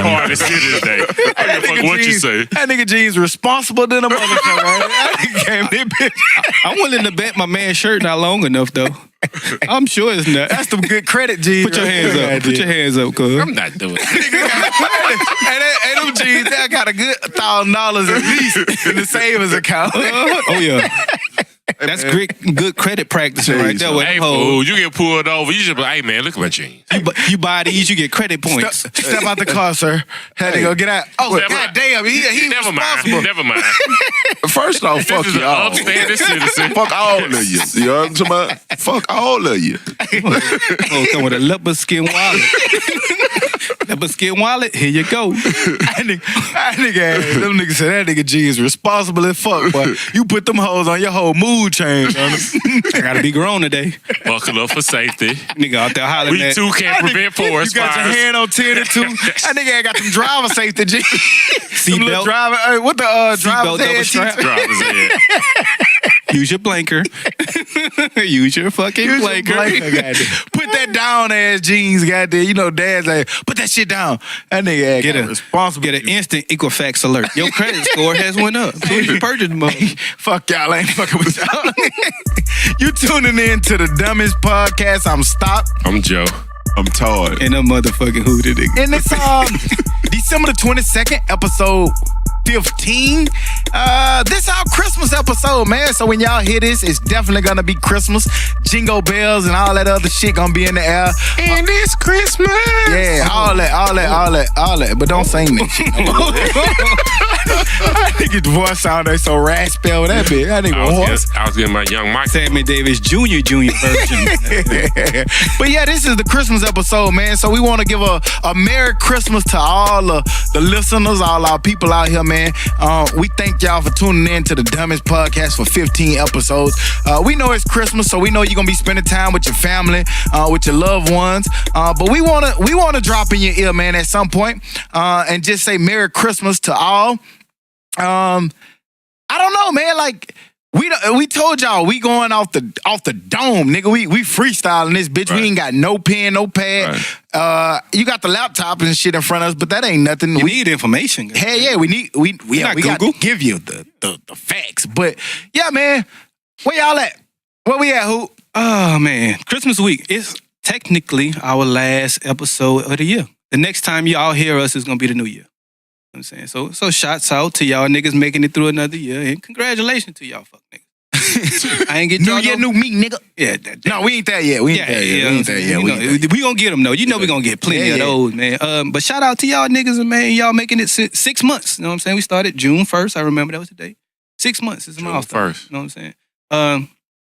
hard as shit today. I don't give a fuck what you say. That nigga G's responsible than a motherfucker. That nigga came in, bitch. I'm willing to bet my man's shirt not long enough though. I'm sure it's not. That's some good credit, G. Put your hands up. Put your hands up, cuz. I'm not doing it. Hey, them G's, I got a good $1,000 at least in the savings account. Oh yeah. That's good credit practice right there. Hey, fool, you get pulled over. You just be like, hey, man, look at my jeans. You buy these, you get credit points. Step out the car, sir. Had to go get out. Oh, goddamn. He Never responsible. Never mind. First off, fuck This is an y'all. upstanding citizen. Fuck all of you. You know what I'm talking about? Fuck all of you. Oh, come with a leopard skin wallet. Leopard skin wallet, here you go. Them niggas said that nigga G is responsible as fuck, boy. You put them hoes on your whole mood change. I gotta be grown today. Buckle up for safety. Nigga out there hollering We at. too can't prevent forest You got your fires. hand on 10 and 2. That nigga ain't got them driver safety G. Seatbelt. Driver, what the driver's double head? strap. Driver's ed. Use your blanker. Use your fucking blanker. Put that down ass jeans, goddamn. You know, dad's like, put that shit down. That nigga Get a responsible. Get an instant Equifax alert. Your credit score has went up. So you purchased them. Fuck y'all, I ain't fucking with y'all. You tuning in to the Dummies Podcast. I'm Stop. I'm Joe. I'm tired. And a motherfucking hooted nigga. And it's December the 22nd, episode 15. This our Christmas episode, man. So when y'all hear this, it's definitely gonna be Christmas. Jingle bells and all that other shit gonna be in the air. And it's Christmas. Yeah, all that. But don't sing that shit. I think his voice sounded so raspy with that bitch. That nigga hoarse. I was getting my young Mike. Sammy Davis Jr. version. But yeah, this is the Christmas episode, man. So we want to give a Merry Christmas to all the listeners, all our people out here, man. We thank y'all for tuning in to the Dummies Podcast for 15 episodes. We know it's Christmas, so we know you're gonna be spending time with your family, with your loved ones. But we wanna drop in your ear, man, at some point, and just say Merry Christmas to all. I don't know, man. Like we told y'all we going off the dome, nigga. We freestyling this bitch. Right. We ain't got no pen, no pad. Right. You got the laptop and shit in front of us, but that ain't nothing. We need information. Hell yeah, we not got Google. to give you the facts. But yeah, man, where y'all at? Where we at, who? Oh man, Christmas week is technically our last episode of the year. The next time y'all hear us is gonna be the new year. You know what I'm saying? So shouts out to y'all niggas making it through another year, and congratulations to y'all fuck niggas. I ain't get New y'all year, new me, nigga. Yeah, No, we ain't there yet. We ain't there yet. We gonna get them though. You know we gonna get plenty of those, man. But shout out to y'all niggas, and man, y'all making it 6 months. You know what I'm saying? We started June 1st. I remember that was the day. 6 months is a milestone. June 1st. You know what I'm saying?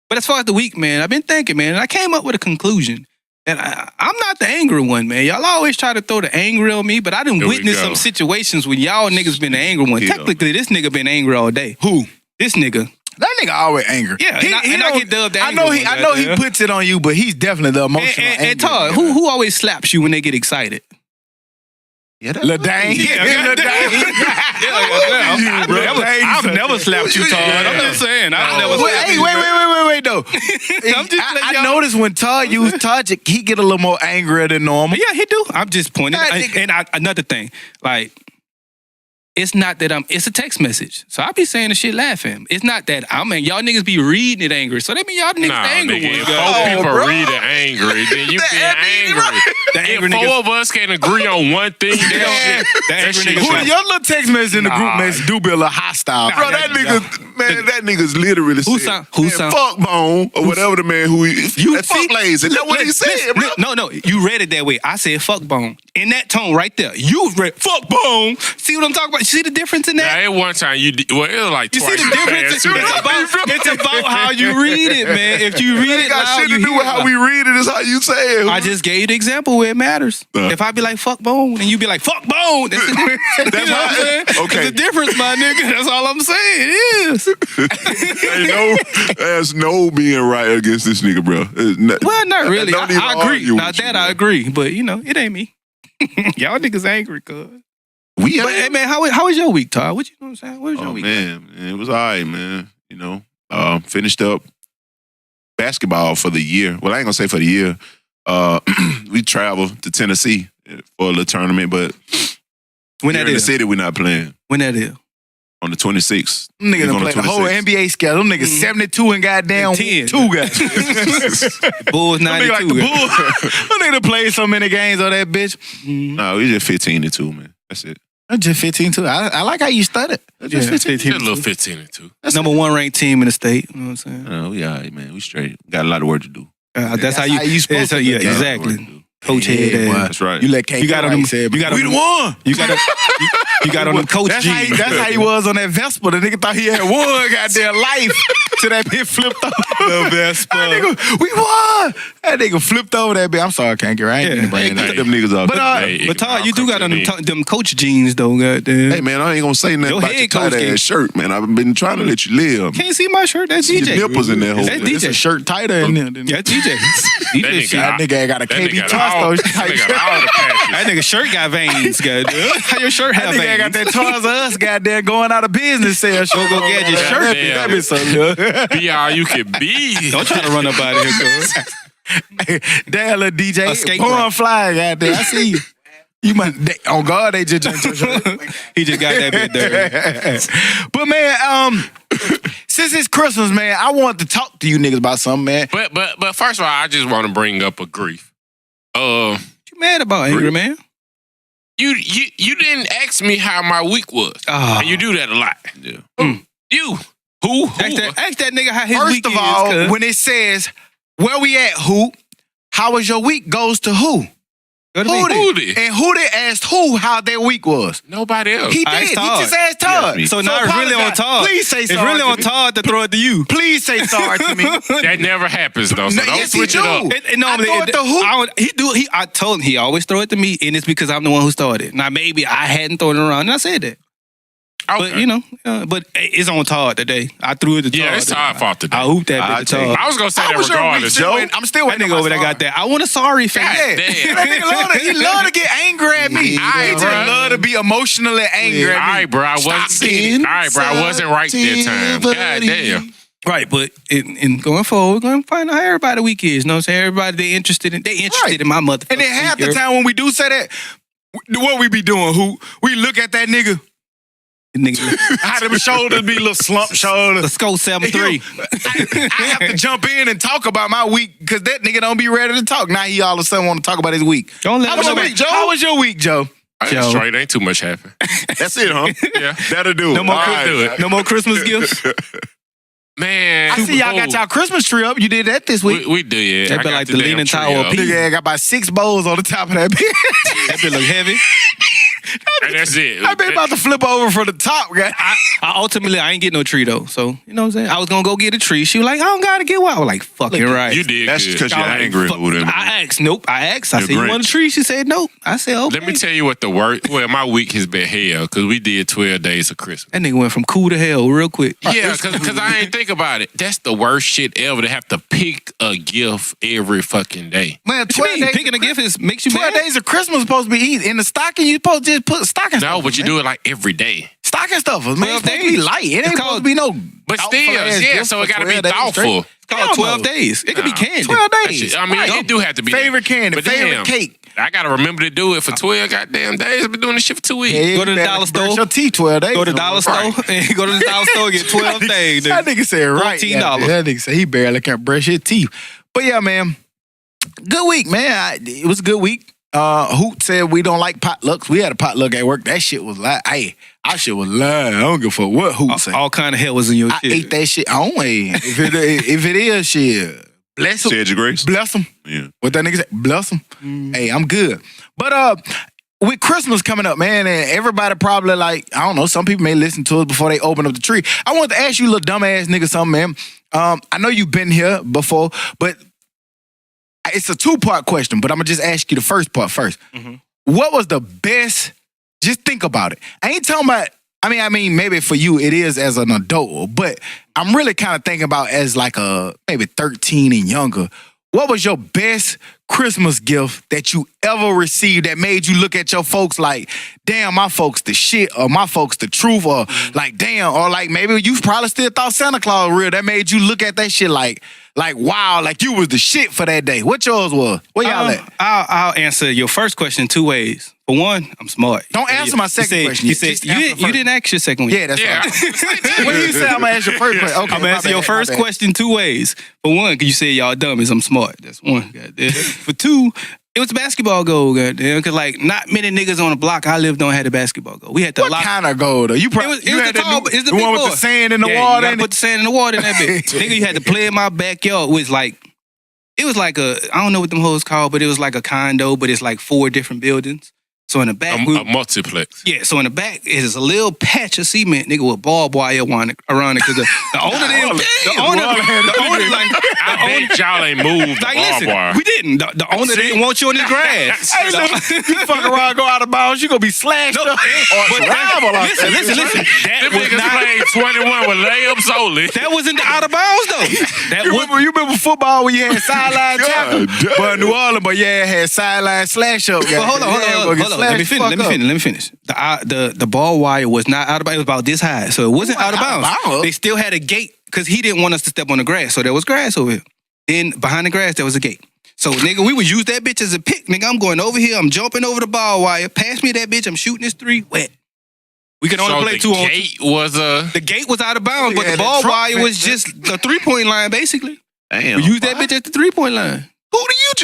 But as far as the week, man, I've been thinking, man, and I came up with a conclusion. And I'm not the angry one, man. Y'all always try to throw the angry on me, but I done Here we witnessed go. some situations when y'all niggas been the angry one. Yeah. Technically, this nigga been angry all day. Who? This nigga. That nigga always angry. Yeah, and I don't- get dubbed the I angry know he one, puts it on you, but he's definitely the emotional And angry Todd, one. who always slaps you when they get excited? Yeah, Lil Dane? Lil Dane. I've never slapped you, Todd. I'm just saying. I've never slapped you. Wait, though. I noticed when Todd used Todd, he get a little more angrier than normal. Yeah, he do. I'm just pointing. That nigga- Another thing, like, it's not that it's a text message. So I be saying the shit laughing. It's not that y'all niggas be reading it angry. So that mean y'all niggas Nah, angry nigga, ones. if four people bro. read it angry, then you being angry. The angry If four niggas. of us can agree on one thing, that angry shit niggas- slap. Your little text message in the group Nah. message do be a little hostile. Bro, that nigga's literally Who said, sound- who man, sound- fuck Bone, or whatever the man who he, that see? fuck lazy. That's what he said, bro. No, you read it that way. I said fuck Bone. In that tone right there. You read fuck Bone. See what I'm talking about? You see the difference in that? Now, at one time, it was like You see twice the as difference? bad. It's about how you read it, man. If you read It it got loud, shit you to do hear with how it. we read it. Is how you say it. I just gave you the example where it matters. If I be like, fuck Bone, and you be like, fuck Bone, that's the difference. You know what I'm saying? Okay. It's a difference, my nigga. That's all I'm saying. It is. There's no being right against this nigga, bro. Well, not really. Don't even I agree. argue Now with that you, I bro. agree. But, you know, it ain't me. Y'all niggas angry, cuz. We But, hey, man, how was your week, Todd? What you know what I'm saying? What was your Oh week? man, it was all right, man. You know, finished up basketball for the year. Well, I ain't gonna say for the year. We traveled to Tennessee for a little tournament, but When Here that in the is? city, we're not playing. When that is? On the 26th. Them niggas It's done on the played the whole 26th. NBA schedule. Them niggas 72 and goddamn And 10. 2 guys. Bulls Them niggas 92. like the Bulls. Them niggas played so many games on that bitch. No, we just 15-2, man. That's it. That's just 15 too. I like how you studied. That's just Yeah, 15. Just a little 15 and 2. Number 1 ranked team in the state. You know what I'm saying? We all right, man. We straight. Got a lot of work to do. That's how you supposed to do. yeah, Got a lot of Got a lot of work to exactly. do. Coach head Yeah, ass. boy. That's right. You let K. You got on them. said, You got we on the one. You got you got on them coach That's jeans. how he was on that Vespa. The nigga thought he had won goddamn life till that bitch flipped over. The Vespa. That nigga, we won. That nigga flipped over that bitch. I'm sorry, I can't get right. Yeah. Bring Cut that. them niggas off. But But Todd, you do got on me. them coach jeans though, goddamn. hey, man, I ain't gonna say nothing Your about your head coach tight game. ass shirt, man. I've been trying to let you live. Can't see my shirt. That's Your DJ. nipples in that hole. That's It's a DJ. shirt tighter in there. than- Yeah, DJ. That DJ nigga shit. That nigga ain't got a That KB nigga got all, Tosto that type nigga shirt. got all the patches. That nigga shirt got veins, goddamn. How your shirt That have nigga ain't got veins? that Toys R Us goddamn going out of business sale. Go get your Yeah, shirt. yeah. That bitch so good. Be all you can be. Don't try to run up out of here, cuz. Damn, little DJ. Escape Born route. fly, goddamn. I see you. You might, on God, they just jumped your shirt. He just got that bit dirty. But man, since it's Christmas, man, I want to talk to you niggas about something, man. But first of all, I just want to bring up a grief. What you mad about, Angry Man? You didn't ask me how my week was. Oh. And you do that a lot. Yeah. You. Who? Ask that nigga how his First week of is, all, cuz. when it says, where we at, who? How was your week goes to who? Go to Who me. Who did? did? And who did asked who how their week was? Nobody else. He I did. asked He Todd. just asked Todd. Yeah, So now it's really on apologize. Todd. Please say It's sorry really to on me. Todd to throw it to you. Please say sorry to me. That never happens though. So No, don't yes, he switch it do. up. Normally, I throw it to who? I told him he always throw it to me, and it's because I'm the one who started. Now maybe I hadn't thrown it around, and I said that. Okay. But you know, but it's on Todd today. I threw it to Todd. Yeah, it's Todd's fault today. I hooped that I'll bitch to take Todd. I was gonna say How that was your week, regardless. Still waiting- I'm still That waiting. nigga over there got that. I want a sorry face. God Yeah. damn. That nigga he love to get angry at me. He just bruh. love to be emotionally angry All at me. right, bro. I wasn't. All right, bro. I wasn't right that time. God damn. Right, but in going forward, we're going to find out how everybody week is. You know what I'm saying? Everybody, they interested in Right. my motherfucker. And then half the time when we do say that, what we be doing? Who we look at that nigga, Nigga, how them shoulders be little slump shoulders. let's go 7-3. I have to jump in and talk about my week because that nigga don't be ready to talk. Now he all of a sudden want to talk about his week. Don't let How was your nobody- week, Joe? How was your week, Joe? Joe. Straight ain't too much happened. That's it, huh? Yeah. That'll do it. No more, All right. do it. no more Christmas gifts. Man, I see y'all got y'all Christmas tree up. You did that this week. We did. That I be got like the damn Leaning tree Tower of up. Pisa. Nigga got about 6 bowls on the top of that bitch. That bit look heavy. And that's it. I been about to flip over from the top, guy. I ain't get no tree though. So you know what I'm saying. I was gonna go get a tree. She was like, I don't gotta get one. I was like, fucking right. You did That's good. because you're I was like, angry. fuck- with him. I asked. Nope. I asked. I You're said, you want a Grinch. tree? She said, nope. I said, okay. Let me tell you what the worst. Well, my week has been hell because we did 12 days of Christmas. That nigga went from cool to hell real quick. Yeah, because I ain't think about it. That's the worst shit ever to have to pick a gift every fucking day. Man, What you 12 mean? days. Picking a gift is makes you 12 mad? days of Christmas supposed to be easy. In the stocking, you supposed to just put stocking No, stuffers, but you man. do it like every day. Stocking stuffers, man. 12 It's supposed to be days. light. It ain't It's supposed to called- be no. But thoughtful still, ass yeah, gift so it for got to be 12 days thoughtful. straight. It's called Hell 12 no. days. It could be candy. 12 That days. shit- I mean, it do have to be Favorite that. candy, But favorite damn, cake. I got to remember to do it for 12 goddamn days. I've been doing this shit for 2 weeks. Yeah, Go to you the better dollar brush store. Your teeth 12 days. Go to the dollar store and go to the dollar store and get 12 things. That nigga said right. $14. That nigga said he barely can brush his teeth. But yeah, man, good week, man. It was a good week. Hoot said we don't like potlucks. We had a potluck at work. That shit was like, hey, our shit was lying. I don't give a fuck what Hoot said. All kind of hell was in your I shit. ate that shit on way. If it is shit, bless him. Said your grace. Bless him. Yeah. What that nigga said? Bless him. Hey, I'm good. But with Christmas coming up, man, and everybody probably like, I don't know, some people may listen to us before they open up the tree. I want to ask you, little dumbass nigga, something, man. I know you've been here before, but it's a 2-part question, but I'm going to just ask you the first part first. What was the best, just think about it. I ain't talking about, I mean, maybe for you it is as an adult, but I'm really kind of thinking about as like a maybe 13 and younger. What was your best Christmas gift that you ever received that made you look at your folks like, damn, my folks the shit, or my folks the truth, or like, damn, or like maybe you probably still thought Santa Claus real. That made you look at that shit like Like, wow, like you was the shit for that day. What yours was? Where y'all at? I'll answer your first question 2 ways. For one, I'm smart. Don't answer my second question. You said you didn't ask your second one. Yeah, that's right. When you say I'm gonna ask your first question, okay. I'm gonna answer your first question 2 ways. For one, because you said y'all dummies, I'm smart. That's one. Goddamn. For 2, it was a basketball goal, goddamn. Because like not many niggas on the block I lived on had a basketball goal. We had to What kind of goal though? You probably it was had the tall, that it's the one big with boy. the sand in the Yeah, water. you gotta in put it? the sand in the water in that bitch. Nigga, you had to play in my backyard. It was like I don't know what them hoes called, but it was like a condo, but it's like 4 different buildings. So in the back, A multiplex. yeah. So in the back is a little patch of cement, nigga, with barbed wire around it. Because the owner didn't. The owner, like, I bet y'all ain't moved the like, barbed listen, wire. we didn't. The owner didn't want you on his grass. Hey, look, you fuck around, go out of bounds, you gonna be slashed up or travel. Listen. That Them was niggas not. playing 21 with layups only. That wasn't out of bounds though. That was. You remember football when you had sideline tackle? damn. But New Orleans, but yeah, had sideline slash up. But hold on. Let me finish. The ball wire was not out of bounds. It was about this high, so it wasn't out of bounds. They still had a gate because he didn't want us to step on the grass, so there was grass over here. Then behind the grass there was a gate. So nigga, we would use that bitch as a pick. Nigga, I'm going over here. I'm jumping over the ball wire. Pass me that bitch. I'm shooting this 3 wet. We could only play 2 on 2. The The gate was out of bounds, but Yeah, the the ball truck wire back was there. just the 3-point line basically. Damn. We used that bitch at the 3-point line. Who do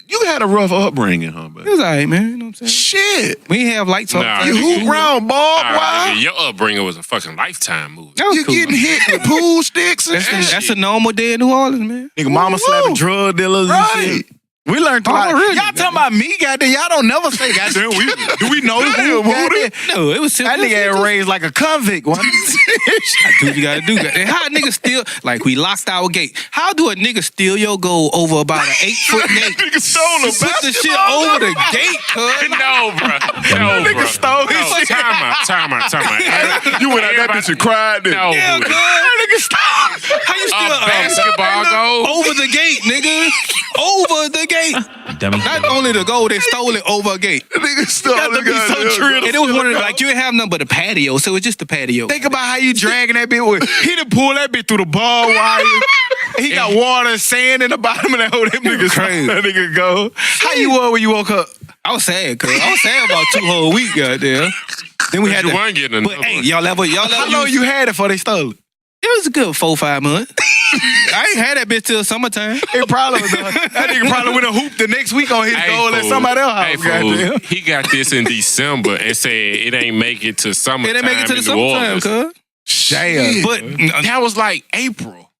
you had a rough upbringing, huh, It but was alright, man. You know what I'm saying? shit. We didn't have lights on. Nah, You hoop round ball, boy. Your upbringing was a fucking Lifetime movie. That was You cool, getting man. hit with pool sticks and shit. That's a normal day in New Orleans, man. Nigga, mama slapping drug dealers and Right. shit. We learned a lot. really, Y'all talking about me, goddamn. Y'all don't never say, goddamn. Do we know who? Goddamn. No, it was simple. That nigga had raised like a convict. One. I do what you gotta do. And how a nigga steal? Like we locked our gate. How do a nigga steal your goal over about an 8-foot gate? Nigga stole a Put the shit basketball over goal. the gate, cuz. No, bro. No, Nigga bro. stole his No, shit. time out. You went out that bitch and cried. Then. No, Yeah, Buddha. cuz. Nigga stole. How you steal A basketball goal? over the gate, nigga? Over the gate. Not only the goal, they stole it over a gate. Nigga stole got to the be so goddamn true. goal. And it was one of the, like you didn't have nothing but a patio, so it was just the patio. Think about how you dragging that bitch with. He done pull that bitch through the ball wire. He got water and sand in the bottom of that hole. That nigga Crazy. that nigga go. How you were when you woke up? I was sad, cuz. I was sad about 2 whole weeks, goddamn. Then we had You to. weren't getting But another hey, one. y'all ever How long you had it before they stole it? It was a good 4-5 months. I ain't had that bitch till summertime. It probably was done. That nigga probably went and hooped the next week on his goal at fool. somebody else's Hey, house. fool. Goddamn. He got this in December and said it ain't make it to summertime. It didn't make it to the in New summertime, Orleans. cuz. Damn. But That was like April.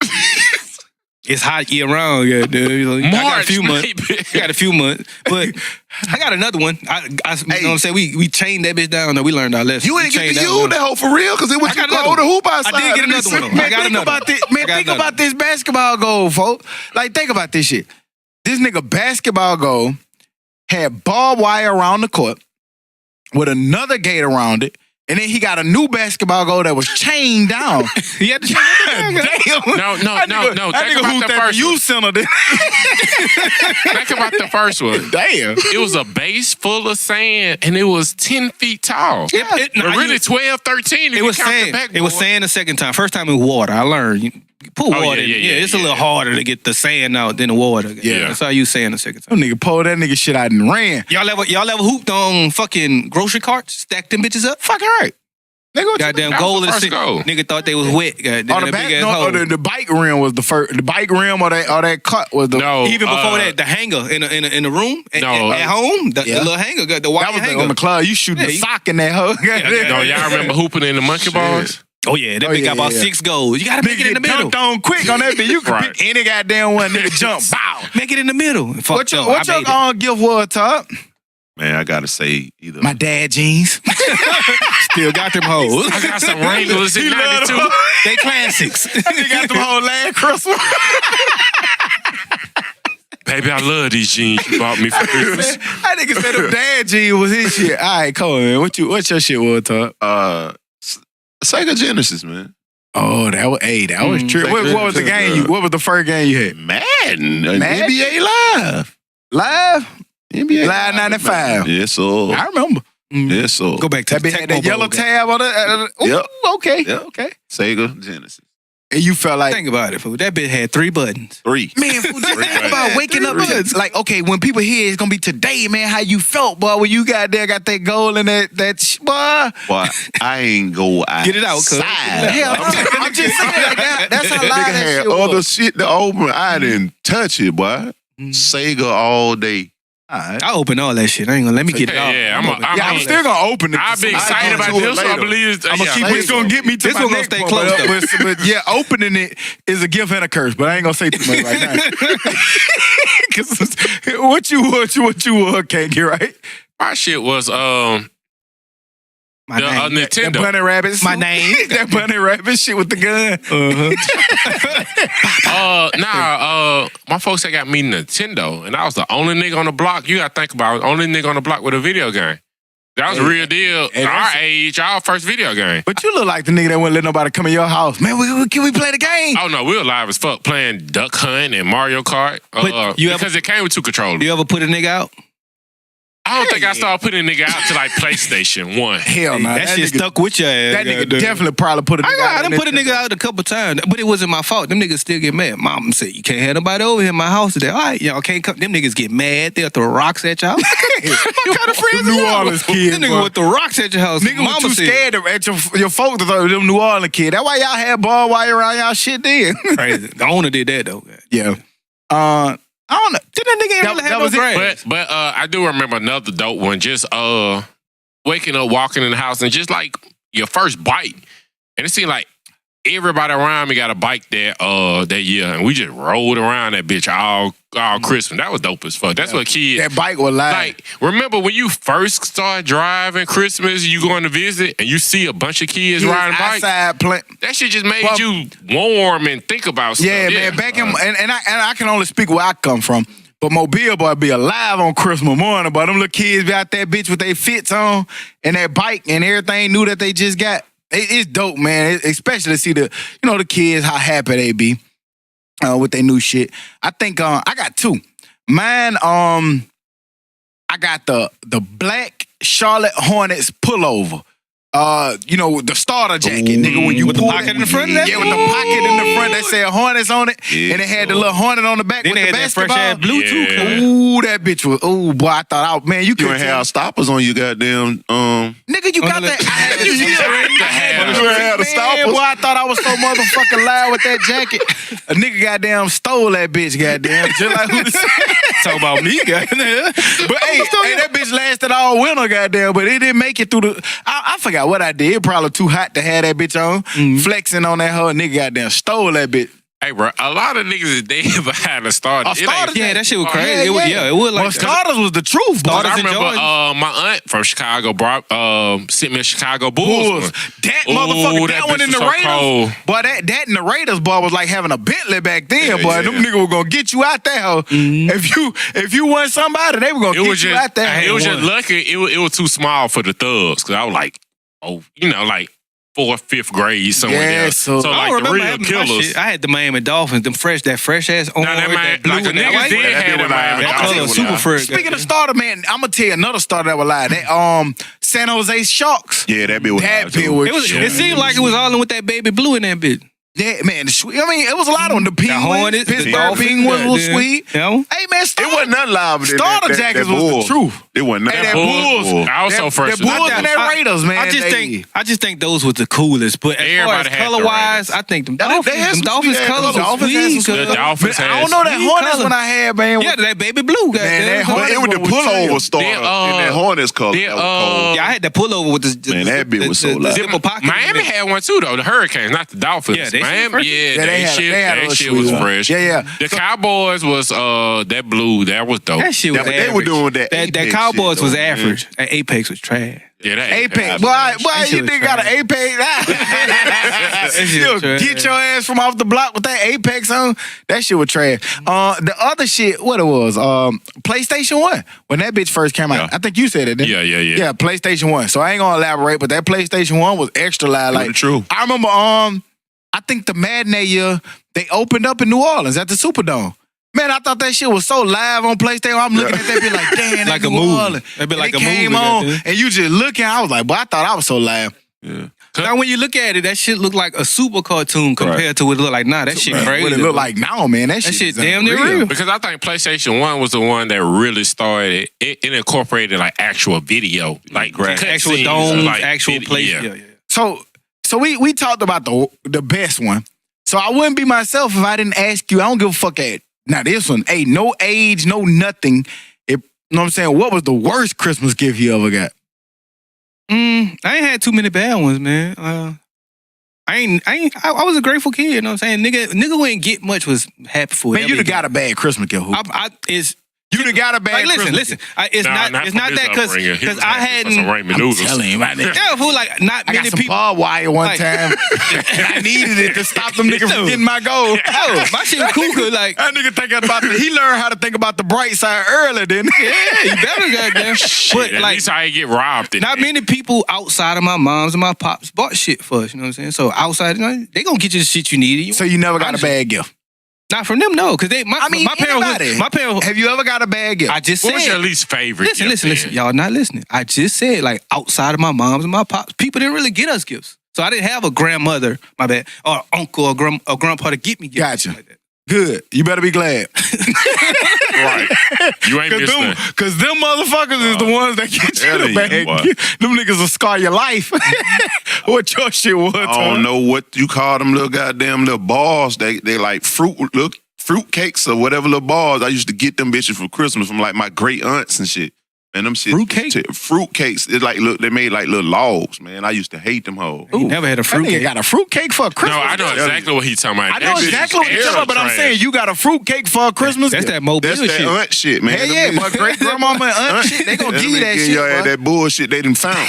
it's hot year round, goddamn. I got a March, few months. maybe. I got a few months. But I got another one. You know what I'm saying? We chained that bitch down. Though. We learned our lesson. You ain't get chained to that use one. that hoe for real because it was I got too another cold to one. hoop outside. I did get another one. Man, I got think another about one. this. Man, I got think another about this basketball goal, folks. Like, think about this shit. This nigga basketball goal had barbed wire around the court with another gate around it. And then he got a new basketball goal that was chained down. He had to chain that down. Damn. No. That Think nigga about hooped the at first the one. youth center. Think about the first one. Damn. It was a base full of sand and it was 10 feet tall. It- But really 12, 13. if It you was count the sand. It was backboard. sand the second time. First time it was water. I learned. You put Oh, water in it. Yeah, it's a little harder to get the sand out than the water. Yeah. That's how you sand the second time. That nigga pulled that nigga shit out and ran. Y'all ever hooped on fucking grocery carts? Stacked them bitches up? Fucking right. Nigga, what you Goddamn That was goal the of the first city. goal. Nigga thought they was wet. Goddamn, On the that back, big ass no, hole. the bike rim was the first. The bike rim or that cut was the. No. Even before that, the hanger in the room at, No. at home, the Yeah. little hanger, got the white That was hanger. on the club. You shooting Yeah, the you- sock in that hoe. No, y'all remember hooping in the monkey bars? Oh yeah, that bitch got about 6 goals. You gotta make it in the middle. Dunked on quick on that bitch. You can Right. pick any goddamn one. Nigga jump. Bow. Make it in the middle. Fuck What your I made it. gift was, Top? Man, I gotta say either. My dad jeans. Still got them hoes. I got some Wranglers in He love 92. them. They classics. He got them whole last Christmas. Baby, I love these jeans you bought me for Christmas. That nigga said them dad jeans was his shit. All right, come on, man. What's your shit was, Top? Sega Genesis, man. Oh, that was true. What was the game? What was the first game you had? Madden. Madden? NBA Live. Live? NBA Live 95. Yes, sir. I remember. Yes, sir. Go back to That the bitch had that Tecmo yellow Bowl game. tab on it. Ooh, Yep. Okay. Yep. Okay. Sega Genesis. And you felt like, Think about it, fool. That bitch had 3 buttons. 3. man, fool, just think about buttons. waking up. 3 buttons. Like, okay, when people hear it's gonna be today, man, how you felt, boy, when you got there, got that goal and boy. Boy, I ain't go outside. Get it out, cuz. Hell, I'm just saying, like, that's how That loud nigga that had shit other was. shit to open. I didn't touch it, boy. Sega all day. Alright. I open all that shit. I ain't gonna let me get it Yeah, off. yeah, I'm still gonna open it. I'll be excited about do it this. So I later. believe it's, I'm gonna keep it's gonna get me to This my one gonna next stay one, close, but yeah, opening it is a gift and a curse. But I ain't gonna say too much right now. Cause what you can't get right. My shit was My name. That Nintendo. bunny rabbit. My name. That bunny rabbit shit with the gun. My folks had got me Nintendo, and I was the only nigga on the block. You gotta think about it, only nigga on the block with a video game. That was a real deal. Hey, Our age, our first video game. But you look like the nigga that wouldn't let nobody come in your house. Man, can we play the game? Oh no, we were live as fuck playing Duck Hunt and Mario Kart. But you because it came with 2 controllers. You ever put a nigga out? I don't think I started putting a nigga out to like PlayStation 1. Hell no. that shit stuck with your ass. That nigga goddamn. definitely probably put a nigga out. I done put a nigga out a couple times, but it wasn't my fault. Them niggas still get mad. Mom said, you can't have nobody over here in my house today. All right, y'all can't come. Them niggas get mad. They'll throw rocks at y'all. What kind of friends New are y'all? Orleans kids, Them niggas bro. would throw rocks at your house. Nigga was Mama too said, scared at your folks to throw them New Orleans kid. That's why y'all had ball wire around y'all shit then. Crazy. The owner did that though. Yeah. I don't know. Did that nigga ain't That- really that have was no it. grass? But I do remember another dope one. Just waking up, walking in the house, and just like your first bike, and it seemed like everybody around me got a bike that year, and we just rolled around that bitch all Christmas. That was dope as fuck. That's what kids. That bike was live. Like, remember when you first started driving Christmas, you going to visit, and you see a bunch of kids riding bikes? outside playing. That shit just made Well, you warm and think about stuff. Yeah, man. Back in and I can only speak where I come from. But Mobile boy be alive on Christmas morning, but them little kids be out that bitch with their fits on and that bike and everything new that they just got. It's dope, man. Especially to see the kids how happy they be with their new shit. I think I got 2. Mine, I got the black Charlotte Hornets pullover. The starter jacket, nigga. When you With the pull pocket it- in the front of that? Yeah, with the pocket in the front that said Hornets on it, Yeah, and it had the little Hornet on the back Then with they the had that fresh basketball. ass blue too. Yeah. cuz. Ooh, that bitch was. Ooh, boy, I thought man, you You could ain't have stoppers on you, goddamn. nigga, you got that. I had You the had You ain't had the stoppers. Boy, I thought I was so motherfucking loud with that jacket. A nigga goddamn stole that bitch, goddamn. Just like who Talk about me, goddamn. But hey, that bitch lasted all winter, goddamn. But it didn't make it through the. I forgot what I did. It probably too hot to have that bitch on. Flexing on that whole nigga, goddamn stole that bitch. Hey, bro, a lot of niggas, they ever had a starter. A starter? Yeah, that shit was Oh, crazy. It was like Well, starters was the truth, boy. I Starters and remember Jordans. my aunt from Chicago sent me a Chicago Bulls. Bulls. one. That Ooh, motherfucker, that that one bitch in the was so Raiders. cold. Boy, that in the Raiders, boy, was like having a Bentley back then, Yeah, boy. yeah. Them niggas were gonna get you out there, hoe. If you weren't somebody, they were gonna It get was you just, out there. it was just lucky. It was too small for the thugs because I was like, like 4th, 5th grade somewhere Yeah, there. so- So I like don't the remember real having my killers. shit. I had the Miami Dolphins, that fresh ass orange, Now, that blue, like the and that niggas white. did That have bit that was Miami live. That Dolphins. color was super fresh. Speaking of starter, man, I'm gonna tell you another starter that was live. That San Jose Sharks. Yeah, that bit was. That live, bit too. was. It seemed like it was all in with that baby blue in that bitch. Yeah, man. It was a lot on the Penguins. Hornets, the Pittsburgh Dolphins, Penguins was yeah. sweet. You know? Hey, man, It wasn't nothing live. Starter jackets was the truth. It wasn't Hey, that nothing. Bulls. I was so fresh. The Bulls and that Raiders, man. I just think those was the coolest. But as far as Everybody had the color wise, Raiders. I think them They had Dolphins, some Dolphins sweet-ass colors colors. was Dolphins had sweet. some The cuz. Dolphins But I had don't know that sweet Hornets color. when I had, man. Yeah, that baby blue. Man, that goddamn. But it was the Hornets was pullover chill. starter They, in that Hornets color. they, that was cold. Yeah, I had that pullover with the Man, that bit was so the loud. zipper pocket. Miami had one too though. The Hurricanes, not the Dolphins. Yeah, they shit Miami, fresh. yeah, they had a that little shit was sweet one. fresh. Yeah. The Cowboys was that blue. That was dope. That shit was Yeah, but they average. were doing that That Apex Cowboys shit, was though, man. average. That Apex was trash. Yeah, that Apex. Boy, That you shit was nigga got an trash. Apex. shit Yo, was trash. get your ass from off the block with that Apex on. That shit was trash. The other shit, what it was, PlayStation 1. When that bitch first came out. Yeah. I think you said it, didn't you? Yeah. Yeah, PlayStation 1. So I ain't gonna elaborate, but that PlayStation 1 was extra loud. Like, Like, true. I remember I think the Madden that year, they opened up in New Orleans at the Superdome. Man, I thought that shit was so live on PlayStation. I'm looking at that bitch like, damn, Like that a New movie. Orleans. That be like And a it came movie, on, goddamn. and you just looking. I was like, boy, I thought I was so live. Yeah. Now, when you look at it, that shit look like a super cartoon compared to what it look like now. That shit crazy. What it look like now, man? That shit damn near real. Because I think PlayStation 1 was the one that really started. It incorporated like actual video, like actual domes, like actual place. Yeah. So we talked about the best one. So I wouldn't be myself if I didn't ask you. I don't give a fuck at now this one. Hey, no age, no nothing. You know what I'm saying? What was the worst Christmas gift you ever got? I ain't had too many bad ones, man. I was a grateful kid, you know what I'm saying? Nigga wouldn't get much, was happy for it. Man, you done got a bad Christmas gift. You done got a bad Christmas listen. It's not that because I hadn't. I'm telling you, my nigga. Yeah, fool, like not I many got some people. barbed wire one time. I needed it to stop them niggas from getting my goal. Oh, my shit was cool, cause like that nigga think about he learned how to think about the bright side early, didn't he? yeah, you better goddamn. But at like, least I ain't get robbed. not many people outside of my moms and my pops bought shit for us. You know what I'm saying? So outside, they gonna get you the shit you needed. So you never got a bad gift? Not from them, no, because my parents. Have you ever got a bad gift? I just What was said. your least favorite? Listen. Y'all not listening. I just said, like, outside of my moms and my pops, people didn't really get us gifts. So I didn't have a grandmother, my bad, or uncle or grandpa to get me gifts. Gotcha. Like that. Good. You better be glad. Right. You ain't missed that. Because them motherfuckers is the ones that get you the bad boy. gift. Them niggas will scar your life. What your shit was. I don't know what you call them little goddamn little balls. They like fruit cakes or whatever little balls. I used to get them bitches for Christmas from like my great aunts and shit. And them shit. Fruit cake? Fruit cakes. It's like they made like little logs, man. I used to hate them hoes. You never had a fruit That nigga cake. got a fruit cake for a Christmas. No, I know exactly what he's talking about. I know exactly what you're talking about, but I'm saying you got a fruit cake for a Christmas. That's gift. that mobile That's that shit. aunt shit, man. Hell yeah, my great grandmama and aunt shit, they gonna give you that shit. Y'all had boy. that bullshit they done found.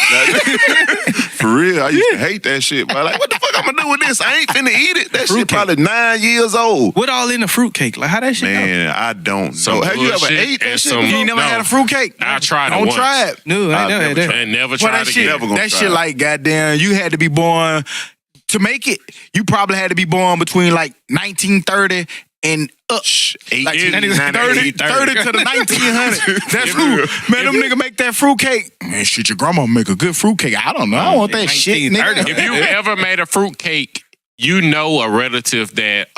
For real, I used to hate that shit. But like, what the fuck I'm gonna do with this? I ain't finna eat it. That shit probably 9 years old. What all in the fruit cake? Like, how that shit go? Man, I don't Some know. Have you ever bullshit ate that and shit? some- You ain't never No. had a fruit cake? I tried it Don't once. try it. No, I ain't never had that. And never Well, tried that again. shit, Never gonna that try shit it. like goddamn, you had to be born to make it. You probably had to be born between like 1930 and up. Like 30 to the 1900s. That's who. Man, them nigga make that fruit cake. Man, shit, your grandma make a good fruit cake. I don't know. I don't want that shit, nigga. If you ever made a fruit cake, you know a relative that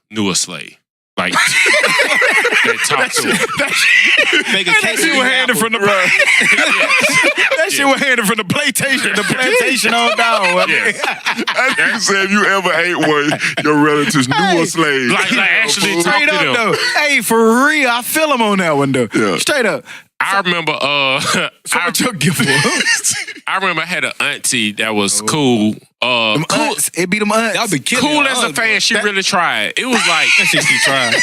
knew a slave. Like that talked to him. That shit was handed from the that shit was handed from the plantation on down. I think said if you ever ate one, your relatives knew a slave. Like actually talk Straight to up them. though. Hey, for real, I feel him on that one though. Yeah. Straight up. I remember What your gift was? I remember I had an auntie that was cool. Them Cool, aunts. It be them aunts. Y'all been killing cool your as a aunt, fan. bro. She really tried. It was like She tried.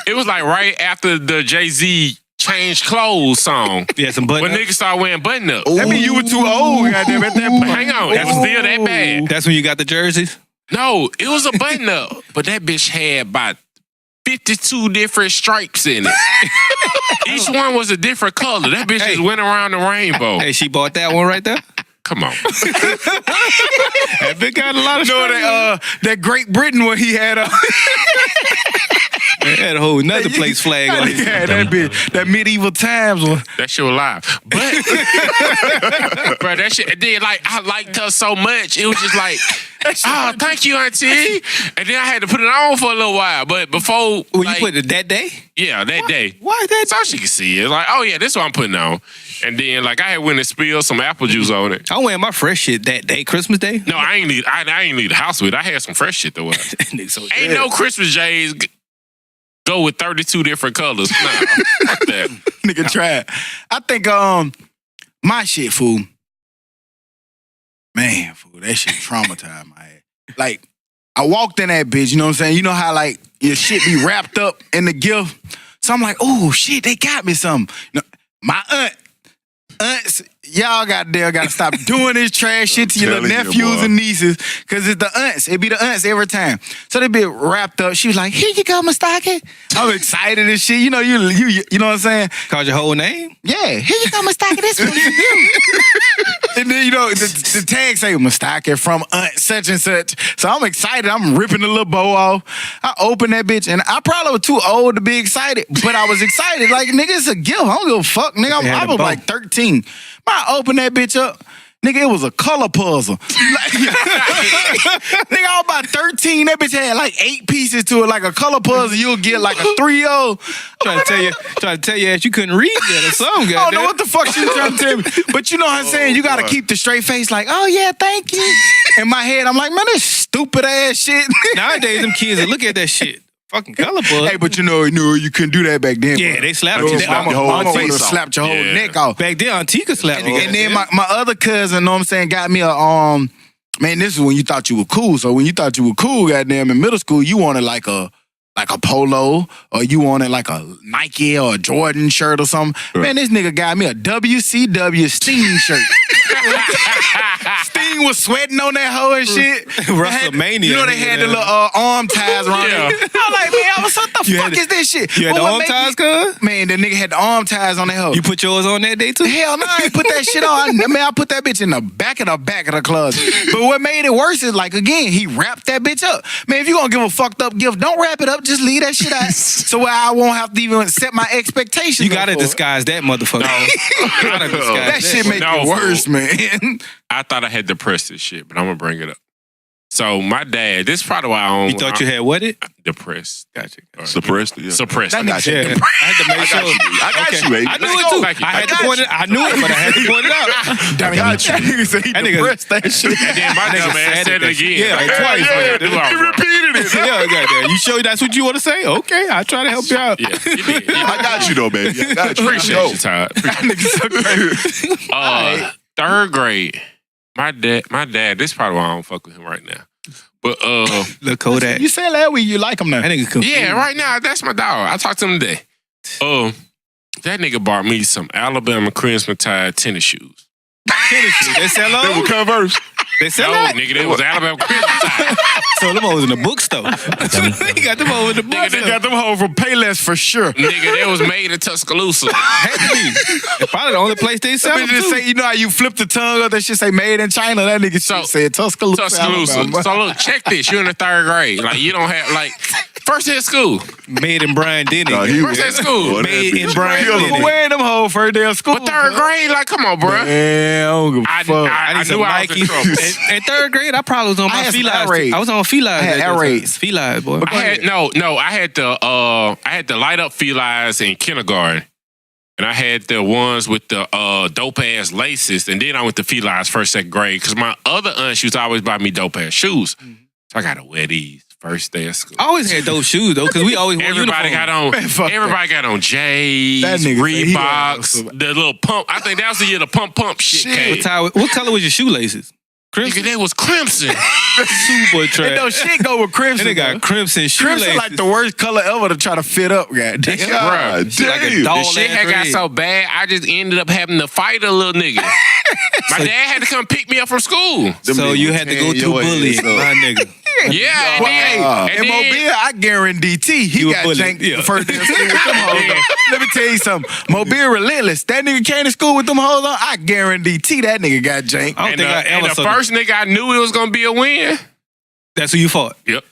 it was like right after the Jay-Z Change Clothes song. Yeah, some button When up. niggas started wearing button ups. That mean you were too old, goddamn, at that point. Hang on, it was still that bad. That's when you got the jerseys? No, it was a button up, but that bitch had about 52 different stripes in it. Each one was a different color. That bitch just went around the rainbow. Hey, she bought that one right there? Come on. That bitch got a lot of That Great Britain one he had They had a whole nother place flag on it. Yeah, that bitch, that medieval times one. That shit was live. But, bro, that shit, and then, like, I liked her so much. It was just like, oh, thank you, auntie. And then I had to put it on for a little while. But before, Well, like, you put it that day? yeah, that day. Why is that? So she could see it. Like, oh, yeah, this is what I'm putting on. And then, like, I had went and spilled some apple juice on it. I'm wearing my fresh shit that day, Christmas Day. No, I ain't leave the house with it. I had some fresh shit to wear. Nigga, so Ain't no Christmas J's go with 32 different colors. Nah, fuck that. Nigga tried. I think my shit, fool. Man, fool, that shit traumatized my ass. Like, I walked in that bitch, you know what I'm saying? You know how like your shit be wrapped up in the gift? So I'm like, oh shit, they got me something. You know, my aunts, y'all gotta stop doing this trash shit to your little telling you, nephews boy. and nieces, cause it's the aunts. It be the aunts every time. So they be wrapped up. She was like, "Here you go, Mustaki." I'm excited and shit. You know, you know what I'm saying? called your whole name? Yeah, here you go, Mustaki. This one for you. And then you know the tag say Mustaki from aunt such and such. So I'm excited. I'm ripping the little bow off. I open that bitch, and I probably was too old to be excited, but I was excited. Like, nigga, it's a gift. I don't give a fuck, nigga. They had I a was bow. like 13. I open that bitch up. Nigga, it was a color puzzle. Nigga, I was about 13. That bitch had like 8 pieces to it, like a color puzzle. You'll get like a 3-0. Trying to tell you that you couldn't read that or something. I don't know what the fuck she was trying to tell me. But you know what I'm saying? You got to keep the straight face like, oh, yeah, thank you. In my head, I'm like, man, this stupid ass shit. Nowadays, them kids that look at that shit. Fucking color puzzle. Hey, but you know, you couldn't do that back then. Yeah, bro. they slapped Like you. you slapped your whole Mama would have face off. slapped your whole neck off. Back then, Auntie could slap you. And then my other cousin, know what I'm saying, got me a man, this is when you thought you were cool. So when you thought you were cool, goddamn, in middle school, you wanted like a polo, or you wanted like a Nike or a Jordan shirt or something. Right. Man, this nigga got me a WCW Sting shirt. Sting was sweating on that hoe and shit. WrestleMania. You know they had the little arm ties around Yeah. it. I'm like, man, what the fuck is this shit? You had But the what arm made ties, me- cuz? Man, the nigga had the arm ties on that hoe. You put yours on that day, too? Hell no, I ain't put that shit on. I put that bitch in the back of the closet. But what made it worse is, like, again, he wrapped that bitch up. Man, if you gonna give a fucked up gift, don't wrap it up. Just leave that shit out. So I won't have to even set my expectations. You gotta up for it. disguise that motherfucker. You gotta disguise That shit make No, it worse, man. I thought I had depressed this shit, but I'm gonna bring it up. So my dad, this is probably why I don't. You thought you had what it? depressed. Gotcha. Suppressed. Yeah. Suppressed. That I got nigga you. Yeah. said I had to make sure. I got you, baby. I knew Let's it go. too. Thank you. I had to point it. I knew it, but I had to point it out. I got you. Nigga said he That nigga- depressed that shit. And then my dumb ass said it again. Yeah, like twice. Yeah, man. yeah, He repeated it. Yeah, goddamn. You sure that's what you want to say? Okay, I'll try to help you out. Yeah, you did. I got you though, baby. I got you. Appreciate Go. you, Todd. Nigga so crazy. Third grade. My dad. This is probably why I don't fuck with him right now. But Look, Kodak. You said that week you like him now. That nigga confused. yeah, right now that's my dog. I talked to him today. That nigga bought me some Alabama Crimson Tide tennis shoes. They sell They those? were Converse. They sell No, that? nigga, that was Alabama Crimson Tide. So them hoes in the bookstore. He got them over in the Nigga, bookstore. They got them home from Payless for sure. Nigga, that was made in Tuscaloosa. Had to be. It's probably the only place they sell That them bitch just too. say, you know how you flip the tongue up, that shit say made in China. That nigga So- shit said Tuscaloosa. Tuscaloosa. Alabama. So look, check this. You're in the third grade. Like you don't have like first day of school. Made in Brian Denny. Nah, he First day of school. Boy, that Made in bitch Brian killed him. Denny. Wearing them whole first day of school. But third grade, like come on, bro. Man, I don't give a I fuck. knew some I was in trouble. In third grade, I probably was on I my had some felines. air raids. I was on felines. I had air raids. Felines, boy. I had I had the light up felines in kindergarten. And I had the ones with the dope ass laces, and then I went to felines first, second grade. Cause my other aunt, she was always buy me dope ass shoes. So I gotta wear these first day of school. I always had those shoes though, because we always wore Everybody uniforms. got on. Man, fuck Everybody got on J's, That nigga said he Reeboks, got the little pump. I think that was the year the pump shit came. What color was your shoelaces? Crimson. Nigga, that was crimson. Super And trash. no shit go with crimson. And they got though. crimson shoelaces. Crimson like the worst color ever to try to fit up. God damn. God Bruh, like a damn. dog. The shit had got so bad, I just ended up having to fight a little nigga. My dad had to come pick me up from school. So you had to go through bullying, my nigga. Yeah, and Well, hey, then, in Mobile, I guarantee he You a got bully. janked Yeah. the first day of school with them hoes on. Let me tell you something. Mobile relentless. That nigga came to school with them hoes on. I guarantee that nigga got janked. I don't and think I the, ever and the saw first nigga I knew it was gonna be a win. That's who you fought. Yep.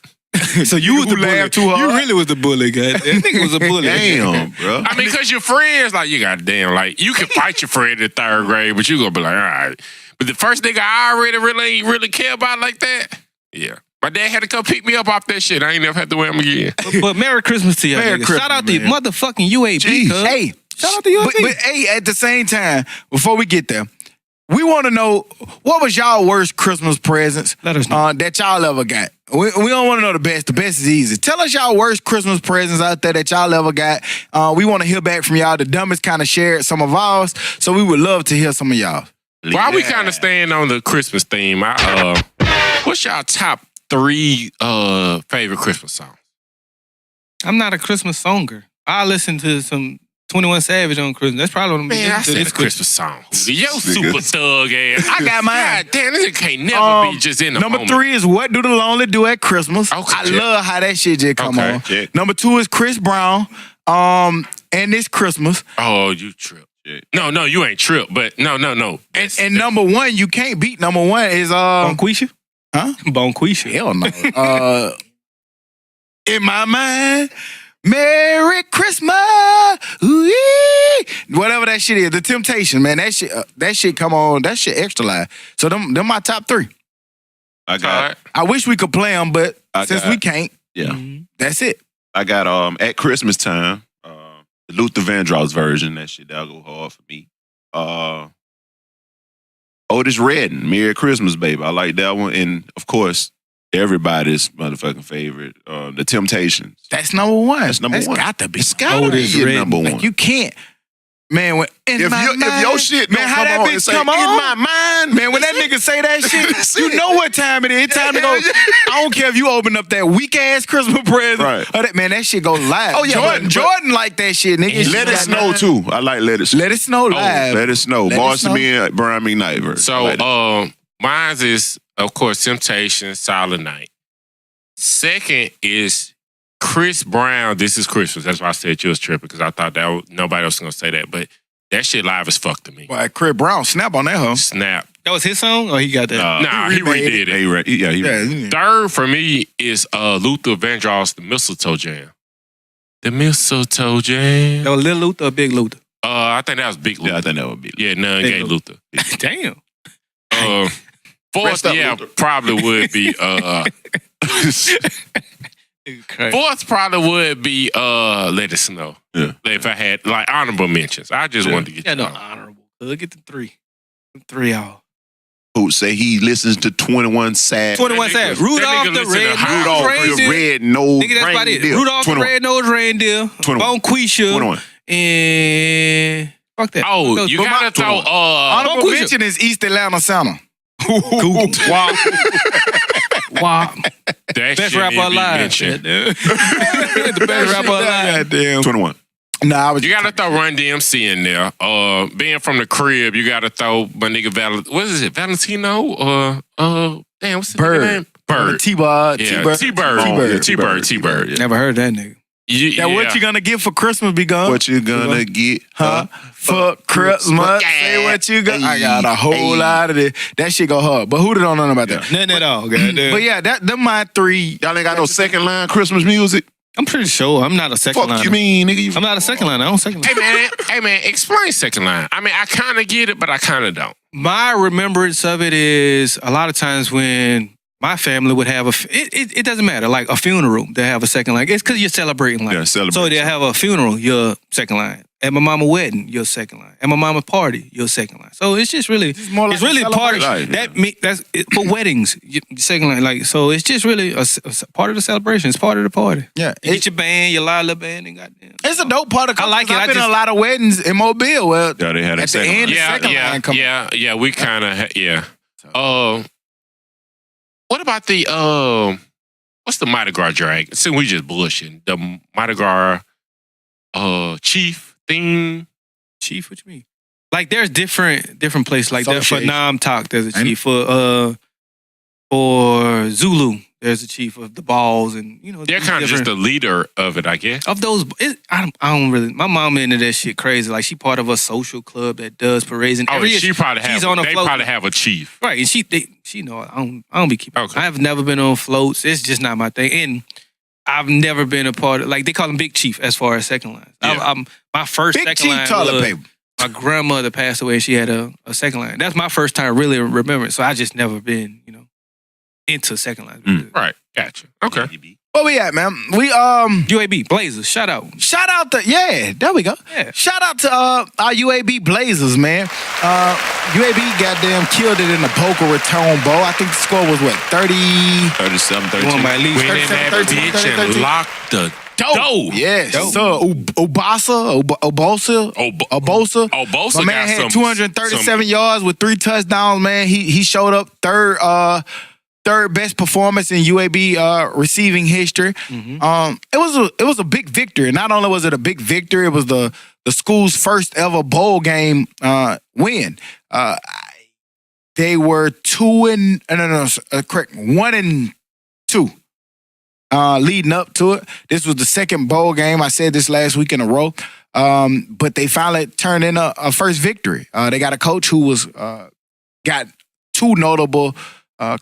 So you was the Who bully. laughed too hard? You really was the bully, guy. That nigga was a bully. Damn, bro. I mean, cause your friends, like you goddamn, like you can fight your friend in third grade, but you gonna be like, all right. But the first nigga I already really care about like that, yeah. My dad had to come pick me up off that shit. I ain't never had to wear them again. But Merry Christmas to y'all. Merry niggas. Christmas, Shout out to man. motherfucking UAB. Jeez. cuz. Hey, Shout out to UAB. but hey, at the same time, before we get there, we want to know what was y'all worst Christmas presents Let us know. that y'all ever got. We don't want to know the best. The best is easy. Tell us y'all worst Christmas presents out there that y'all ever got. We want to hear back from y'all. The Dummies kind of shared some of ours, so we would love to hear some of y'all. While we kind of staying on the Christmas theme, what's y'all top 3 favorite Christmas songs? I'm not a Christmas songer. I listen to some 21 Savage on Christmas. That's probably what I'm Man, I listening said to a Christmas song. Yo, super thug ass. I got mine. God damn, this nigga can't never be just in the Number moment. 3 is What Do the Lonely Do at Christmas. Okay, I check. love how that shit just come Okay, on. check. Number 2 is Chris Brown. And This Christmas. Oh, you trip. No, you ain't trip, but no. And number 1, you can't beat number 1 is Bonquisha? Huh? Bonquisha. Hell no. In my mind, Merry Christmas, ooh-ee. Whatever that shit is, The Temptation, man. That shit come on. That shit extra live. So them my top 3. I got. I wish we could play them, but since we can't, Yeah. that's it. I got At Christmas Time, the Luther Vandross version. That shit that'll go hard for me. Otis Redding, Merry Christmas, Baby. I like that one. And of course, everybody's motherfucking favorite, The Temptations. That's number 1. That's number 1. Got to be. It's gotta be number 1. Like, you can't. Man, if your shit man, how that bitch come on? In my mind, man, when that nigga say that shit, you know what time it is. It's time to go. I don't care if you open up that weak ass Christmas present. Right. Man, that shit go live. Oh, yeah, Jordan like that shit, nigga. Let It Snow too. I like Let It Snow. Let It Snow live. Let It Snow. Boss Me and Brian McKnight version. So mine is, of course, Temptation, Silent Night. Second is Chris Brown, This Is Christmas. That's why I said you was tripping, because I thought nobody else was going to say that. But that shit live as fuck to me. Boy, Chris Brown, snap on that, huh? Snap. That was his song, or he got that? Nah, he redid it. He redid it. Third for me is Luther Vandross, The Mistletoe Jam. The Mistletoe Jam. That was Lil Luther or Big Luther? I think that was Big Luther. Yeah, I think that would be. Yeah, none gay Luther. Damn. Fourth, Luther. probably would be fourth probably would be Let It Snow. Yeah. If I had like honorable mentions. I just wanted to get Yeah, no, honorable. Get the 3. The 3 y'all. Who say he listens to 21 Savage. 21 Savage. Rudolph the Red-Nosed Reindeer. Nigga, that's about it. Rudolph the Red-Nosed Reindeer. Bonquisha. 21. And fuck that. Oh, you gotta throw honorable mention is East Atlanta Santa. Wow. That Best shit rapper need to be alive. mentioned. The best rapper alive. Goddamn. 21. Nah, You gotta throw Run DMC in there. Being from the crib, you gotta throw my nigga what is it? Valentino? Damn, what's his name? Bird. T-Bird. Yeah, T-Bird. Yeah. Never heard that nigga. Now, what you gonna get for Christmas, be gone? What you gonna get, huh? For Christmas. Say what you got. I got a whole lot of this. That shit go hard. But who don't know about that? Nothing at all, goddamn. But yeah, them my 3. Y'all ain't got no second line Christmas music? I'm pretty sure I'm not a second line. Fuck you mean, nigga? I'm not a second line. I don't second line. Hey man, explain second line. I mean, I kind of get it, but I kind of don't. My remembrance of it is a lot of times when my family would have it doesn't matter, like a funeral, they have a second line. It's because you're celebrating life. Yeah, celebrate. So they'll have a funeral, you're second line. At my mama's wedding, you're second line. At my mama's party, you're second line. So it's just really, it's really part of that's for weddings. Second line, like, so it's just really a part of the celebration. It's part of the party. Yeah, you get your band, your live band, and goddamn. It's a dope part of. I like it. I've been in a lot of weddings in Mobile. Well, yeah, they had at the end, the second line come. Yeah. We kind of what about the what's the Mardi Gras drag? See, we just bullshitting. The Mardi Gras chief thing. Chief, what you mean? Like there's different places. Like that for Nam Talk, there's a chief. For Zulu, there's a chief of the balls, and they're kind of just the leader of it, I guess. Of those, I don't really. My mom into that shit crazy. Like she part of a social club that does parades, and every year she probably have. They probably have a chief, right? And she know I don't be keeping. Okay. I have never been on floats. It's just not my thing, and I've never been a part of, like, they call him Big Chief as far as second line. Yeah. My first Big second Chief line toilet was, paper. my grandmother passed away and she had a second line. That's my first time really remembering. So I just never been, into second line. Right. Gotcha. Okay. Where we at, man? We UAB Blazers. Shout out to there we go. Yeah. Shout out to our UAB Blazers, man. UAB goddamn killed it in the Boca Raton Bowl. I think the score was what, 37, 13. Won by at least Went in that 13, bitch and 13. locked the dough. Yes. Dope. So Obosa. Bosa My man got had 237 yards with 3 touchdowns, man. He showed up third best performance in UAB receiving history. Mm-hmm. It was a big victory. Not only was it a big victory, it was the school's first ever bowl game win. They were 1-2 leading up to it. This was the second bowl game. I said this last week in a row. But they finally turned in a first victory. They got a coach who was got 2 notable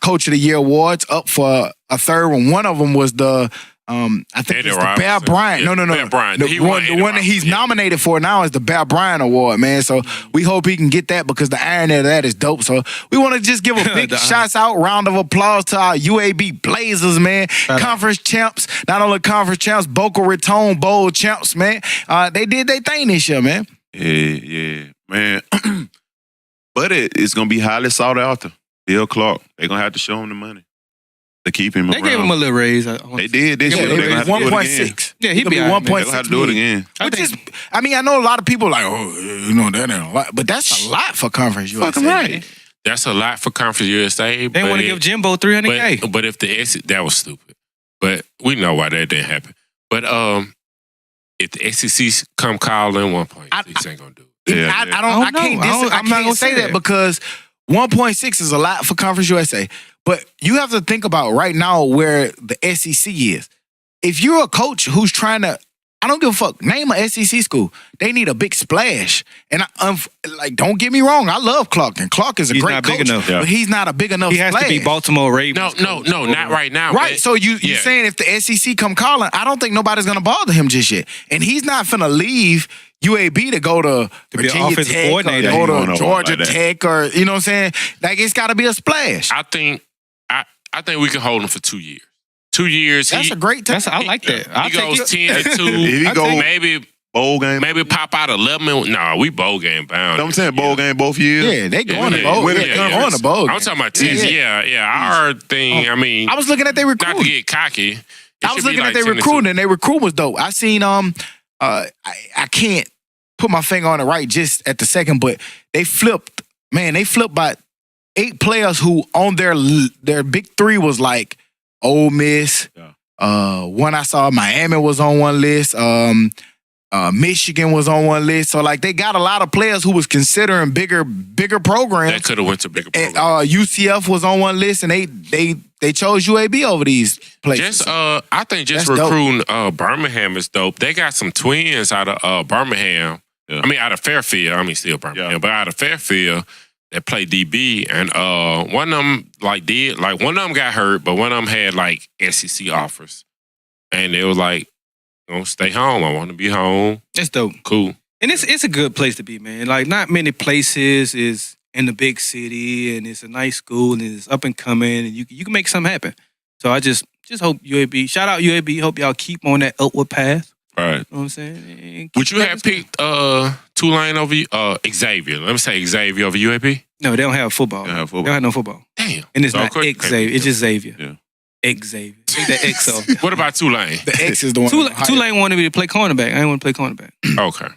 Coach of the Year awards, up for a third one. One of them was the I think Eddie it's the Bear Robinson. Bryant. Yeah, No. Bear Bryant. The He one, won the Eddie one that he's Robinson, yeah. nominated for now is the Bear Bryant Award, man. So we hope he can get that because the irony of that is dope. So we want to just give a big shouts out, round of applause to our UAB Blazers, man. Conference champs, not only conference champs, Boca Raton Bowl champs, man. They did their thing this year, man. Yeah, man. But it's gonna be highly sought after. Bill Clark, they're gonna have to show him the money to keep him They around. gave him a little raise. They did this Yeah, year. they They're gonna have to do it again. 1.6. Yeah, he'd be It'll all right, man. They're gonna have to do it again. Which is, I mean, I know a lot of people are like, oh, you know, that ain't a lot, but that's a lot for Conference USA. Fucking right. That's a lot for Conference USA. They want to give Jimbo $300K. But if the SEC, that was stupid. But we know why that didn't happen. But if the SEC come calling 1.6, ain't gonna do it. Yeah, I yeah. can't say that because 1.6 is a lot for Conference USA. But you have to think about right now where the SEC is. If you're a coach who's trying to, I don't give a fuck, name a SEC school. They need a big splash. And don't get me wrong, I love Clark, and Clark is a He's great not big coach, enough. but he's not a big enough He has splash. to be Baltimore Ravens. No, not right now. Right, but- so you yeah. saying if the SEC come calling, I don't think nobody's gonna bother him just yet, and he's not finna leave UAB to go to To be an Virginia offensive Tech coordinator. or Yeah, he go going to over Georgia like that. Tech or you know what I'm saying. Like it's got to be a splash. I think we can hold him for 2 years. 2 years. That's a great time. I like that. I'll He take goes it. 10-2. If he I go take maybe bowl game, pop out 11. Nah, we bowl game bound. I'm saying bowl game both years. Yeah, they going to yeah, bowl. win Yeah, it, they yeah. going to bowl. I'm talking about teams. Yeah. Our thing, I mean, I was looking at their not to recruiting. get cocky. it I was should be looking like at their 10-2. recruiting, and their recruit was dope. I seen I can't put my finger on it right just at the second, but they flipped. Man, they flipped by 8 players who on their big 3 was like Ole Miss. Yeah. One I saw, Miami was on one list. Michigan was on one list. So like they got a lot of players who was considering bigger programs. That could have went to bigger And, program. UCF was on one list, and they chose UAB over these places. Just I think just That's dope. recruiting Birmingham is dope. They got some twins out of Birmingham. Yeah. I mean out of Fairfield. I mean still Birmingham, Yeah. but out of Fairfield that play DB, and one of them one of them got hurt, but one of them had like SEC offers, and they was like, stay home. I want to be home. It's dope. Cool. And it's a good place to be, man. Like, not many places is in the big city, and it's a nice school, and it's up and coming, and you can make something happen. So I just hope UAB, shout out UAB, hope y'all keep on that upward path. Right. You know what I'm saying? And Would keep you have making picked Tulane over Xavier? Let me say Xavier over UAB. stuff. No, they don't have football. They don't have They football. don't have no football. Damn. And it's So, of not course you Xavier. can't It's just Xavier. Yeah. Xavier. Take that X off. What about Tulane? the X is the one. Tulane wanted me to play cornerback. I didn't want to play cornerback. Okay.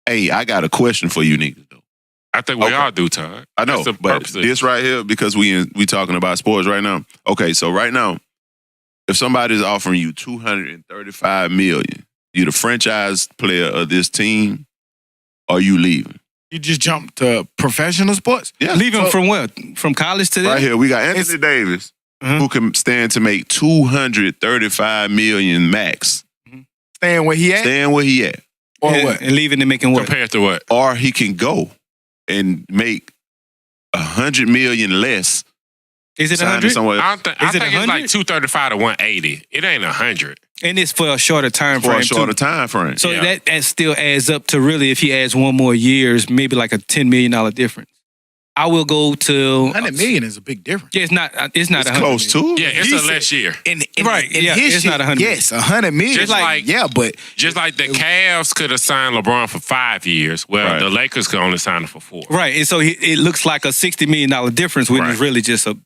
Hey, I got a question for you niggas though. I think we Okay. all do, Todd. I know, That's the but purpose of this right here, because we talking about sports right now. Okay, so right now, if somebody's offering you $235 million, you the franchise player of this team, are you leaving? You just jump to professional sports. Yeah. Leaving So- from what? From college to Right there? here, we got Anthony Davis, Uh-huh. who can stand to make $235 million max, Staying where he at, staying where he at, or and, what? And leaving and making what? Compared to what? or he can go and make $100 million less. Is it signing 100? somewhere I else think Is it it's like 100? 235 to 180. It ain't 100. And it's for a shorter time for frame a shorter too. time frame. So Yeah. that still adds up to really, if he adds one more years, maybe like a $10 million difference. I will go to $100 million is a big difference. Yeah, it's not. It's not it's 100 close million. to. Yeah, it's He a said- less year. In Right, yeah, his it's shit, not 100 Yes, $100 million. Just like- yeah, but Just like the Cavs could have signed LeBron for 5 years, well, Right. the Lakers could only sign him for 4. Right, and so it looks like a $60 million difference when Right. it's really just a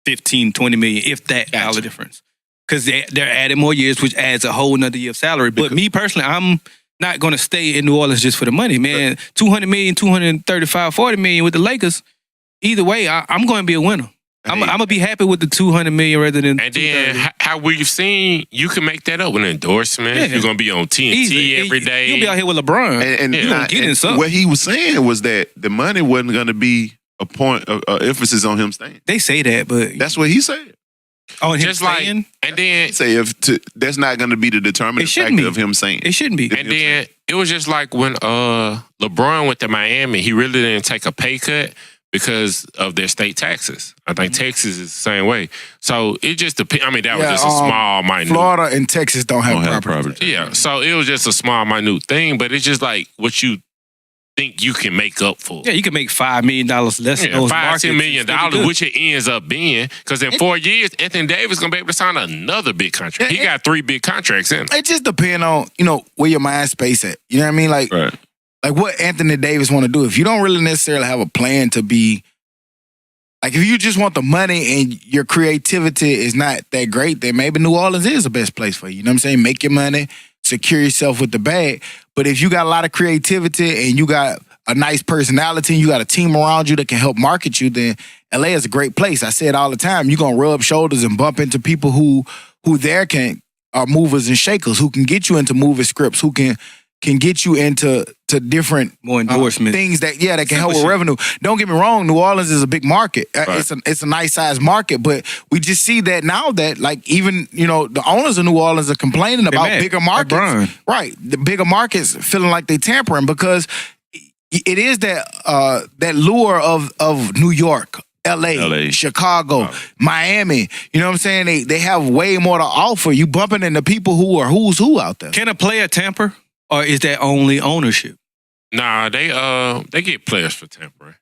15, 20 million, if that Gotcha. dollar difference. Because they're adding more years, which adds a whole nother year of salary. But me personally, I'm not going to stay in New Orleans just for the money, man. 200 million, 235, 40 million with the Lakers. Either way, I'm going to be a winner. I'm going to be happy with the 200 million rather than And then 230. how we've seen, you can make that up with an endorsement. Yeah. You're going to be on TNT Easily. every day. You'll be out here with LeBron. And Yeah. You gonna get in something. what he was saying was that the money wasn't going to be a point of emphasis on him staying. They say that, but That's what he said. on him Just like, staying, and then He say that's not going to be the determining It shouldn't factor be. of him saying. it shouldn't be. And then it was just like when LeBron went to Miami, he really didn't take a pay cut because of their state taxes. I think Texas is the same way. So it just depends. I mean, that was just a small, minute. Florida and Texas don't have property. Yeah, so it was just a small, minute thing, but it's just like what you think you can make up for. Yeah, you can make $5 million less in those markets. $5-10 million, which it ends up being. Because in 4 years, Anthony Davis going to be able to sign another big contract. He got 3 big contracts in. It just depends on, where your mind space at. You know what I mean? Like what Anthony Davis want to do. If you don't really necessarily have a plan to be, like if you just want the money and your creativity is not that great, then maybe New Orleans is the best place for you. You know what I'm saying? Make your money, secure yourself with the bag. But if you got a lot of creativity and you got a nice personality and you got a team around you that can help market you, then LA is a great place. I say it all the time. You're going to rub shoulders and bump into people who there are movers and shakers, who can get you into movie scripts, who can get you into different more endorsements, things that can help with revenue. Don't get me wrong, New Orleans is a big market. It's a nice sized market, but we just see that now that like even the owners of New Orleans are complaining about bigger markets. Right, the bigger markets feeling like they tampering because it is that lure of New York, LA, Chicago, Miami. You know what I'm saying? They have way more to offer. You bumping into people who are who's who out there. Can a player tamper? Or is that only ownership? Nah, they get players for tampering.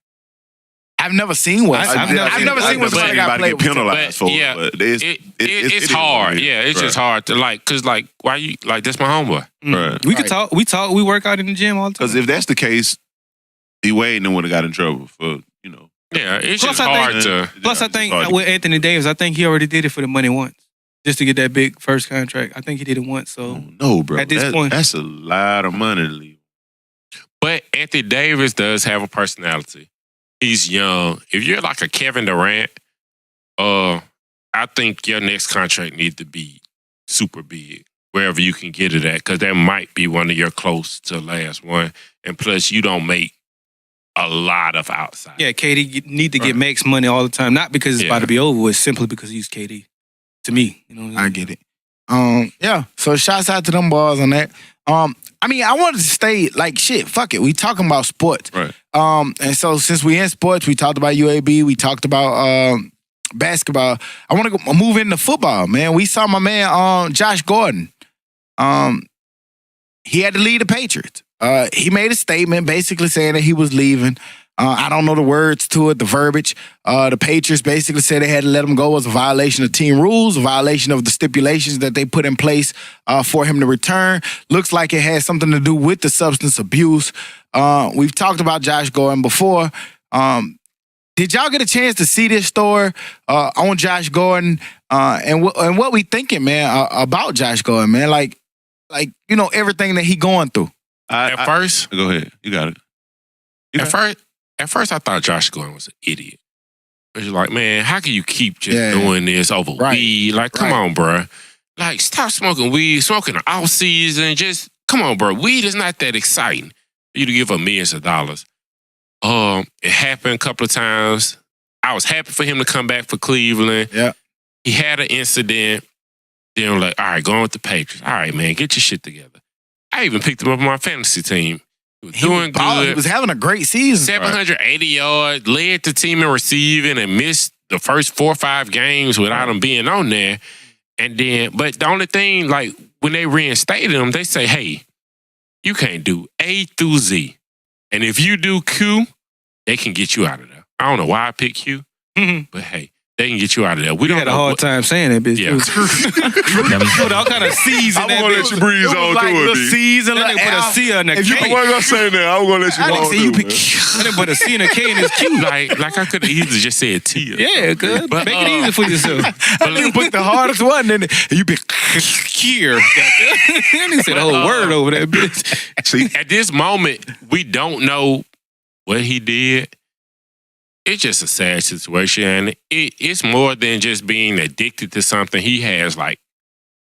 I've never seen one. I've never seen one somebody got get penalized for. Yeah, but it's hard. Yeah, it's just hard to cause why you that's my homeboy. Right. We could talk. We work out in the gym all the time. Because if that's the case, D-Wade and them would have got in trouble for Yeah, it's just hard to. Plus, I think with Anthony Davis, I think he already did it for the money once. Just to get that big first contract. I think he did it once. So no, bro. At this point, that's a lot of money to leave. But Anthony Davis does have a personality. He's young. If you're like a Kevin Durant, I think your next contract needs to be super big, wherever you can get it at, because that might be one of your close to last one. And plus, you don't make a lot of outside. Yeah, KD need to get max money all the time. Not because it's about to be over. It's simply because he's KD. To me, I get it. So shouts out to them boys on that. I mean, I wanted to stay like shit. Fuck it. We talking about sports, right? And so since we in sports, we talked about UAB. We talked about basketball. I want to move into football, man. We saw my man Josh Gordon. He had to leave the Patriots. He made a statement basically saying that he was leaving. I don't know the words to it, the verbiage. The Patriots basically said they had to let him go as a violation of team rules, a violation of the stipulations that they put in place for him to return. Looks like it had something to do with the substance abuse. We've talked about Josh Gordon before. Did y'all get a chance to see this story on Josh Gordon and what we thinking, man, about Josh Gordon, man? Like everything that he going through. At first, go ahead. You got it. At first, I thought Josh Gordon was an idiot. It was like, man, how can you keep just doing this over weed? Like, come on, bro. Like, stop smoking weed, smoking the off season. Just, come on, bro. Weed is not that exciting for you to give up millions of dollars. It happened a couple of times. I was happy for him to come back for Cleveland. Yeah. He had an incident. Then I'm like, all right, going with the Patriots. All right, man, get your shit together. I even picked him up on my fantasy team. He was doing good. He was having a great season. 780 yards, led the team in receiving and missed the first 4 or 5 games without him being on there. And then, but the only thing, like, when they reinstated him, they say, hey, you can't do A through Z. And if you do Q, they can get you out of there. I don't know why I picked Q, but hey, they can get you out of there. We had a hard time saying that, bitch. Yeah. Put all kind of C's in that bitch. I'm going to let you breeze on through it, C's and they put a C on the K. I wasn't going to say that. I was going to let you go on through it. And they put a C and a K in his Q. Like I could have easily just said T. Yeah, good. But, make it easy for yourself. But you put the hardest one in it. You pick Kier. And he said a whole word over that bitch. See, at this moment, we don't know what he did. It's just a sad situation. And it's more than just being addicted to something. He has like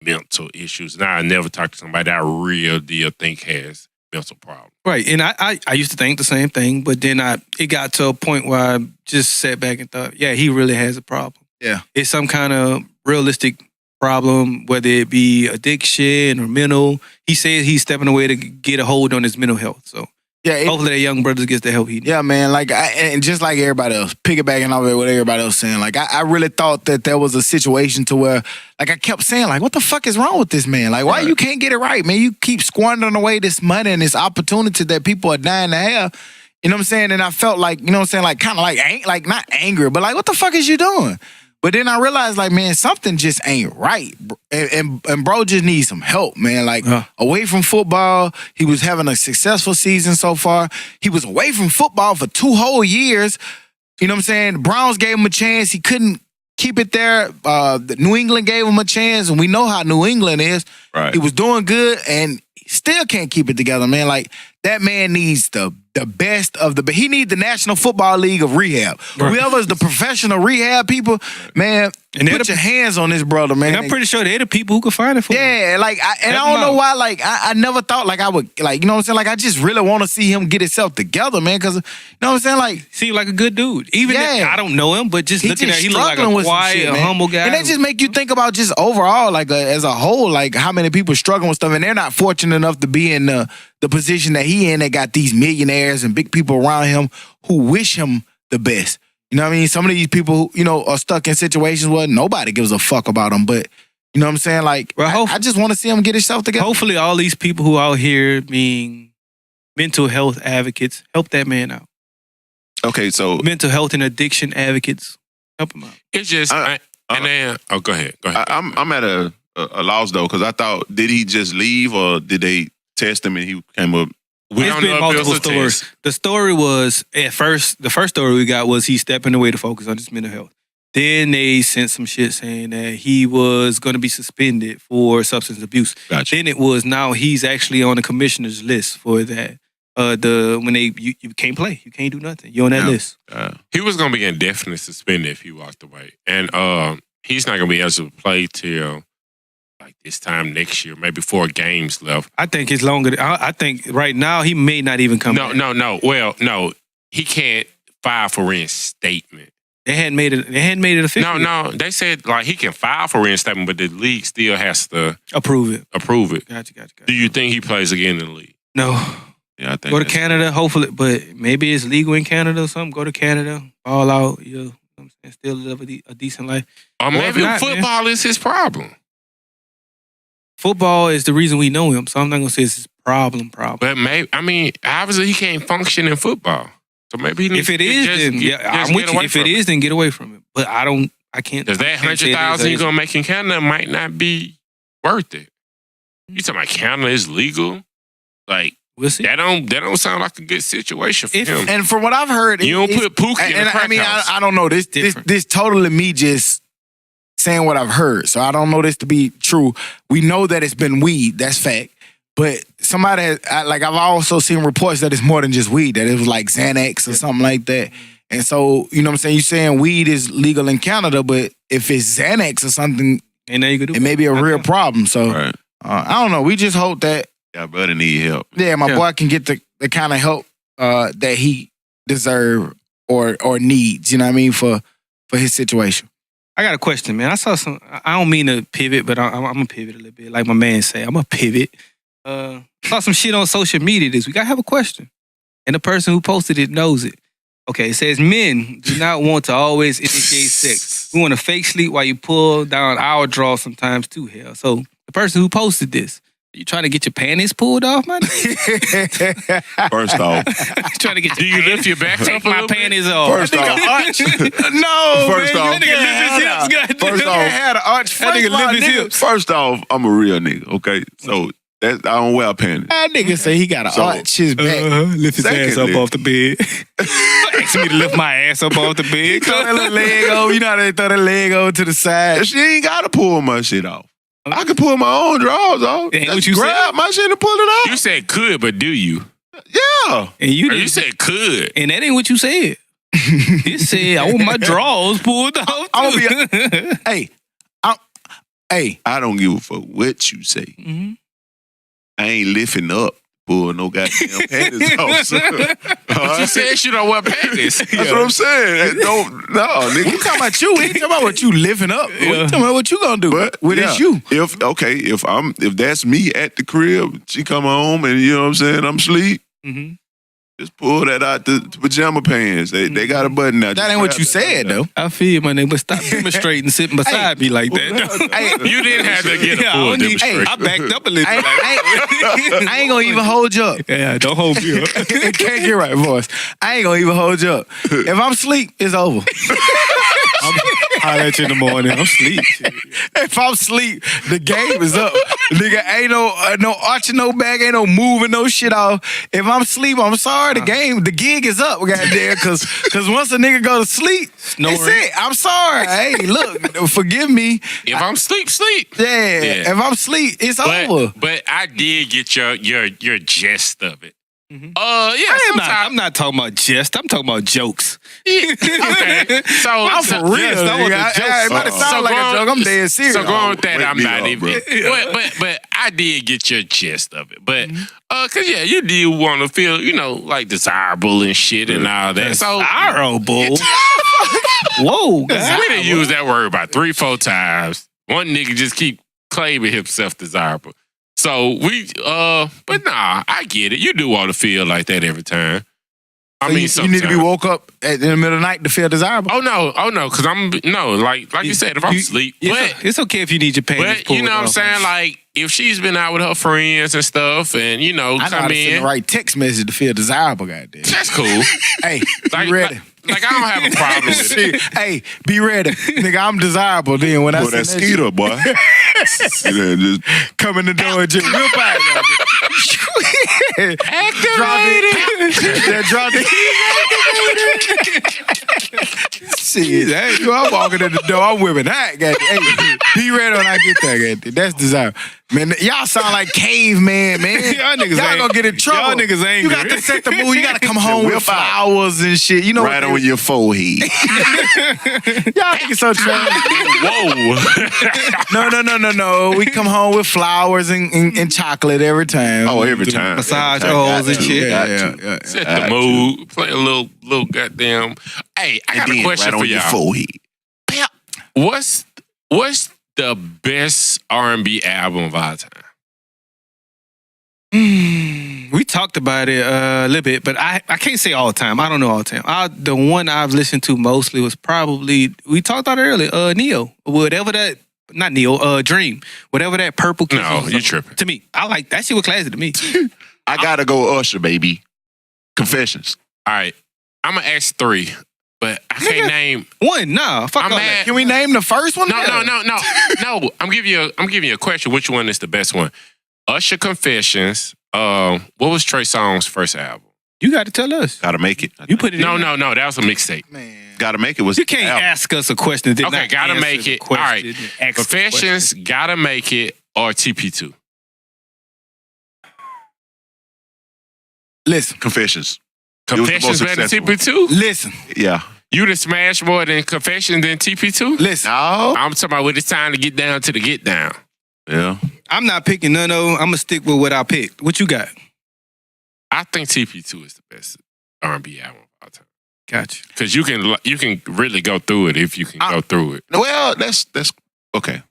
mental issues. Now, I never talked to somebody that I real deal think has mental problems. Right. And I used to think the same thing, but then it got to a point where I just sat back and thought, yeah, he really has a problem. Yeah. It's some kind of realistic problem, whether it be addiction or mental. He says he's stepping away to get a hold on his mental health. So Yeah, Hopefully that young brother gets the help he needs. yeah, man. Like, and just like everybody else, piggybacking off of what everybody else saying. Like, I really thought that there was a situation to where, like, I kept saying, like, what the fuck is wrong with this man? Like, why you can't get it right, man? You keep squandering away this money and this opportunity that people are dying to have. You know what I'm saying? And I felt like, you know what I'm saying, like, kind of like not angry, but like, what the fuck is you doing? But then I realized, like, man, something just ain't right. And bro just needs some help, man. Like, away from football, he was having a successful season so far. He was away from football for 2 whole years. You know what I'm saying? The Browns gave him a chance. He couldn't keep it there. New England gave him a chance, and we know how New England is. Right. He was doing good, and still can't keep it together, man. Like, that man needs the best of the... He needs the National Football League of rehab. Right. Whoever's the professional rehab people, man, And put your hands on this brother, man. And I'm pretty sure they're the people who can find it for him. Yeah, like, I don't know why, like, I never thought, like, I would, like, you know what I'm saying? Like, I just really want to see him get himself together, man, because, you know what I'm saying? Like, Seems like a good dude. Even if I don't know him, but just looking at him, he look like a with some quiet, shit, man. humble guy. And that just make you think about just overall, like, as a whole, like, how many people struggling with stuff, and they're not fortunate enough to be in the position that he in. That got these millionaires and big people around him who wish him the best. You know what I mean? Some of these people, you know, are stuck in situations where nobody gives a fuck about them. But, you know what I'm saying? Like, Well, I just want to see him get himself together. Hopefully all these people who out here being mental health advocates, help that man out. Okay, so Mental health and addiction advocates, help him out. It's just, go ahead. Go ahead. I'm at a loss though, because I thought, did he just leave or did they test him and he came up? We It's don't been know if it was multiple a stories. test. The story was, at first, the first story we got was he stepping away to focus on his mental health. Then they sent some shit saying that he was going to be suspended for substance abuse. Gotcha. Then it was now he's actually on the commissioner's list for that. When you can't play, you can't do nothing. You're on that list. He was going to be indefinitely suspended if he walked away. And he's not going to be able to play till like this time next year, maybe 4 games left. I think it's longer. I think right now he may not even come back. No. Well, no. He can't file for reinstatement. They hadn't made it official. No. They said like he can file for reinstatement, but the league still has to Approve it. Gotcha. Gotcha. Do you think he plays again in the league? No. Yeah, I think Go to that's- Canada, hopefully, but maybe it's legal in Canada or something. Go to Canada, ball out, you know what I'm saying, still live a decent life. Or Or maybe if not, football is his problem. Football is the reason we know him, so I'm not gonna say it's his problem. But maybe, I mean, obviously he can't function in football. So maybe he needs If it to is, just then get- yeah, just I'm get with you. away If from it is, then get away from it. But I can't. Because that I can't say it is $100,000 or you're isn't. gonna make in Canada might not be worth it. You talking about Canada is legal? Like We'll see. that don't sound like a good situation for him. And from what I've heard, You don't put Pookie in and the crack I mean, house. I don't know. This totally me just saying what I've heard. So I don't know this to be true. We know that it's been weed. That's fact. But somebody has, I've also seen reports that it's more than just weed. That it was like Xanax or something like that. And so, you know what I'm saying? You're saying weed is legal in Canada, but if it's Xanax or something, Ain't nothing you can do. it may be a real problem. So Right. I don't know. We just hope that Yeah, brother need help. my boy can get the kind of help that he deserve or needs, you know what I mean, for his situation. I got a question, man. I saw some. I don't mean to pivot, but I'm gonna pivot a little bit, like my man say. I'm gonna pivot. Saw some shit on social media this week. I have a question, and the person who posted it knows it. Okay, it says men do not want to always initiate sex. We want to fake sleep while you pull down our draw sometimes too. Hell, so the person who posted this, are you trying to get your panties pulled off, man? First off, Trying to get Do you lift your back take up a my little bit? panties off? First off, No, First man, off- you Nigga lift his hips, goddamn. First nigga off- had an arch. That nigga lift his hips. first off, I'm a real nigga. Okay, so I don't wear panties. That nigga say he got to So, arch his back. Lift his ass up Secondly- off the bed. Asking me to lift my ass up off the bed. Throw that little leg over. You know how they throw that leg over to the side. She ain't gotta pull my shit off. I can pull my own drawers off. Ain't what Just you grab said? my shit and pull it off. You said could, but do you? Yeah. And you Or you didn't, said could. and that ain't what you said. You said I want my drawers pulled off. I'm too. Hey, I don't give a fuck what you say. Mhm. I ain't lifting up, pull no goddamn panties off. All But you right? said you don't wear panties. That's what I'm saying. Don't, no, nigga. we talking about you. We ain't talking about what you living up. We talking about what you gonna do But with yeah, this you. If that's me at the crib, she come home and you know what I'm saying, I'm asleep. Mhm. Just pull that out the pajama pants. They got a button out. That ain't what you said, though. I feel you, my nigga, but stop demonstrating sitting beside me like that. Hey, You didn't have to get a Yeah, I full don't need- demonstration. I backed up a little bit. I ain't gonna even hold you up. Yeah, don't hold me up. Can't get right, boys. I ain't gonna even hold you up. If I'm asleep, it's over. I'll let you in the morning. I'm asleep. If I'm asleep, the game is up. Nigga, ain't no arching no back, ain't no moving no shit off. If I'm asleep, I'm sorry, the gig is up, goddamn. Cause once a nigga go to sleep, Snoring. that's it. I'm sorry. Hey, look, forgive me. If I'm sleep. Yeah, if I'm asleep, it's over. But I did get your gist of it. Yeah, I'm not talking about jest. I'm talking about jokes. okay. So I'm for real. Yes, I want Nigga. the jokes. It might sound So like go a on- joke. I'm dead serious. So going with that, wake I'm me not up, even. bro. But I did get your gist of it. But cause yeah, you do want to feel, like desirable and shit and all that. So Desirable. Whoa, we done used that word about 3-4 times. One nigga just keep claiming himself desirable. So we but nah, I get it. You do want to feel like that every time. I mean, you need to be sometimes. woke up in the middle of the night to feel desirable. Oh no, because like you said, if I'm asleep, but It's okay if you need your pants But you know what I'm pulled saying? off. Like, if she's been out with her friends and stuff and, I know how come to send in, the right text message to feel desirable, goddamn. that's cool. Hey, Like, be ready. like, I don't have a problem with it. Shit. Hey, be ready. Nigga, I'm desirable then when I Pull send that that skeeter, boy. Yeah, just shit, come in the door and just real bad. Drop it. Shit, hey, I'm walking in the door. I'm whipping that. Hey, be ready when I get there. Goddamn. That's desirable. Man, y'all sound like caveman, man. Y'all niggas y'all ain't- gonna get in trouble. y'all niggas You got angry. to set the mood. You got to come home whip with out. flowers and shit. You know right what on your forehead. y'all niggas so trash. Whoa. No. We come home with flowers and chocolate every time. Oh, every time. Massage Every time. oils and Got to, shit. got to. Yeah. Set the mood. Play a little goddamn. Hey, I got And a then question right for on your y'all. forehead. What's the best R&B album of all time? We talked about it a little bit, but I can't say all the time. I don't know all the time. The one I've listened to mostly was probably, we talked about it earlier, Neo. Whatever that, not Neo, Dream. Whatever that purple Kiss No, was. you tripping. To me, I like that shit was classic to me. I gotta go Usher, baby. Confessions. All right. I'm going to ask 3, but I can't name. One, nah, fuck I'm all mad. that. Can we name the first one? No. I'm giving you a question. Which one is the best one? Usher Confessions. What was Trey Songz's first album? You got to tell us. Gotta make it. You put it No, in. that was a mixtape. Man. Gotta make it was You can't ask us a question. and then Okay, not Gotta answer make the it. question All right. and ask the Confessions, Gotta Make It, or TP2? Listen. Confessions. It was the Confessions most better than successful. TP2? Listen. Yeah. You done smashed more than Confessions than TP2? Listen. No. I'm talking about when it's time to get down to the get down. Yeah. I'm not picking none of them. I'm gonna stick with what I picked. What you got? I think TP2 is the best R&B album of all time. Gotcha. Because you can really go through it if you can go through it. Well, that's okay.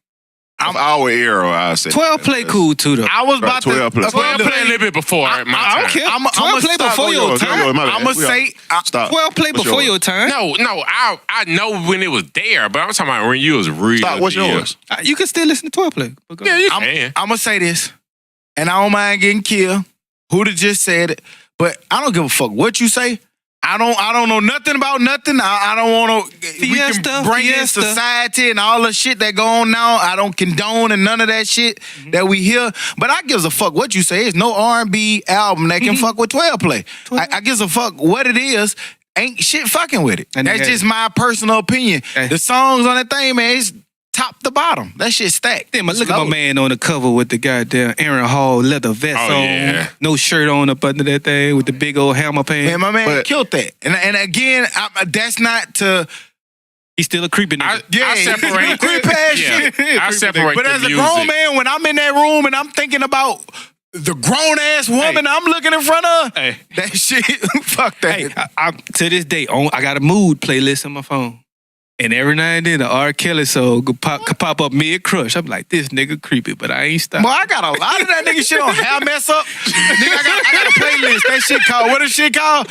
Of our era, I say 12 play that's- cool too though. I was about 12 to. plus. 12 play a little bit before my I time. don't care. I'ma 12 play stop before with your yours. time. My bad. I'ma We are- say. Stop. 12 play What's before yours? your time. No, I know when it was there, but I'm talking about when you was real. Stop. What's deal. yours? You can still listen to 12 play. But go Yeah, you I'm can. gonna say this, and I don't mind getting killed. Who'da just said it, but I don't give a fuck what you say. I don't know nothing about nothing. I don't want to. We Fiesta, can bring in Fiesta. society and all the shit that go on now. I don't condone and none of that shit that we hear. But I gives a fuck what you say. It's no R&B album that can fuck with 12 play. I gives a fuck what it is. Ain't shit fucking with it. And That's hey. just my personal opinion. Hey. The songs on that thing, man, it's top to bottom. That shit stacked. Damn, look at my Loaded. man on the cover with the goddamn Aaron Hall leather vest Oh, on. yeah. No shirt on up under that thing with the big old hammer pants. Man, my man But- killed that. And again, that's not to. He's still a creepy nigga. I separate. Creep ass Yeah, shit. I separate But the as a music. grown man, when I'm in that room and I'm thinking about the grown ass woman I'm looking in front of, Hey. that shit, fuck that. Hey, I, to this day, I got a mood playlist on my phone. And every now and then, the R. Kelly song could pop up mid-crush. I'm like, this nigga creepy, but I ain't stopping. Boy, I got a lot of that nigga shit on How Mess Up. Nigga, I got a playlist. That shit called, what is shit called?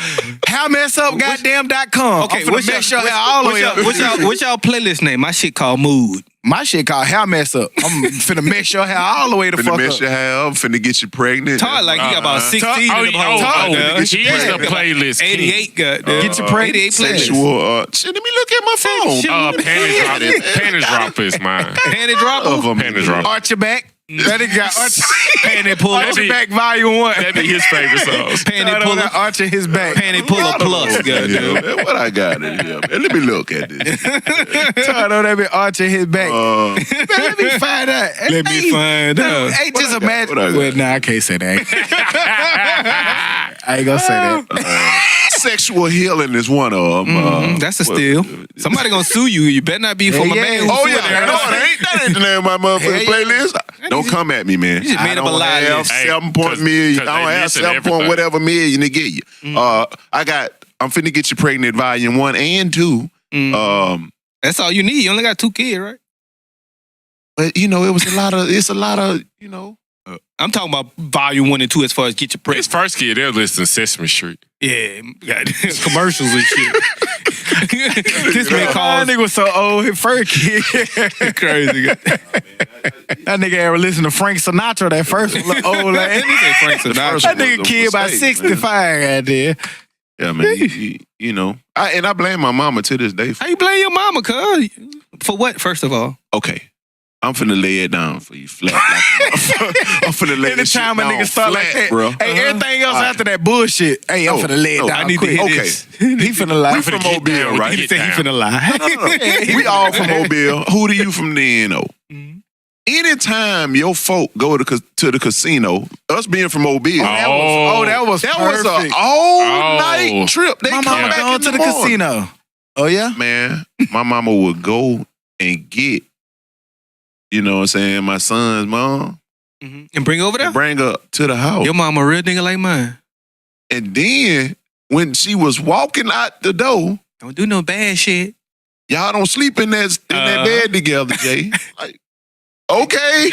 HowMessUpGoddamn.com. Okay, I'm finna mess your hair all the way up. What's y'all playlist name? My shit called Mood. My shit called How Mess Up. I'm finna mess your hair all the way the Finna fuck mess up. your hair up, finna get you pregnant. Todd, like, he got about 16 of them hoes. He is the playlist king. 88, goddamn. Get your pregnant. 88 playlist. Sexual, shit, let me look at my phone. Panty Dropper is mine. Panty Dropper? Panty Dropper. Arch your back. That nigga got Panty Puller. Arch your back volume 1. That'd be his favorite songs. Panty Puller. Arching his back. Panty Puller Plus, Yeah, goddamn. man, what I got in here, man? Let me look at this. Todd, that be arching his back. Man, let me find out. Let me find out. Hey, just imagine. What I got? Well, nah, I can't say that. I ain't gonna say that. Sexual healing is one of them. That's a steal. Somebody gonna sue you. You better not be from a yeah. man. Oh yeah, that ain't the name of my motherfucking playlist. Don't come at me, man. You just made up a lie I don't list. have 7 point million. I don't have 7 point whatever million to get you. I'm finna get you pregnant volume 1 and 2. That's all you need. You only got 2 kids, right? But you know, it's a lot of, you know. I'm talking about volume 1 and 2 as far as get your His pregnant. first kid, they'll listen to Sesame Street. Yeah, goddamn commercials and shit. This man That calls nigga was so old, his first kid. crazy. That nigga ever listen to Frank Sinatra, that first one, look old ass. Frank Sinatra. That nigga kid about Mistake, 65 out there. Yeah, man. You know, I blame my mama to this day. How you blame your mama, cuz? For what, first of all? Okay, I'm finna lay it down for you flat. I'm finna lay this shit Anytime a down nigga start flat, like that, bro. hey, everything else Alright. after that bullshit, hey, I'm No, finna lay it no, down. I need to quick. hear Okay. this. He finna lie. We from get Mobile, down. right? He said he finna lie. We all from Mobile. Who do you from the NO? Anytime your folk go to the casino, us being from Mobile, that was that was an perfect. all-night trip. They My come mama back going in to the morning. casino. Oh yeah? Man, my mama would go and get, you know what I'm saying, my son's mom, And bring over there? and bring her to the house. Your mama a real nigga like mine. And then when she was walking out the door, Don't do no bad shit. y'all don't sleep in that bed together, Jay. Like, okay.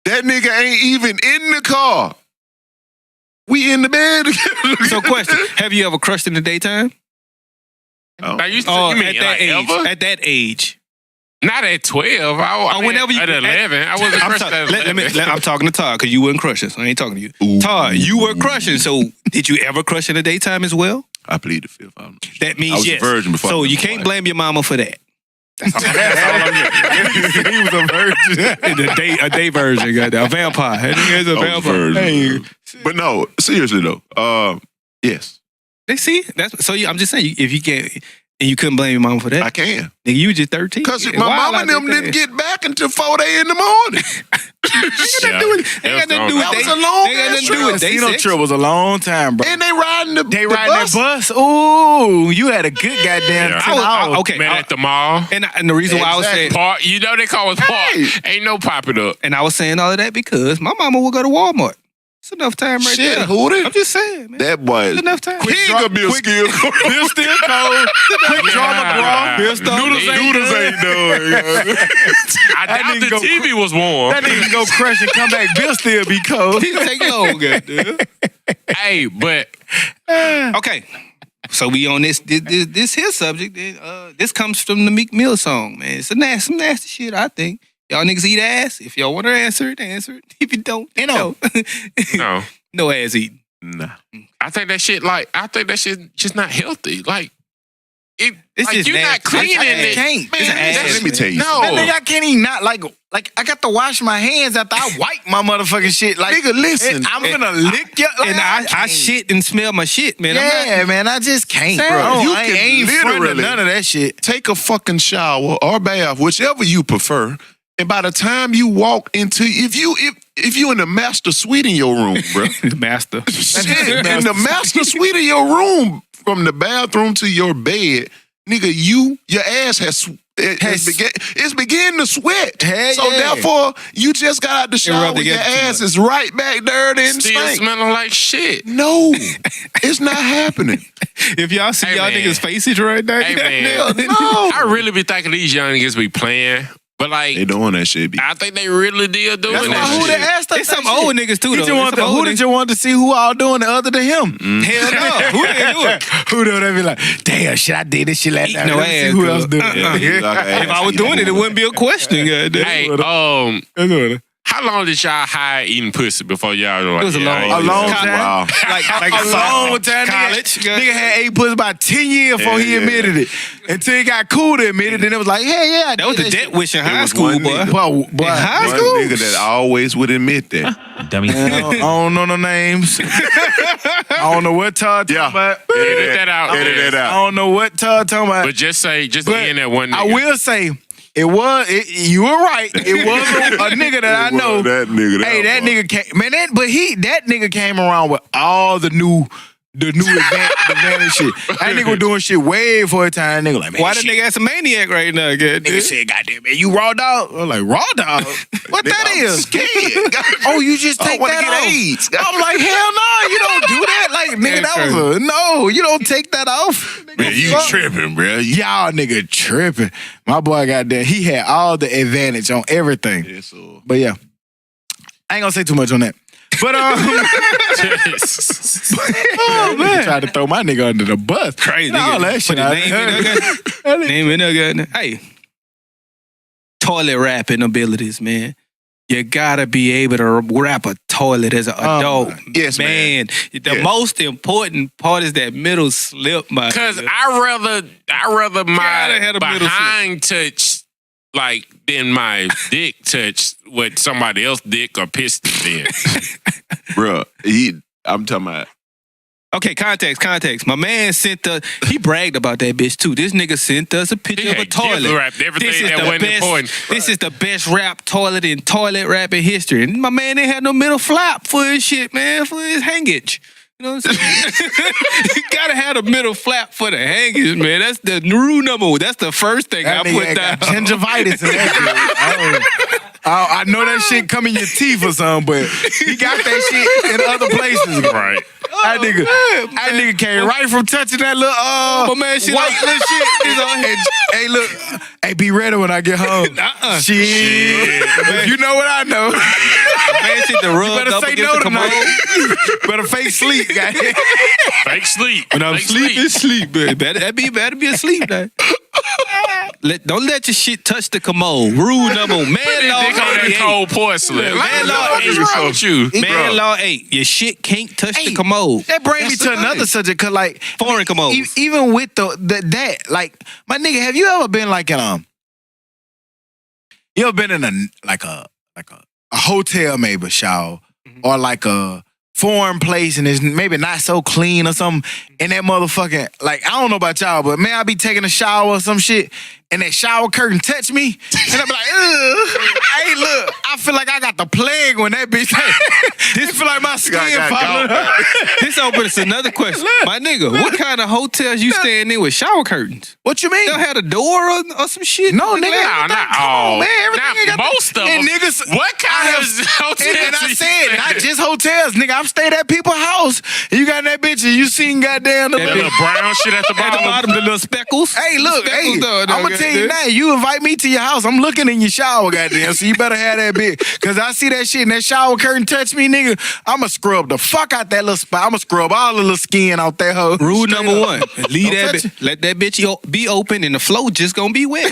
That nigga ain't even in the car. We in the bed together. So question, have you ever crushed in the daytime? I used to, Oh, you mean, at that like, age. ever? At that age. Not at 12. Whenever you- at 11. I wasn't I'm, crushed sorry, at 11. I'm talking to Todd because you weren't crushing, so I ain't talking to you. Ooh. Todd, you were crushing, so did you ever crush in the daytime as well? I plead the fifth. I don't know. That means I was yes. a virgin before. So I you was a can't wife. blame your mama for that. He was a virgin. A day version, goddamn. A vampire. That nigga is a I was a vampire. virgin. But no, seriously though. Yes, They see that's so. I'm just saying, if you can't and you couldn't blame your mama for that, I can. nigga, you was just 13. Because Yeah, my wild mama out and them there. didn't get back until 4 in the morning. Ain't got nothing to do with That was they- a long they got ass nothing to do with trip. they Casino sex. trip was a long time, bro. And they riding the They the riding bus. that bus. Ooh, you had a good goddamn Yeah. 10 hours. Okay, Met at the mall. and the reason why I was Exactly. saying, Park. You know they call us park. Hey. Ain't no popping up. and I was saying all of that because my mama would go to Walmart. It's enough time right Shit, there. Hootie. I'm just saying, man. That boy It's is. enough time. He ain't gonna be a skill coach. Bill still cold. Quick drama, Yeah. bro. Bill still Noodles ain't Noodles ain't doing. I doubt nigga the go- TV was warm. That nigga go crush and come back. Bill still be cold. He take long, goddamn. Hey, but Okay. So we on this here subject. This comes from the Meek Mill song, man. It's some nasty shit, I think. Y'all niggas eat ass. If y'all want to answer it, answer it. If you don't, you know. no. No ass eating. Nah. I think that shit just not healthy. Like it, It's like just you're not nasty. cleaning I it. can't. It's an ass, Let me tell you. No. That nigga, I can't even not like I got to wash my hands after I wipe my motherfucking shit. Like, Nigga, listen. I'm gonna lick your. Like, And I can't. shit and smell my shit, man. Yeah, man, I just can't, Sam, bro. you I can ain't front of literally- none of that shit. Take a fucking shower or bath, whichever you prefer. And by the time you walk into, if you in the master suite in your room, bro, Master. shit, in the master suite of your room, from the bathroom to your bed, nigga, your ass has It's beginning to sweat. Hell So yeah. therefore, you just got out the shower rubbed with your together too ass is right back dirty and Still stank. smelling like shit. No, it's not happening. If y'all see Hey, y'all man. niggas' faces right now, Hey, man. No, I really be thinking these young niggas be playing, but like, they doing that shit. I think they really did doing That's why that who shit. they asked us It's that some shit. old niggas too, He though. just wanted to, who did you want to see who all doing it other than him? Hell no. Who they do it? Who do they be like, damn, shit, I did this shit last Eat time. no Let me see ass, who girl. else doing it. If I was doing it, it wouldn't be a question. goddamn. Hey, how long did y'all hide eating pussy before y'all were like, It was a long- A long College. time. Wow. like A long time. college. Nigga had 8 pussies about 10 years before he Yeah. admitted it. Until he got cool to admit it, then it was like, hey, yeah, I That was did the shit. debt wish in high was school, one boy. nigga. Boy, high One school? nigga that always would admit that. Dummy. I don't know no names. I don't know what Todd talking about. Edit that out. Edit that I out. don't know what Todd talking about. But just But in that one nigga. I will say, you were right. It was a nigga that I know. That nigga. Hey, that nigga came, man. That nigga came around with all the new advantage shit. That nigga was doing shit way before his time. That nigga like, man, Why the shit. nigga ass a maniac right now? Nigga Goddamn. said, goddamn, man, you raw dog? I'm like, raw dog? What that I'm is? scared. Oh, you just I take wanna that get off? AIDS. I'm like, hell no, you don't do that. Like, nigga, that was no, you don't take that off. Man, you Fuck. tripping, bro. Y'all nigga tripping. My boy got there. He had all the advantage on everything. Yeah, so But yeah, I ain't gonna say too much on that. But oh man, tried to throw my nigga under the bus. Crazy. All nigga. that shit. Put his name in there. Name in there. goddamn. Hey, toilet rapping abilities, man. You gotta be able to wrap a toilet as an adult. yes, man. The Yes. most important part is that middle slip, my Cause nigga. I rather Gotta my have a middle behind touch like than my dick touch what somebody else dick or piston in. bro, I'm talking about. Okay, context. My man he bragged about that bitch too. This nigga sent us a picture He of a had toilet. gift wrapped everything that wasn't important. This is the best rap toilet in toilet rapping history. And my man didn't have no middle flap for his shit, man, for his hangage. You know what I'm saying? You gotta have a middle flap for the hangage, man. That's the rule number one. That's the first thing That I nigga put got down. gingivitis in that shit. I know that shit come in your teeth or something, but he got that shit in other places. Right. That nigga came right from touching that little My man, shit white like- little shit. He's on- And, hey, look, hey, be ready when I get home. Shit. If you know what I know. Man, shit the rub Better up say against no the commode. tonight. Better fake sleep, goddamn. Fake sleep. When I'm Fake sleep, man. Better be asleep now. Don't let your shit touch the commode. Rule number one. Put Man law that dick on that 88. cold porcelain. Man Like, law what is 88. wrong with you? Man law 8. Your shit can't touch the commode. That brings me That's to the another thing. subject, cause like Foreign commodes. even with that, like my nigga, have you ever been like in you ever been in a hotel maybe, Shaw, or like a foreign place and it's maybe not so clean or something, and that motherfucking, like, I don't know about y'all, but man, I be taking a shower or some shit, and that shower curtain touch me, and I be like, ugh. Hey, look, I feel like I got the plague when that bitch. This feel like my skin falling up. This opens another question. My nigga, what kind of hotels you staying in with shower curtains? What you mean? They had a door or some shit? No, nigga. No, not all. Man, everything ain't Not got most of and them. niggas, What kind of hotels? And then I you said, stay not in? just hotels, nigga. I've stayed at people's house. And you got that bitch and you seen goddamn the That little. little brown shit at the At the bottom. bottom, the little speckles. Hey, look, Speckles, hey, though, I'm gonna tell you now. You invite me to your house, I'm looking in your shower, goddamn. So you better have that bitch, cause I see that shit and that shower curtain touch me, nigga. I'ma scrub the fuck out that little spot. I'ma scrub all the little skin out that hoe. Rule Straight number up. one: leave Don't that touch bitch. Let that bitch be open, and the flow just gonna be wet.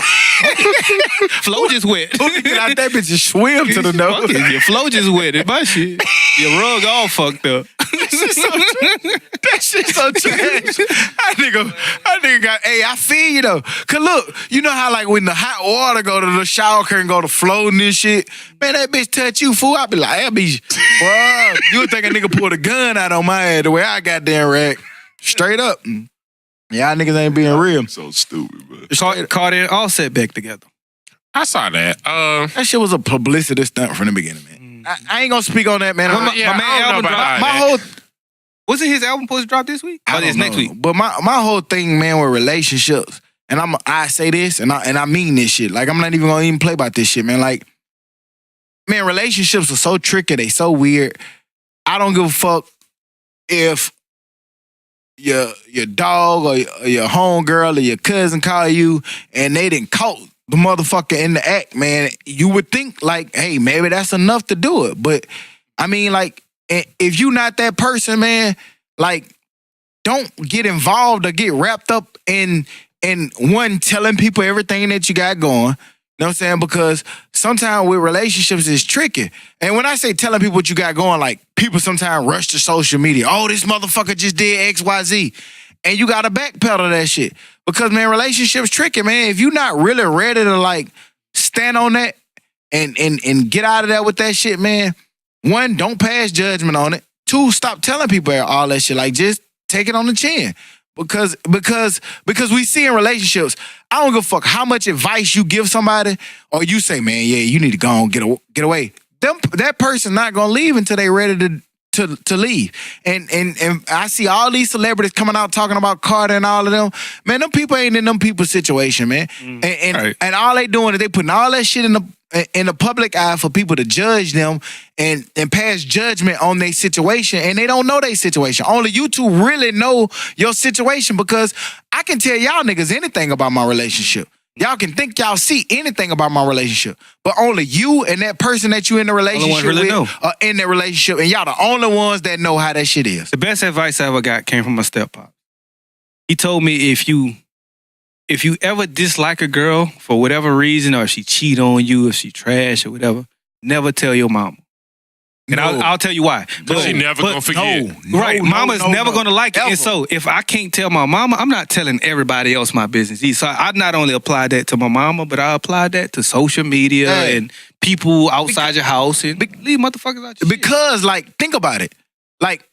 Flow just wet. Get out that bitch and swim to the door. Fuck it, your flow just wet. It's my shit. Your rug all fucked up. That shit's so trash. That nigga got, hey, I feel you though. Cause look, you know how like when the hot water go to the shower curtain, go to floating and shit, man, that bitch touch you, fool. I be like, that bitch, bro, you would think a nigga pulled a gun out on my head the way I got damn rack. Straight up. Y'all niggas ain't being real. So stupid, bro. Carter and Offset back together. I saw that. That shit was a publicity stunt from the beginning, man. I ain't gonna speak on that, man. My yeah, man I don't know album about dropped. all my that. whole Wasn't his album supposed to drop this week? I Oh, it's don't next know. week. But my whole thing, man, with relationships and I say this, and I mean this shit. Like, I'm not even gonna even play about this shit, man. Like, man, relationships are so tricky. They so weird. I don't give a fuck if your dog or your homegirl or your cousin call you and they didn't caught the motherfucker in the act, man. You would think, like, hey, maybe that's enough to do it. But, I mean, like, if you not that person, man, like, don't get involved or get wrapped up in one telling people everything that you got going. You know what I'm saying? Because sometimes with relationships, it's tricky. And when I say telling people what you got going, like, people sometimes rush to social media. Oh, this motherfucker just did X, Y, Z. And you got to backpedal that shit. Because, man, relationships tricky, man. If you're not really ready to, like, stand on that and get out of there with that shit, man, one, don't pass judgment on it. Two, stop telling people all that shit. Like, just take it on the chin. Because we see in relationships, I don't give a fuck how much advice you give somebody or you say, man, yeah, you need to go on, get away. That person not gonna leave until they ready to leave. And I see all these celebrities coming out talking about Carter and all of them. Man, them people ain't in them people's situation, man. And all they doing is they putting all that shit in the public eye for people to judge them and pass judgment on their situation, and they don't know their situation. Only you two really know your situation, because I can tell y'all niggas anything about my relationship. Y'all can think y'all see anything about my relationship, but only you and that person that you in the relationship really with are in that relationship, and y'all the only ones that know how that shit is. The best advice I ever got came from my step-pop. He told me if you ever dislike a girl for whatever reason, or if she cheat on you, if she trash or whatever, never tell your mama. And No. I'll tell you why. But she never gonna forget. Right, mama's never gonna like it. Ever. And so if I can't tell my mama, I'm not telling everybody else my business. So I not only applied that to my mama, but I applied that to social media and people outside your house, and leave motherfuckers out your shit. Because, like, think about it. Like,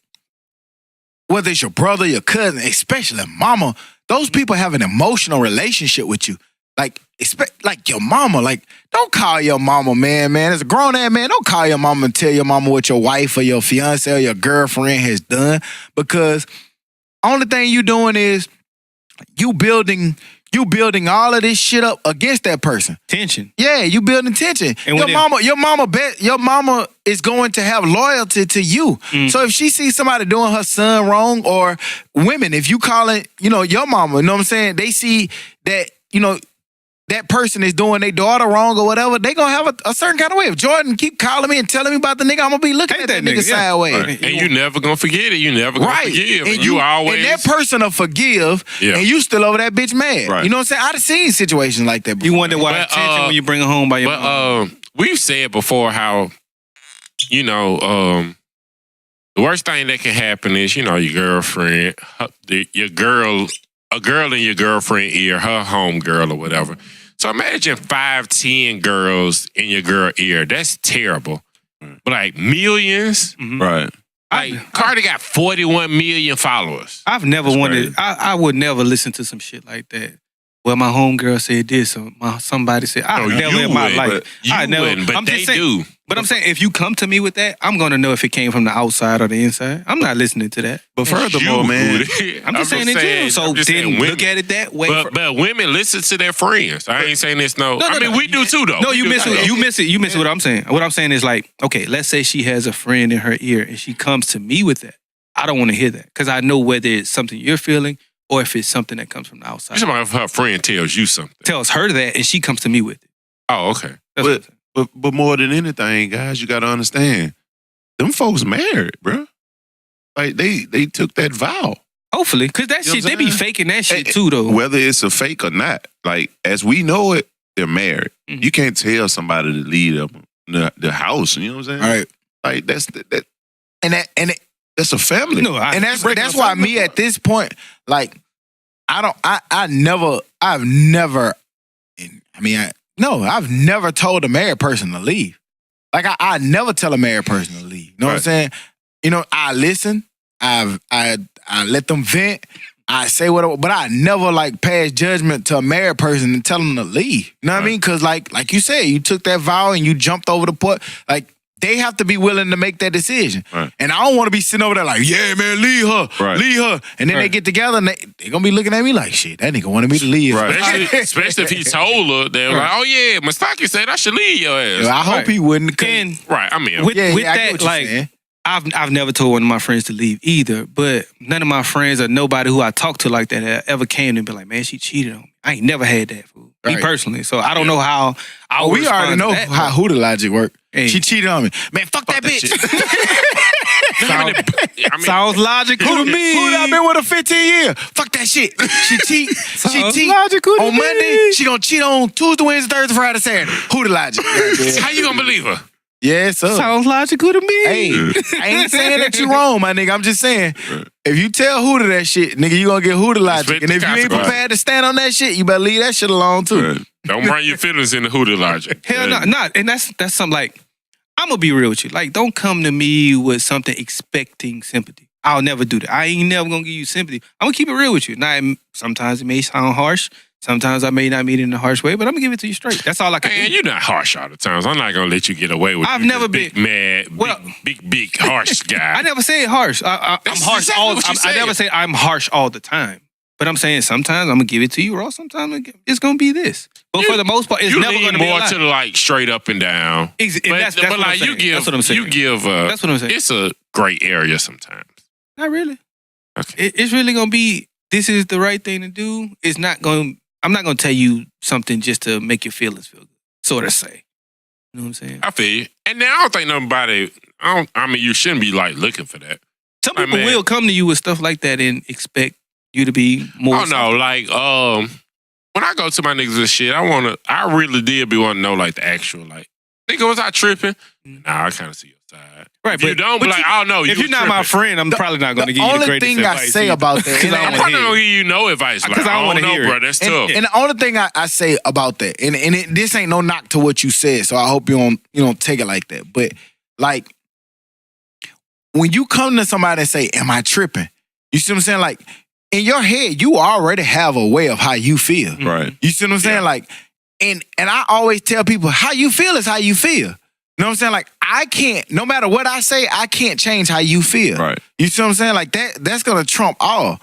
whether it's your brother, your cousin, especially mama, those people have an emotional relationship with you. Like your mama. Like, don't call your mama, man. As a grown-ass man, don't call your mama and tell your mama what your wife or your fiance or your girlfriend has done. Because only thing you doing is you building all of this shit up against that person. Tension. Yeah, you building tension. And Your mama is going to have loyalty to you. So if she sees somebody doing her son wrong, or women, if you call it, your mama, you know what I'm saying? They see that, that person is doing their daughter wrong or whatever, they gonna have a certain kind of way. If Jordan keep calling me and telling me about the nigga, I'm gonna be looking at that nigga sideways. Right. And you never gonna forget it. You never gonna forgive. And you always. And that person will forgive, and you still over that bitch mad. Right. You know what I'm saying? I've seen situations like that before. You wonder why tension when you bring her home by your mama. We've said before how, the worst thing that can happen is, your girlfriend, a girl in your girlfriend ear, her home girl or whatever. So imagine 5, 10 girls in your girl ear. That's terrible. But like millions. Right. Like Carter got 41 million followers. I've never wanted. I would never listen to some shit like that. Well, my homegirl said this, or somebody said, I never in my life. I never. Wouldn't, but they do. But I'm saying, if you come to me with that, I'm gonna know if it came from the outside or the inside. I'm not listening to that. But furthermore, man, I'm just saying in general. So then look at it that way. But women listen to their friends. I ain't saying this. No. I mean, we do too, though. No, you miss it. You miss what I'm saying. What I'm saying is, like, okay, let's say she has a friend in her ear and she comes to me with that. I don't want to hear that, because I know whether it's something you're feeling or if it's something that comes from the outside. Somebody, if her friend tells you something. Tells her that, and she comes to me with it. Oh, okay. But more than anything, guys, you got to understand, them folks married, bro. Like, they took that vow. Hopefully, because that shit, they be faking that shit too, though. Whether it's a fake or not, like, as we know it, they're married. Mm-hmm. You can't tell somebody to leave the house. You know what I'm saying? All right. Like, that's that's a family. No, that's why me at this point, like, I've never told a married person to leave. Like, I never tell a married person to leave. You know what I'm saying? I listen. I let them vent. I say whatever, but I never, like, pass judgment to a married person and tell them to leave. You know what I mean? Because, like you said, you took that vow and you jumped over the port. Like, they have to be willing to make that decision. Right. And I don't want to be sitting over there like, yeah, man, leave her. Right. Leave her. And then they get together and they're going to be looking at me like, shit, that nigga wanted me to leave. Right. Especially if he told her, they were like, oh yeah, Mustaki said I should leave your ass. I hope he wouldn't. And Right, I mean, with I get that, what you're like, saying. I've never told one of my friends to leave either, but none of my friends or nobody who I talked to like that ever came to me and be like, man, she cheated on me. I ain't never had that, fool. Me Right. personally. So I don't know how I Oh, would we already respond to know that. how who the logic work. Hey. She cheated on me. Man, fuck that that bitch. shit. I mean, Sounds logical to me. Who done been with her 15 years? Fuck that shit. She cheat. She Sounds cheat logical to on me. Monday. She gonna cheat on Tuesday, Wednesday, Thursday, Friday, Saturday. Who the logic? how you gonna believe her? Yeah, so. Sounds logical to me. Hey, I ain't saying that you wrong, my nigga. I'm just saying, if you tell who to that shit, nigga, you gonna get who to logic. Respect And the if you ain't consequence. prepared to stand on that shit, you better leave that shit alone too. Right. Don't bring your feelings in the hoodoo logic. Hell no, not. And that's something like, I'm gonna be real with you. Like, don't come to me with something expecting sympathy. I'll never do that. I ain't never gonna give you sympathy. I'm gonna keep it real with you. Now, sometimes it may sound harsh. Sometimes I may not mean it in a harsh way, but I'm gonna give it to you straight. That's all I can Man, do. you're not harsh all the times. I'm not gonna let you get away with. I've you, never this big, been- mad, Well- big harsh guy. I never say harsh. I'm That's harsh exactly all. what you I never said. say I'm harsh all the time. But I'm saying sometimes I'm gonna give it to you, or sometimes it's gonna be this. But You- for the most part, it's you never lean gonna be a more lot. to the like straight up and down. And But, that's but what like I'm saying. you give, That's what I'm saying. you give. That's what I'm saying. It's a gray area sometimes. Not really. Okay. It's really gonna be. This is the right thing to do. It's not going. I'm not gonna tell you something just to make your feelings feel good. Sort of say. You know what I'm saying? I feel you. And then I don't think nobody. I mean, you shouldn't be like looking for that. Some Hey, people man. will come to you with stuff like that and expect you to be more. Oh no, like when I go to my niggas and shit, I really did be wanting to know like the actual like, nigga, was I tripping? Nah, I kind of see your side. Right, If you but- don't, but be like, you- oh no, If you you're not my friend, I'm probably not going to The give you the only greatest thing I advice say either. about that, 'Cause and I I'm don't I- want probably to not gonna hear it. give you no advice. Like, 'Cause I don't I wanna don't know, hear it. bro. That's tough. And the only thing I say about that, and this ain't no knock to what you said, so I hope you don't take it like that. But like when you come to somebody and say, "Am I tripping?" You see what I'm saying? Like in your head, you already have a way of how you feel. Right. You see what I'm saying? Yeah. Like, and I always tell people, how you feel is how you feel. You know what I'm saying? Like, I can't, no matter what I say, I can't change how you feel. Right. You see what I'm saying? Like that's gonna trump all.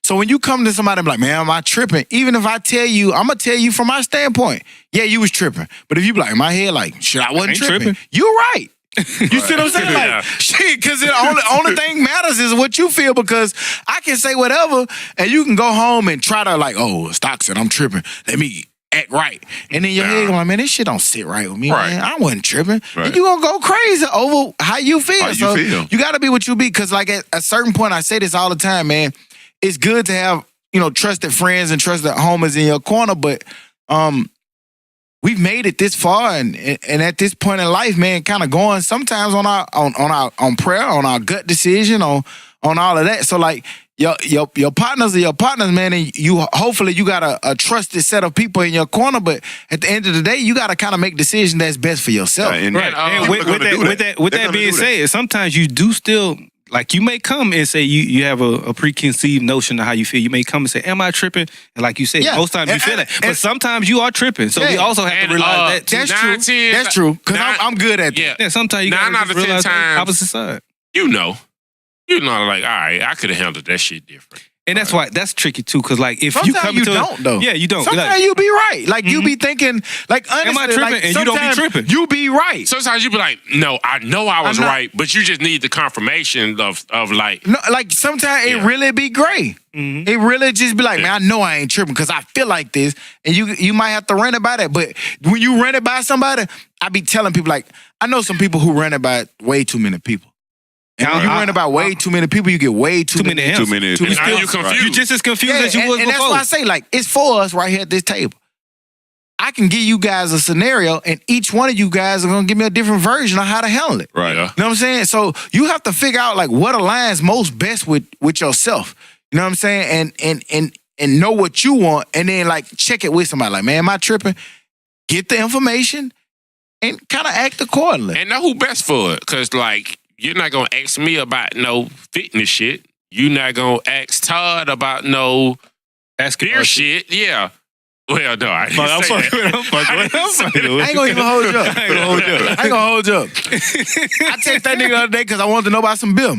So when you come to somebody and be like, man, am I tripping? Even if I tell you, I'm gonna tell you from my standpoint, yeah, you was tripping. But if you be like, in my head, like, shit, I wasn't ain't tripping. tripping. You're right. You see what I'm saying? Yeah. Like, shit, because the only thing matters is what you feel, because I can say whatever and you can go home and try to like, oh, Stock said I'm tripping. Let me act right. And then your head going, like, man, this shit don't sit right with me, Right. man. I wasn't tripping. Right. And you gonna go crazy over how you feel. How you so feel. you gotta be what you be. Because like at a certain point, I say this all the time, man, it's good to have, trusted friends and trusted homies in your corner, but we've made it this far, and at this point in life, man, kind of going sometimes on prayer, on our gut decision, on all of that. So like your partners are your partners, man, and you hopefully you got a trusted set of people in your corner, but at the end of the day, you got to kind of make decisions that's best for yourself. And Right. And people with are gonna do that. with They're that gonna being do that. said, sometimes you do still, like, you may come and say you have a preconceived notion of how you feel. You may come and say, am I tripping? And like you said, Yeah. most times you And- feel that. But and- sometimes you are tripping. So we Yeah. also have And, to realize that too. That's Nine, true. 10, That's true. Because nine- I'm good at that. Yeah, Yeah, sometimes you Nine gotta out just of 10 realize the times- opposite side. you know, like, all right, I could have handled that shit different. And that's why that's tricky too, because like if Sometimes you come you to don't, though. Yeah, you don't. Sometimes Like, you be right. Like you be thinking, like honestly, Am I tripping? like, And you don't be sometimes tripping. You be right. Sometimes you be like, no, I know I was I'm not- right, but you just need the confirmation of like, No, like sometimes it Yeah. really be gray. It really just be like, man, I know I ain't tripping because I feel like this, and you might have to run it by that. But when you run it by somebody, I be telling people like, I know some people who run it by way too many people. And when you run it by way too many people, you get way too many answers. Too many. Too many now skills. you confused. You just as confused Yeah, as you was and that's before. why I say, like, it's for us right here at this table. I can give you guys a scenario, and each one of you guys are gonna give me a different version of how to handle it. Right. Yeah. You know what I'm saying? So you have to figure out like what aligns most best with yourself. You know what I'm saying? And know what you want, and then like check it with somebody. Like, man, am I tripping? Get the information and kind of act accordingly. and know who best for it. Cause like, you're not gonna ask me about no fitness shit. You're not gonna ask Todd about no beer shit. Yeah. Well, no, I didn't I'm say fucking that. with him. I'm fucking with him. I ain't gonna even hold you up. I ain't gonna hold you up. I text that nigga the other day because I wanted to know about some bill.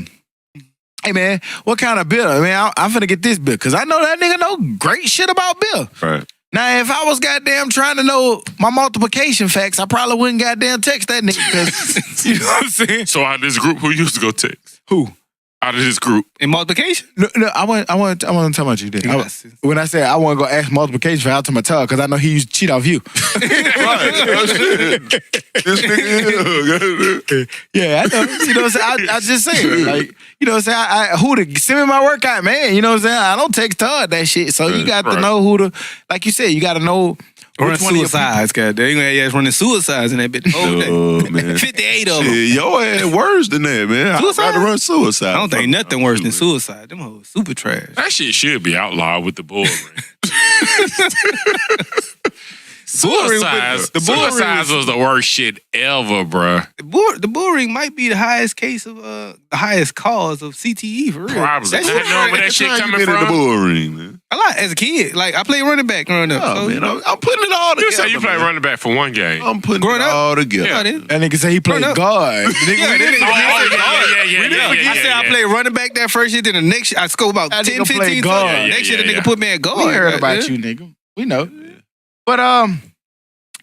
Hey man, what kind of bill? I mean, I'm finna get this bill because I know that nigga know great shit about bill. Right. Now, if I was goddamn trying to know my multiplication facts, I probably wouldn't goddamn text that nigga because you know what I'm saying. So out of this group, who used to go text? Who? Out of this group. In multiplication? No, I want to tell about you. Then. When I said I want to go ask multiplication for out to my tell because I know he used to cheat off you. Right. This nigga. Yeah, I know. You know what I'm saying? I just saying, like, you know what I'm saying? Who to send me my workout, man? You know what I'm saying? I don't text Todd that shit. So you got to know who to, like you said, you got to know. Running suicides, goddamn. You gonna have running suicides in that bitch. Oh, man. 58 of them. Shit, your ass worse than that, man. Suicide? I'd rather run suicide. I don't think nothing worse than suicide. Them hoes super trash. That shit should be outlawed with the bull ring. Suicides was the worst shit ever, bruh. The bull ring might be the highest case of the highest cause of CTE for real. Probably. That I shit, know where that shit How you coming been in the from. bull ring, man? a lot as a kid. Like I played running back growing up. Oh, so, man, you know, I'm putting it all together. You say you play man. running back for one game. I'm putting Growing it up? all together. Yeah, I did. That nigga say he played Run up. guard. Nigga, Yeah, we didn't yeah. Yeah. I said I played running back that first year. Then the next year, I scored about That 10, nigga 15 played times. guard. Next year, the Yeah. nigga put me at guard. We heard about Yeah. you, nigga. We know. But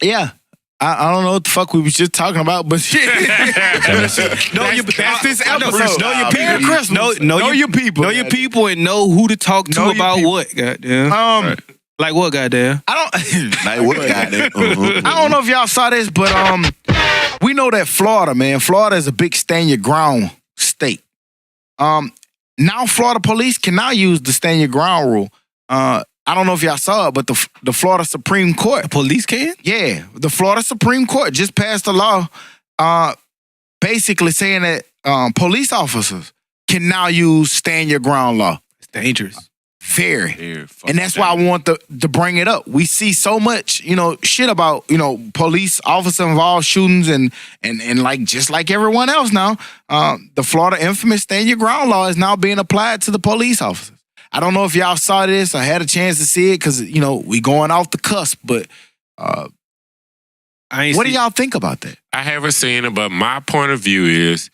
yeah. I don't know what the fuck we was just talking about, but shit. That's this episode. Know your Merry people. Christmas. Know your people. Know your people and know who to talk to Know your about people. what. Goddamn. Right. Like what? Goddamn. I don't. Like what, goddamn? I don't know if y'all saw this, but we know that Florida, man. Florida is a big stand your ground state. Now Florida police can now use the stand your ground rule. I don't know if y'all saw it, but the Florida Supreme Court, Police can? yeah, the Florida Supreme Court just passed a law, basically saying that police officers can now use stand your ground law. It's dangerous. Very. And that's why I want to bring it up. We see so much, shit about, police officer involved shootings and like just like everyone else now, the Florida infamous stand your ground law is now being applied to the police officers. I don't know if y'all saw this or had a chance to see it because, we going off the cusp, but what do y'all think about that? I haven't seen it, but my point of view is,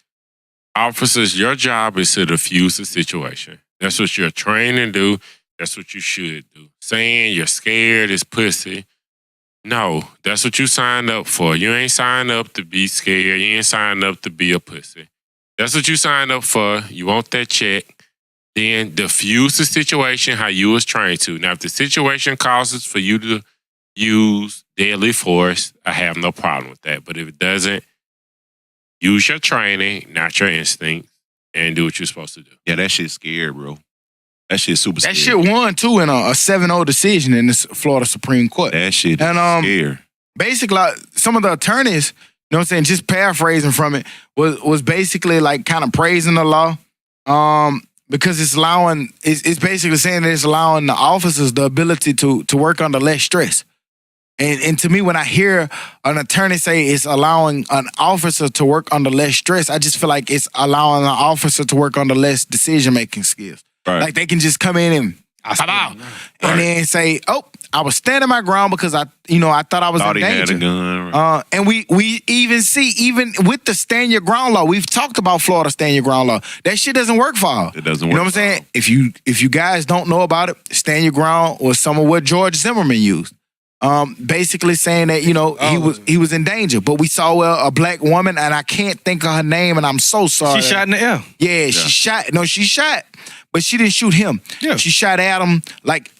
officers, your job is to diffuse the situation. That's what you're trained to do. That's what you should do. Saying you're scared is pussy. No, that's what you signed up for. You ain't signed up to be scared. You ain't signed up to be a pussy. That's what you signed up for. You want that check. Then diffuse the situation how you was trained to. Now, if the situation causes for you to use deadly force, I have no problem with that. But if it doesn't, use your training, not your instinct, and do what you're supposed to do. Yeah, that shit's scary, bro. That shit's super scary. That shit won, too, in a 7-0 decision in the Florida Supreme Court. That shit is And, scary. Basically, some of the attorneys, you know what I'm saying, just paraphrasing from it, was basically like kind of praising the law because it's basically saying that it's allowing the officers the ability to work under less stress. And to me, when I hear an attorney say it's allowing an officer to work under less stress, I just feel like it's allowing an officer to work under less decision-making skills. Right. Like they can just come in and and then say, "Oh, I was standing my ground because I thought I was Thought in he had danger." a gun. Right. And we even see, even with the stand your ground law, we've talked about Florida stand your ground law. That shit doesn't work for all. It doesn't You know work what I'm saying? If you guys don't know about it, stand your ground was some of what George Zimmerman used. Basically saying that he was in danger, but we saw a black woman, and I can't think of her name, and I'm so sorry. She shot in the air. Yeah, she shot. No, she shot, but she didn't shoot him. Yeah. She shot Adam like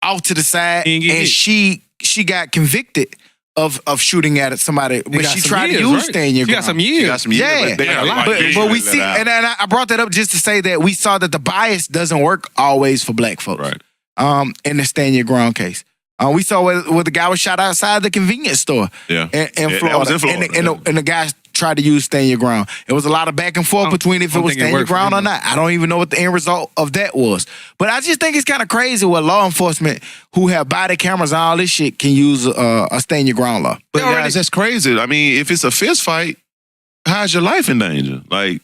off to the side, He didn't get and hit. she got convicted of shooting at somebody, but got she some tried years, to use right? stand your She ground. got some years. She got some years, Yeah, but they Yeah, got a lot but- of but we visuals see, let out. and I brought that up just to say that we saw that the bias doesn't work always for black folks. Right. In the stand your ground case. We saw where the guy was shot outside the convenience store Yeah. in That Florida. was in Florida. And the guy tried to use stand your ground. It was a lot of back and forth between if it don't was think it stand your worked for ground or him. not. I don't even know what the end result of that was. But I just think it's kind of crazy what law enforcement who have body cameras and all this shit can use a stand your ground law. But guys, that's crazy. I mean, if it's a fist fight, how's your life in danger? Like,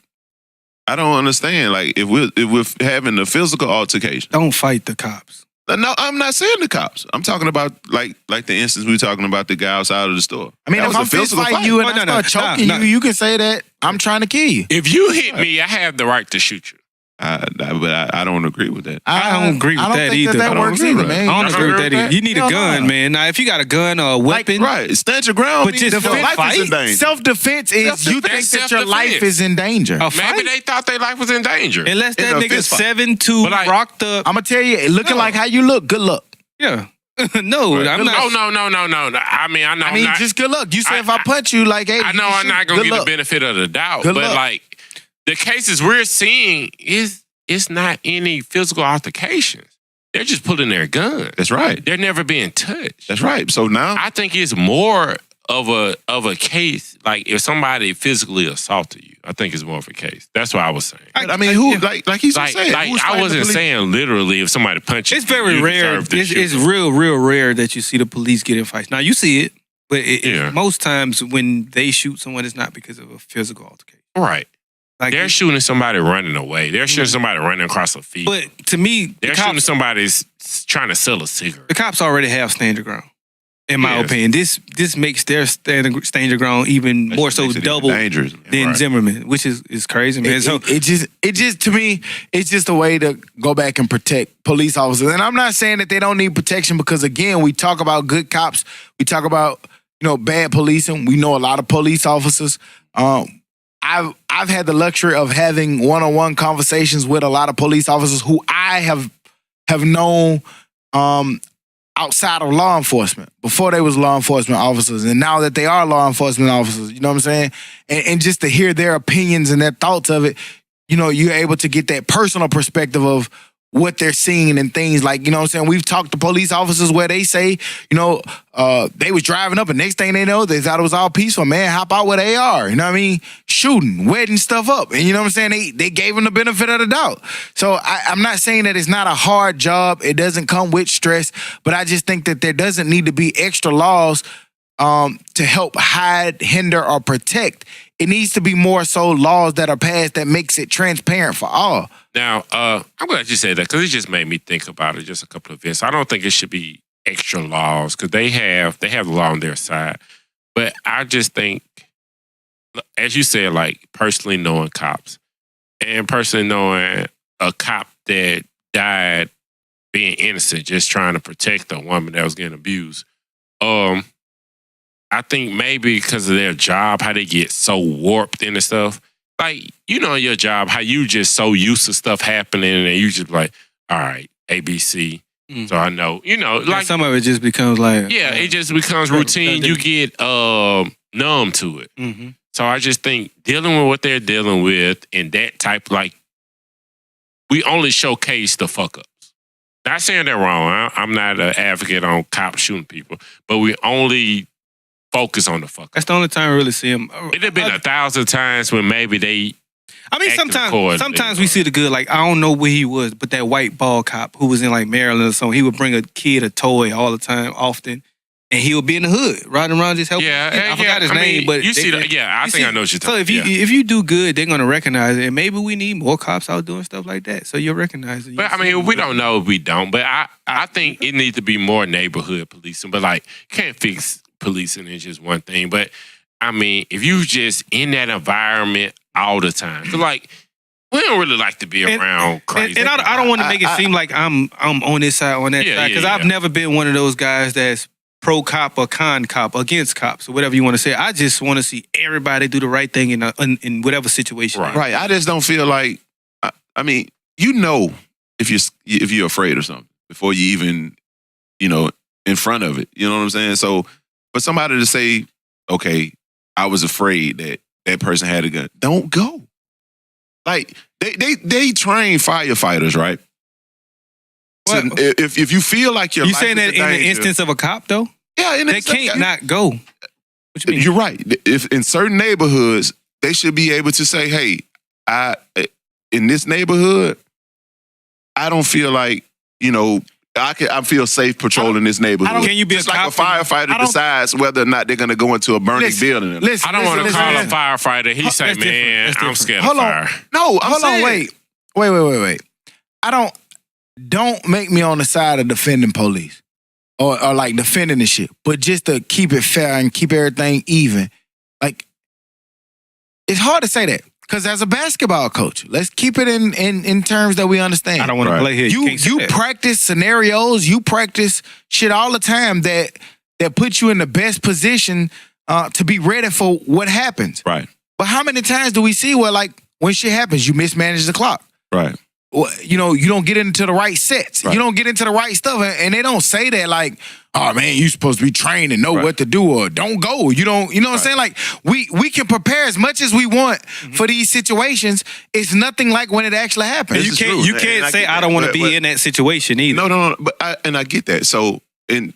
I don't understand. Like, if we're having a physical altercation, Don't fight the cops. No, I'm not saying the cops. I'm talking about like the instance we were talking about the guy outside of the store. I mean, That if was a I'm fist physical fighting fight. you and No, I start choking you, you can say that I'm trying to kill you. If you hit me, I have the right to shoot you. But I don't agree with that. I don't agree with I don't that think either. That I don't works agree either, with man. I don't That's agree with right. that either. You need a Hell gun, no. man. Now, if you got a gun or a weapon, Right, stand your ground. But just your don't life is in fight. danger. Self-defense is you think Self-defense. that your life is in danger. a Maybe fight, they thought their life was in danger. unless In that a nigga fist fight. 7'2", But like- rocked up. I'm gonna tell you, looking like how you look, good luck. Yeah. No, Right. I'm not. No. I mean, I know. I mean, just good luck. You say if I punch you, like, hey, I know you I'm shoot, not gonna good get luck. the benefit of the doubt, Good but luck. like the cases we're seeing is it's not any physical altercations. They're just pulling their guns. That's right. They're never being touched. That's right. So now, I think it's more of a case like if somebody physically assaulted you. I think it's more of a case. That's what I was saying. I mean, who like he's Like, saying? who's I fighting wasn't the police? saying literally if somebody punches It's very you rare. deserve to It's shoot them. real rare that you see the police get in fights. Now you see it, but Yeah. most times when they shoot someone, it's not because of a physical altercation. Right. Like, They're shooting somebody running away. They're shooting somebody running across a field. but to me, They're shooting somebody trying to sell a cigarette. the cops already have stand your ground. In my Yes. opinion, this makes their stand your ground even That more shit so makes it even double dangerous. than Right. Zimmerman, which is crazy, man. It just to me, it's just a way to go back and protect police officers. And I'm not saying that they don't need protection because again, we talk about good cops, we talk about bad policing. We know a lot of police officers. I've had the luxury of having one-on-one conversations with a lot of police officers who I have known outside of law enforcement, before they was law enforcement officers, and now that they are law enforcement officers, you know what I'm saying? And just to hear their opinions and their thoughts of it, you're able to get that personal perspective of what they're seeing and things like, you know what I'm saying? We've talked to police officers where they say, they was driving up and next thing they know, they thought it was all peaceful. Man, hop out with AR, you know what I mean? Shooting, wetting stuff up. And you know what I'm saying? They gave them the benefit of the doubt. So I'm not saying that it's not a hard job. It doesn't come with stress, but I just think that there doesn't need to be extra laws to help hide, hinder, or protect. It needs to be more so laws that are passed that makes it transparent for all. Now, I'm glad you said that because it just made me think about it. Just a couple of events. I don't think it should be extra laws because they have the law on their side. But I just think, as you said, like personally knowing cops and personally knowing a cop that died being innocent, just trying to protect a woman that was getting abused. I think maybe because of their job, how they get so warped into stuff. Like, your job, how you just so used to stuff happening and you just like, all right, ABC. So I know, like some of it just becomes like it just becomes routine. You get numb to it. Mm-hmm. So I just think dealing with what they're dealing with and that type, like, we only showcase the fuck ups. Not saying they're wrong. I'm not an advocate on cops shooting people, but we only focus on the fuck ups. That's the only time I really see them. It have been 1,000 times when maybe they. I mean, active chord, sometimes we see the good. Like, I don't know where he was, but that white ball cop who was in like Maryland or something, he would bring a kid a toy all the time, often, and he would be in the hood, riding around just helping. I forgot his name, but you see that. Yeah, I think I know what you're talking. So if you do good, they're gonna recognize it, and maybe we need more cops out doing stuff like that. So you'll recognize it. But I mean, we don't know if we don't. But I think it needs to be more neighborhood policing. But like, can't fix policing is just one thing. But I mean, if you just in that environment all the time, 'cause like we don't really like to be around crazy. And I don't want to make it seem like I'm on this side, on that side, because I've never been one of those guys that's pro cop or con cop, against cops, or whatever you want to say. I just want to see everybody do the right thing in whatever situation. Right. I just don't feel like. I mean, if you're afraid of something before you even, in front of it. You know what I'm saying? So for somebody to say, okay, I was afraid that person had a gun, don't go. Like they train firefighters, right? So if you feel like you saying that in the instance of a cop though? Yeah, they can't not go. What you mean? You're right. If in certain neighborhoods, they should be able to say, "Hey, in this neighborhood, I don't feel like I feel safe patrolling this neighborhood." Can you be just a like cop? a firefighter decides whether or not they're going to go into a burning building? I don't want to call a firefighter. He say, "Man, I'm scared of fire." No, Hold on, wait. I don't. don't make me on the side of defending police or like defending the shit, but just to keep it fair and keep everything even. Like, it's hard to say that because as a basketball coach, let's keep it in terms that we understand. I don't want to play here. You practice scenarios, you practice shit all the time that put you in the best position to be ready for what happens. Right. But how many times do we see where, like, when shit happens, you mismanage the clock? Right. Well, you know, you don't get into the right sets. Right. You don't get into the right stuff. And they don't say that like, oh, man, you supposed to be trained and know what to do or don't go. You know what I'm saying? Like, we can prepare as much as we want for these situations. It's nothing like when it actually happens. You can't say I don't want to be in that situation either. No. But I get that. So in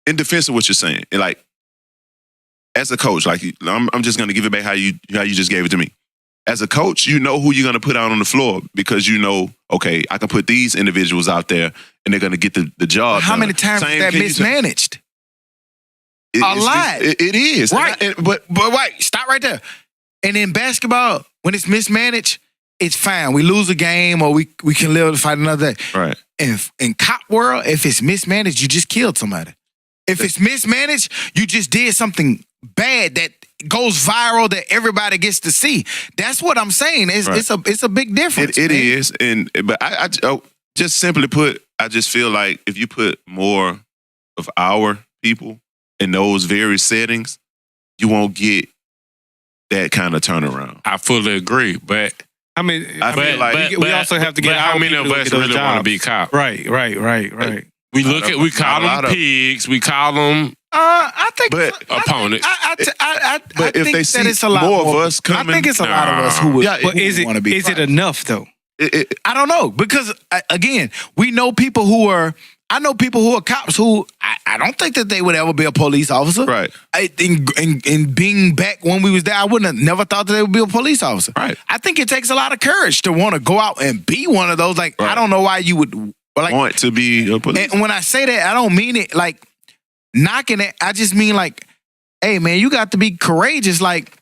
defense of what you're saying, and like, as a coach, like I'm just gonna give it back how you just gave it to me. As a coach, you know who you're gonna put out on the floor because you know, okay, I can put these individuals out there and they're gonna get the job. How many times is that mismanaged? A lot. It is. Right. But wait, stop right there. And in basketball, when it's mismanaged, it's fine. We lose a game or we can live to fight another day. Right. In cop world, if it's mismanaged, you just killed somebody. If it's mismanaged, you just did something bad that goes viral that everybody gets to see. That's what I'm saying. It's a big difference. It is, but I just simply put, I just feel like if you put more of our people in those various settings, you won't get that kind of turnaround. I fully agree, but I mean, feel like we also have to get how many of us really want to be cops? Right. We call them pigs. We call them I think opponents. But if they see it's a lot more of us coming, I think it's a lot of us who would. But is it enough though? I don't know because again, we know people who are. I know people who are cops who I don't think that they would ever be a police officer. Right. In being back when we was there, I wouldn't have never thought that they would be a police officer. Right. I think it takes a lot of courage to want to go out and be one of those. Like, I don't know why you would want to be a police. And when I say that, I don't mean it like knocking it. I just mean like, hey man, you got to be courageous. Like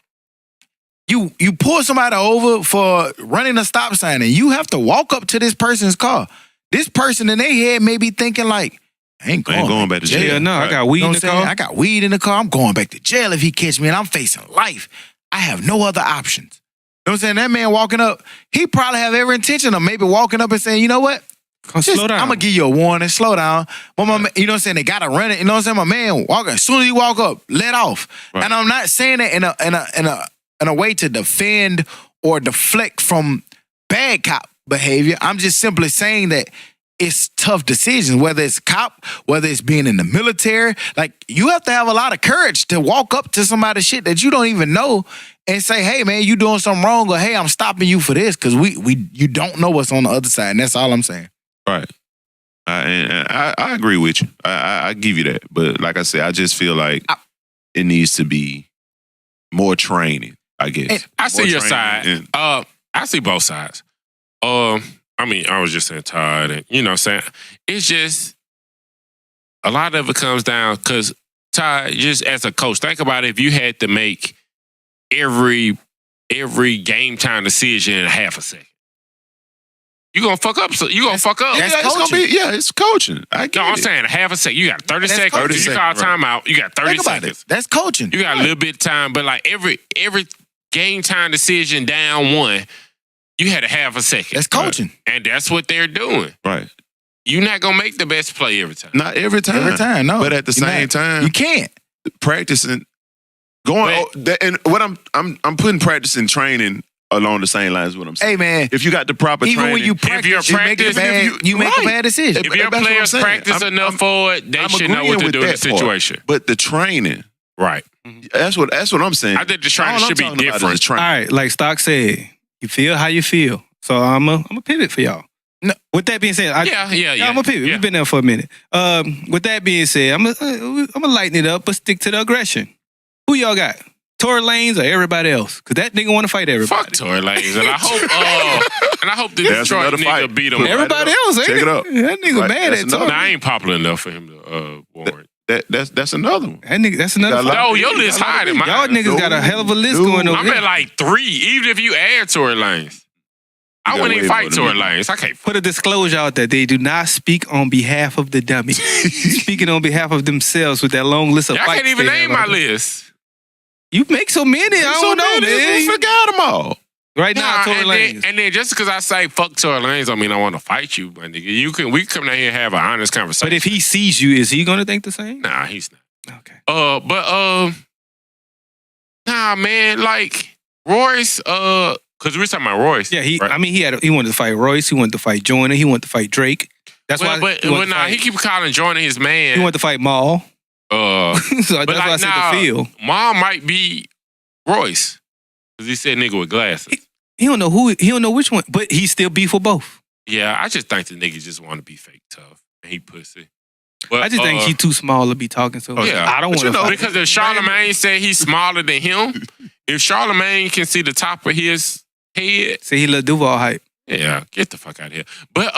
you pull somebody over for running a stop sign and you have to walk up to this person's car. This person in their head may be thinking like, I ain't going back to jail. Yeah, no, right. I got weed in the car. I got weed in the car. I'm going back to jail if he catch me and I'm facing life. I have no other options. You know what I'm saying? That man walking up, he probably have every intention of maybe walking up and saying, you know what? Slow down. I'm going to give you a warning. Slow down. But my man, you know what I'm saying? They got to run it. You know what I'm saying? My man walking. As soon as you walk up, let off. Right. And I'm not saying that in a way to defend or deflect from bad cop behavior. I'm just simply saying that it's tough decisions, whether it's cop, whether it's being in the military. Like, you have to have a lot of courage to walk up to somebody's shit that you don't even know and say, hey, man, you doing something wrong, or hey, I'm stopping you for this, because you don't know what's on the other side, and that's all I'm saying. Right. I agree with you. I give you that. But like I said, I just feel like it needs to be more training, I guess. I see your side. I see both sides. I mean, I was just saying Todd, and you know what I'm saying? It's just, a lot of it comes down, because Todd, just as a coach, think about it, if you had to make every game time decision in half a second. You're going to fuck up. That's coaching. It's coaching. I'm saying half a second. You got 30 seconds. You call timeout. You got 30 seconds. That's coaching. You got a little bit of time, but like every game time decision down one, you had a half a second. That's coaching. Right. And that's what they're doing. Right. You're not going to make the best play every time. Not every time. Every time, no. But at the same time, you can't. Practicing, and what I'm putting practicing training along the same lines as what I'm saying. Hey, man. If you got the proper even training. when you practice, you make a bad decision. If your players practice enough for it, they should know what to do in the situation. But the training. Right. That's what I'm saying. I think the training should be different. All right, like Stock said, you feel how you feel. So I'm a pivot for y'all. No, with that being said, I'm a pivot. We've been there for a minute. With that being said, I'm gonna lighten it up, but stick to the aggression. Who y'all got? Tory Lanez or everybody else? Because that nigga want to fight everybody. Fuck Tory Lanez, and I hope the Detroit nigga beat him. Everybody else, ain't check it up. That nigga mad at Tory. I ain't popular enough for him to warrant. That's another one. That's another. No, your list higher than mine. Y'all niggas got a hell of a list going on. I'm at like 3, even if you add Tory Lanez. I got wouldn't even way fight more than Tory me. Lanez. I can't. Put a disclosure out that they do not speak on behalf of the dummy. Speaking on behalf of themselves with that long list of I fights. can't even they name have my out there. list. You make so many. I don't know, We man. forgot them all. Right now, Nah, Tory and, Lanez. then just because I say fuck Tory Lanez, don't mean I want to fight you, my nigga. We come down here and have an honest conversation. But if he sees you, is he going to think the same? Nah, he's not. Okay. Nah, man, like Royce, because we were talking about Royce. Yeah, right? I mean, he wanted to fight Royce. He wanted to fight Joyner. He wanted to fight Drake. That's why. But he wanted to nah, fight- he keep calling Jordan his man. He wanted to fight Maul. So So that's why I said the field. Mom might be Royce because he said nigga with glasses. He don't know who. He don't know which one. But he still beef for both. Yeah, I just think the nigga just want to be fake tough and he pussy. But, I just think he's too small to be talking to. yeah. I don't But want to fight. because if Charlamagne said he's smaller than him, if Charlamagne can see the top of his head, Say he Lil Duval hype. yeah, get the fuck out of here. But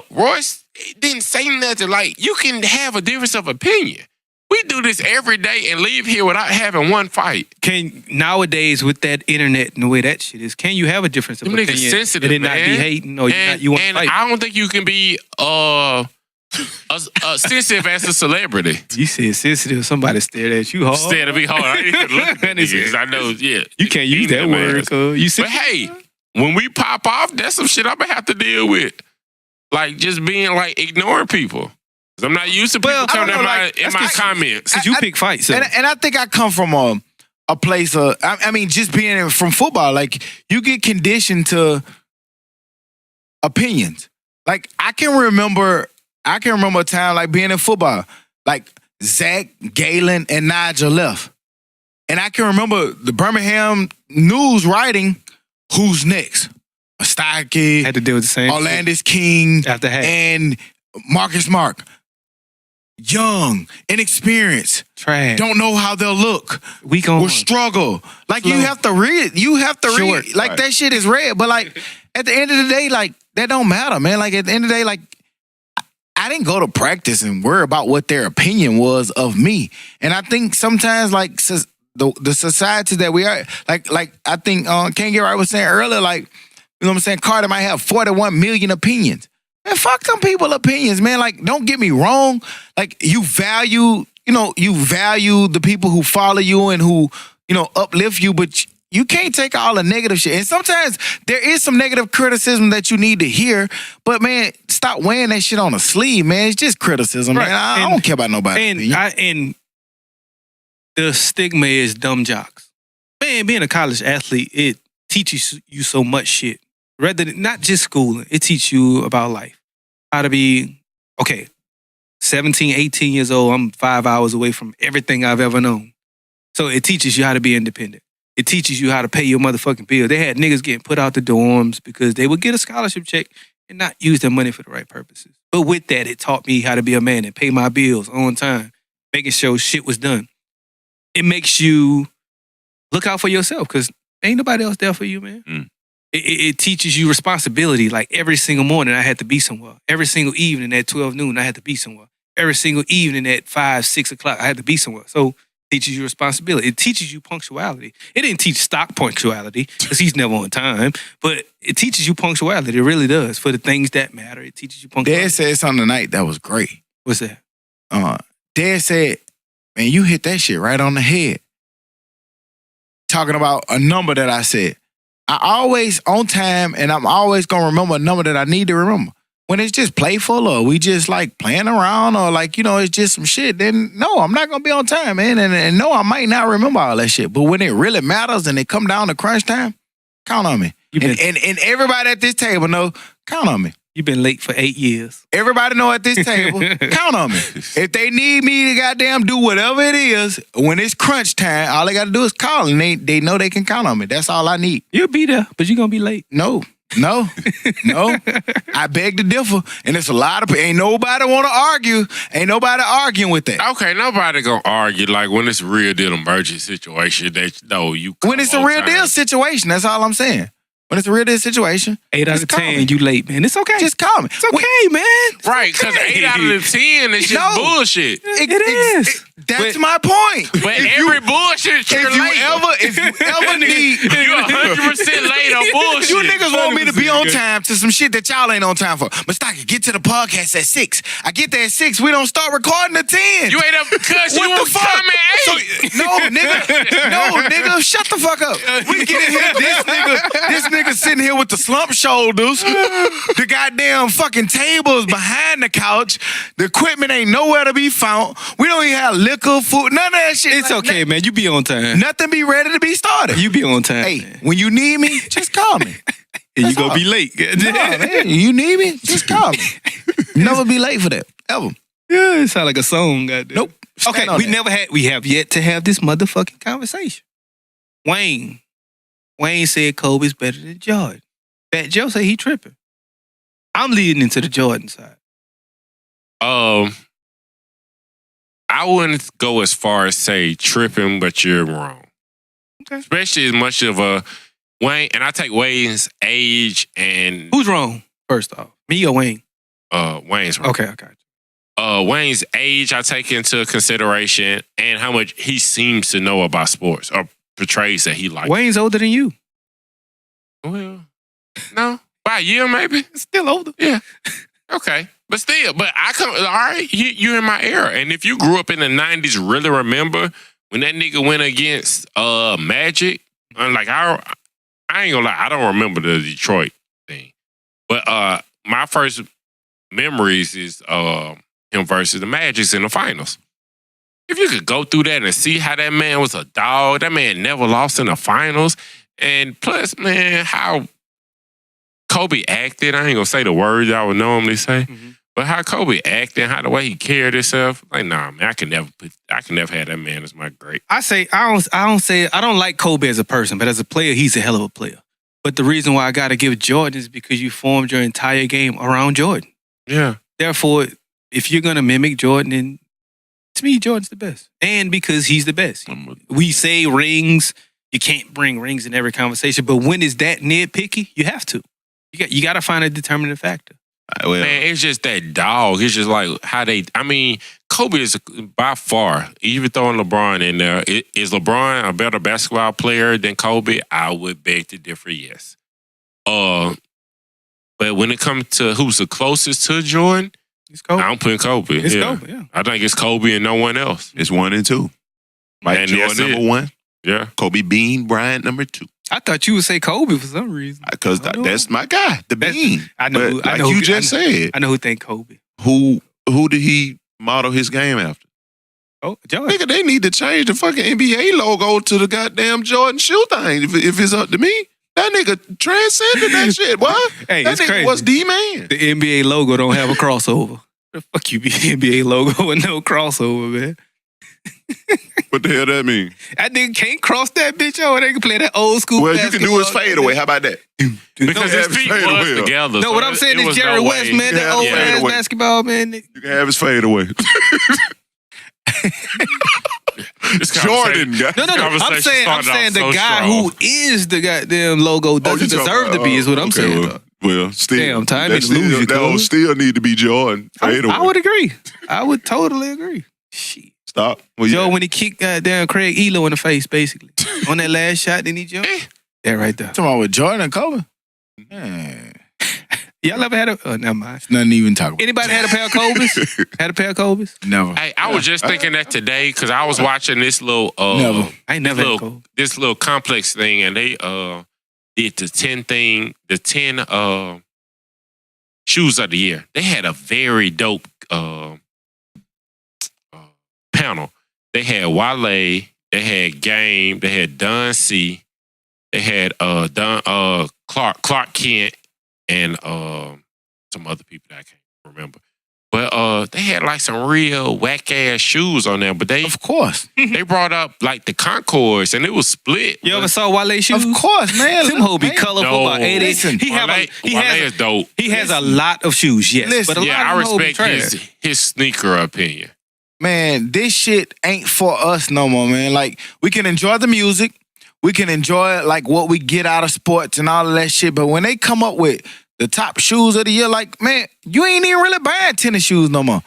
Royce didn't say nothing. Like, you can have a difference of opinion. We do this every day and leave here without having one fight. Can nowadays with that internet and the way that shit is, can you have a difference of Them niggas opinion sensitive, and it not man. be hating or you want to And fight? I don't think you can be sensitive as a celebrity. You said sensitive. Somebody stared at you hard. Instead of be hard, I ain't even look at That is- niggas 'cause I know, yeah. You can't use that word, cuz. You said But hey, when we pop off, that's some shit I'm gonna have to deal with. Like just being like ignoring people. 'Cause I'm not used to people Well, I coming don't in know, my like, in that's my just- comments. you pick fights. So. And I think I come from a place of, I mean, just being from football, like you get conditioned to opinions. Like I can remember a time like being in football, like Zach, Galen, and Nigel left. And I can remember the Birmingham News writing, who's next? Astaki, had to deal with the same Orlandis King, shit after half. and Marcus Mark. Young, inexperienced, Trash. don't know how they'll look, Week on will struggle. Like you Slow. have to read. You have to Short. read. Like Right. that shit is red. But like at the end of the day, like that don't matter, man. Like at the end of the day, like I didn't go to practice and worry about what their opinion was of me. And I think sometimes like the society that we are, like I think Ken Garrett was saying earlier, like you know what I'm saying. Carter might have 41 million opinions. Man, fuck them people opinions, man. Like, don't get me wrong. Like, you value the people who follow you and who, uplift you, but you can't take all the negative shit. And sometimes there is some negative criticism that you need to hear, but man, stop wearing that shit on a sleeve, man. It's just criticism, Right. man. I And- don't care about nobody. And the stigma is dumb jocks. Man, being a college athlete, it teaches you so much shit. Rather than not just schooling, it teaches you about life. How to be, 17, 18 years old, I'm 5 hours away from everything I've ever known. So it teaches you how to be independent. It teaches you how to pay your motherfucking bills. They had niggas getting put out the dorms because they would get a scholarship check and not use their money for the right purposes. But with that, it taught me how to be a man and pay my bills on time, making sure shit was done. It makes you look out for yourself because ain't nobody else there for you, man. Mm. It teaches you responsibility. Like every single morning, I had to be somewhere. Every single evening at 12 noon, I had to be somewhere. Every single evening at 5, 6 o'clock, I had to be somewhere. So it teaches you responsibility. It teaches you punctuality. It didn't teach Stock punctuality because he's never on time, but it teaches you punctuality. It really does for the things that matter. It teaches you punctuality. Dad said something tonight that was great. What's that? Dad said, man, you hit that shit right on the head. Talking about a number that I said. I always on time and I'm always gonna remember a number that I need to remember. When it's just playful or we just like playing around or like, it's just some shit, then no, I'm not gonna be on time, man. And no, I might not remember all that shit. But when it really matters and it come down to crunch time, count on me. And everybody at this table know, count on me. You've been late for 8 years. Everybody know at this table, count on me. If they need me to goddamn do whatever it is, when it's crunch time, all they got to do is call, and they know they can count on me. That's all I need. You'll be there, but you're going to be late. No. I beg to differ, and it's a lot of people. Ain't nobody want to argue. Ain't nobody arguing with that. Okay, nobody gonna argue like when it's a real deal emergency situation that you come When it's a on real time. deal situation, that's all I'm saying. When it's a real deal situation, 8 out just of call 10, me. you late, man. It's okay. Just call me. It's okay, man. It's Right, because okay. 8 out of the 10 is just No. bullshit. It is. That's But- my point. But If every bullshit if you're you late. ever need, You're 100% late bullshit. You niggas want me to be on time to some shit that y'all ain't on time for. Mustaki, get to the podcast at 6. I get there at 6. We don't start recording at 10. You ain't up because you was coming at 8. No, nigga, shut the fuck up. We get in here, this nigga sitting here with the slump shoulders, the goddamn fucking tables behind the couch, the equipment ain't nowhere to be found. We don't even have liquor, food, none of that shit. It's okay, man. You be on time. Nothing be ready to be started. You be on time. Hey, man. when you need me, just call me. And you That's all. gonna be late. No, man, you need me, just call me. Never be late for that, ever. Yeah, it sound like a song. Goddamn. Nope. Okay, Stand on that. we have yet to have this motherfucking conversation. Wayne said Kobe's better than Jordan. Fat Joe say he tripping. I'm leading into the Jordan side. I wouldn't go as far as say tripping, but you're wrong. Okay. Especially as much of a Wayne, and I take Wayne's age and Who's wrong? First off, me or Wayne? Wayne's wrong. Okay, I got you. Wayne's age I take into consideration and how much he seems to know about sports or portrays that he likes. Wayne's older than you. Well, no, by a year maybe. Still older. Yeah. Okay. But still, all right, you're in my era. And if you grew up in the 90s, really remember when that nigga went against Magic? I'm like, I ain't gonna lie, I don't remember the Detroit thing. But my first memories is him versus the Magics in the finals. If you could go through that and see how that man was a dog, that man never lost in the finals. And plus, man, how Kobe acted, I ain't gonna say the words I would normally say, but how Kobe acted, how the way he carried himself, like, nah, man, I can never have that man as my great. I don't like Kobe as a person, but as a player, he's a hell of a player. But the reason why I got to give Jordan is because you formed your entire game around Jordan. Yeah. Therefore, if you're going to mimic Jordan, then to me, Jordan's the best. And because he's the best. We say rings, you can't bring rings in every conversation, but when is that nitpicky? You have to. You got to find a determining factor. Well, Man, it's just that dog. It's just like how Kobe is by far, even throwing LeBron in there, is LeBron a better basketball player than Kobe? I would beg to differ, yes. But when it comes to who's the closest to Jordan, It's Kobe. I'm putting Kobe. It's yeah. Kobe, yeah. I think it's Kobe and no one else. it's 1 and 2. Mike And Jordan that's number it. 1. Yeah. Kobe Bean Bryant number 2. I thought you would say Kobe for some reason. Because I don't know. that's my guy, the Bean. I know. But I like know. you just said, I know who think Kobe. who did he model his game after? Oh, Jordan. Nigga, they need to change the fucking NBA logo to the goddamn Jordan shoe thing. If it's up to me, that nigga transcended that shit, boy. Hey, That it's nigga crazy. was the man. The NBA logo don't have a crossover. The fuck you be NBA logo with no crossover, man. What the hell that mean? That nigga can't cross that bitch over. They can play that old school. Well, you can do his basketball. fadeaway. How about that? Because No, his have feet fade was away. together. No, so what I'm saying it is was Jerry no West, way. man. That Yeah, old yeah. ass Fadeaway. basketball, man. You can have his fadeaway. This Jordan. conversation- No. I'm Conversation saying started the off so guy strong. who is the goddamn logo doesn't deserve to be. Is what I'm saying. though. Well, still. Damn, time that to lose you, that will cuz. still need to be Jordan. Fadeaway. I would agree. I would totally agree. Shit. Stop. Well, Joe, yeah. when he kicked goddamn Craig Elo in the face, basically. On that last shot, then he jumped. That right there. Talking about with Jordan and Kobe? Man, Y'all ever had a... Oh, never mind. nothing to even talk about. Anybody had a pair of Kobe's? Had a pair of Kobe's? Never. Hey, I was just thinking that today because I was watching this little Never. I ain't never had a Kobe. this little complex thing, and they did the 10 shoes of the year. They had a very dope panel. They had Wale, they had Game, they had Don C, they had Clark Kent, and some other people that I can't remember. But they had like some real whack ass shoes on there. But Of course. they brought up like the Concords, and it was split. You ever saw Wale shoes? Of course, man. Them hoes be Man, colorful No. about 80. Listen, He Wale is dope. has a lot of shoes, yes. Listen, but a lot Yeah, of I them hoes be respect trash. his sneaker opinion. Man, this shit ain't for us no more, man. Like, we can enjoy the music. We can enjoy, like, what we get out of sports and all of that shit. But when they come up with the top shoes of the year, like, man, you ain't even really buying tennis shoes no more.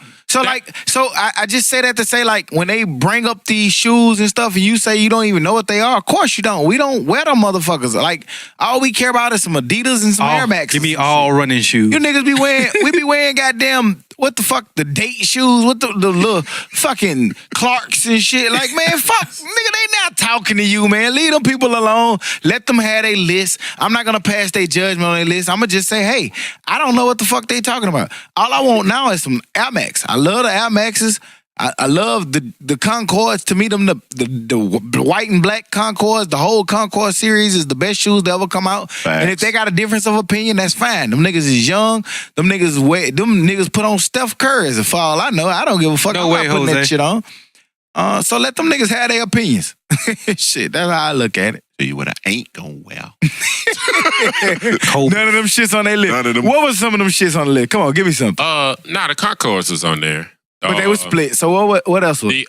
So I just say that to say, like, when they bring up these shoes and stuff and you say you don't even know what they are, of course you don't. We don't wear them motherfuckers. Like, all we care about is some Adidas and some Air Max. Give me all running shoes. You niggas be wearing, we be wearing goddamn, what the fuck, the date shoes, what the little fucking Clarks and shit. Like, man, fuck, nigga, they not talking to you, man. Leave them people alone. Let them have their list. I'm not gonna pass their judgment on their list. I'm gonna just say, hey, I don't know what the fuck they talking about. All I want now is some Air Max. I love the Air Maxes. I love the Concords. To me, them the white and black Concords, the whole Concord series is the best shoes to ever come out. Facts. And if they got a difference of opinion, that's fine. Them niggas is young. Them niggas put on Steph Curry's. For all I know, I don't give a fuck. No I'm way, not putting Jose. that shit on. So let them niggas have their opinions. Shit, that's how I look at it. Tell you what I ain't gonna wear. Kobe. None of them shits on their list. None of them. What was some of them shits on the list? Come on, give me something. The Concords was on there. But they were split. So what else was? The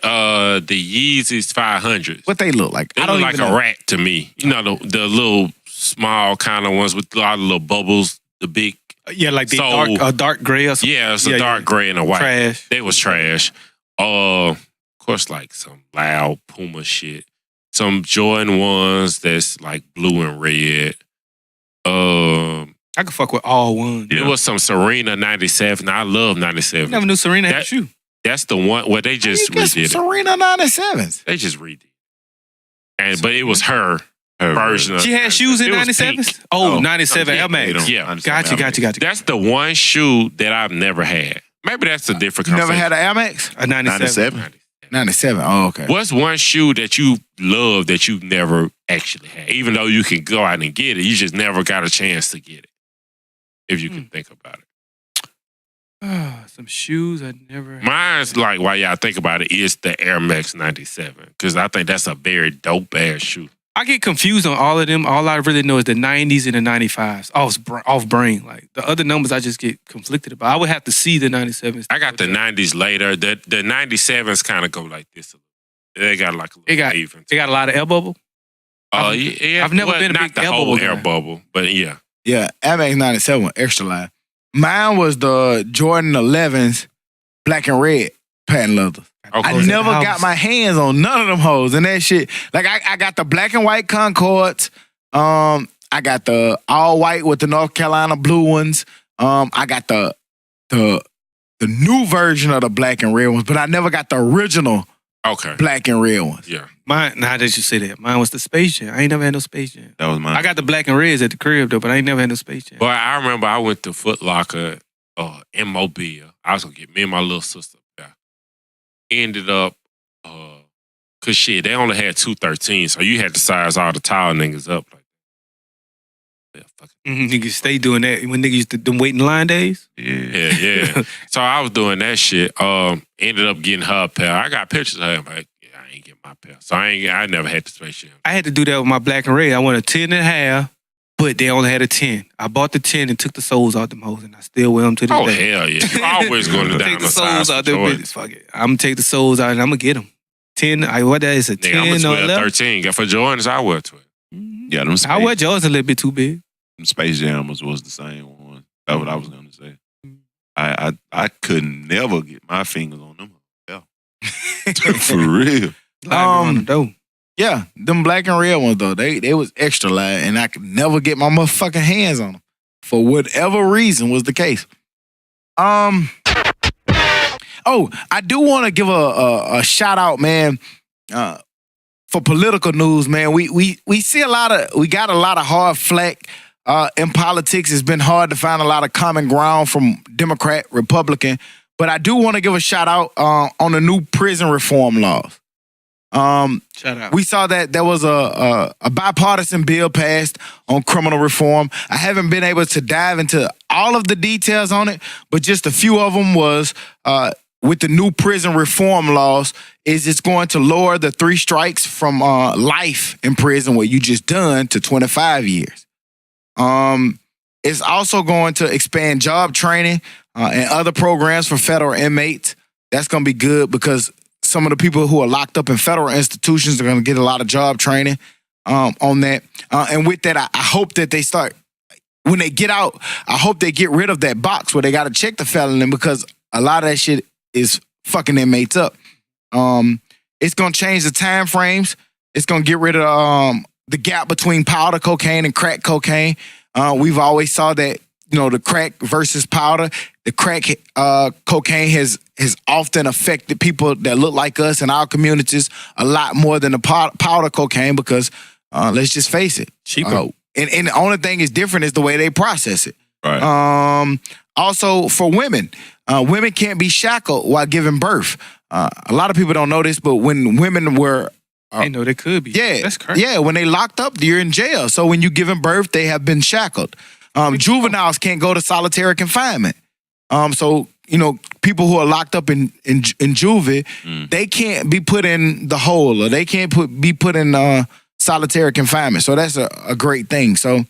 Yeezys 500s. What they look like? They I don't look even like know. a rat to me. You know, the little small kind of ones with a lot of little bubbles. The big, Yeah, like the So- dark gray or something. yeah, it's a dark gray and a white. Trash. They was trash. Of course, like some loud Puma shit. Some Jordan ones that's like blue and red. I could fuck with all ones. It was some Serena 97. I love 97. Never knew Serena had a That- shoe. That's the one where they just You get some redid it. Serena 97s. They just redid it. But it was her version of She had shoes in It was 97s? pink. Oh, 97 yeah, Air Max. Yeah. Gotcha. That's the one shoe that I've never had. Maybe that's a different You never had conversation. an Air Max? A 97. 97. Oh, okay. What's one shoe that you love that you've never actually had? Even though you can go out and get it, you just never got a chance to get it. If you can think about it. Some shoes I never had. Mine's like, why y'all think about it, is the Air Max 97. Because I think that's a very dope ass shoe. I get confused on all of them. All I really know is the 90s and the 95s. Off brain. Like the other numbers I just get conflicted about. I would have to see the 97s. I got the 90s later. The 97s kind of go like this. They got like a little wave. They got a lot of air bubble. Yeah, I've never been a not big the air whole bubble air guy. bubble, but yeah. Yeah, Air Max 97 was extra line. Mine was the Jordan 11s, black and red patent leather. Okay. I never got my hands on none of them hoes and that shit. Like I got the black and white Concords. I got the all white with the North Carolina blue ones. I got the new version of the black and red ones, but I never got the original Okay. black and red ones. Yeah. Mine, now that you say that, mine was the Space Jam. I ain't never had no Space Jam. That was mine. I got the black and reds at the crib though, but I ain't never had no Space Jam. But I remember I went to Foot Locker in Mobile. I was going to get me and my little sister there. Ended up, because shit, they only had 213, so you had to size all the tall niggas up. Like, yeah, fuck it. Niggas stay doing that when niggas used to them waiting line days. Yeah. So I was doing that shit. Ended up getting her a pair. I got pictures of her. I'm like, yeah, I ain't get my pair. So I never had the Space Jam. I had to do that with my black and red. I wanted a 10 and a half, but they only had a 10. I bought the 10 and took the soles out them hoes, and I still wear them to this Oh, day. hell yeah. You always going to down Take the the soles size out for them Jordan. bitches. Fuck it. I'm going to take the soles out and I'm going to get them. 10, what that is, a 10 Nigga, I'm a or 12, 11? 13. For Jordans, I wear 12. Yeah, them I wear Jordans a little bit too big. Space Jammers was the same one. That's what I was gonna say. I could never get my fingers on them. Yeah. For real. Yeah, them black and red ones though, they was extra line, and I could never get my motherfucking hands on them for whatever reason was the case. Oh, I do want to give a shout out, man, for political news, man. We see we got a lot of hard flack in politics. It's been hard to find a lot of common ground from Democrat, Republican, but I do want to give a shout out on the new prison reform laws. Shout out. We saw that there was a bipartisan bill passed on criminal reform. I haven't been able to dive into all of the details on it, but just a few of them was with the new prison reform laws is it's going to lower the 3 strikes from life in prison, what you just done, to 25 years. It's also going to expand job training and other programs for federal inmates. That's going to be good because some of the people who are locked up in federal institutions are going to get a lot of job training on that. And with that, I hope that they start, when they get out, I hope they get rid of that box where they got to check the felony because a lot of that shit is fucking inmates up. It's gonna change the time frames. It's gonna get rid of the gap between powder cocaine and crack cocaine. We've always saw that, the crack versus powder. The crack cocaine has often affected people that look like us in our communities a lot more than the powder cocaine because let's just face it, cheaper. And the only thing is different is the way they process it. Right. Also, for women, women can't be shackled while giving birth. A lot of people don't know this, but when women were I know they could be. Yeah, that's crazy. Yeah, when they locked up, you're in jail. So when you giving birth, they have been shackled. Juveniles can't go to solitary confinement. So people who are locked up in juvie, they can't be put in the hole or they can't be put in solitary confinement. So that's a great thing. So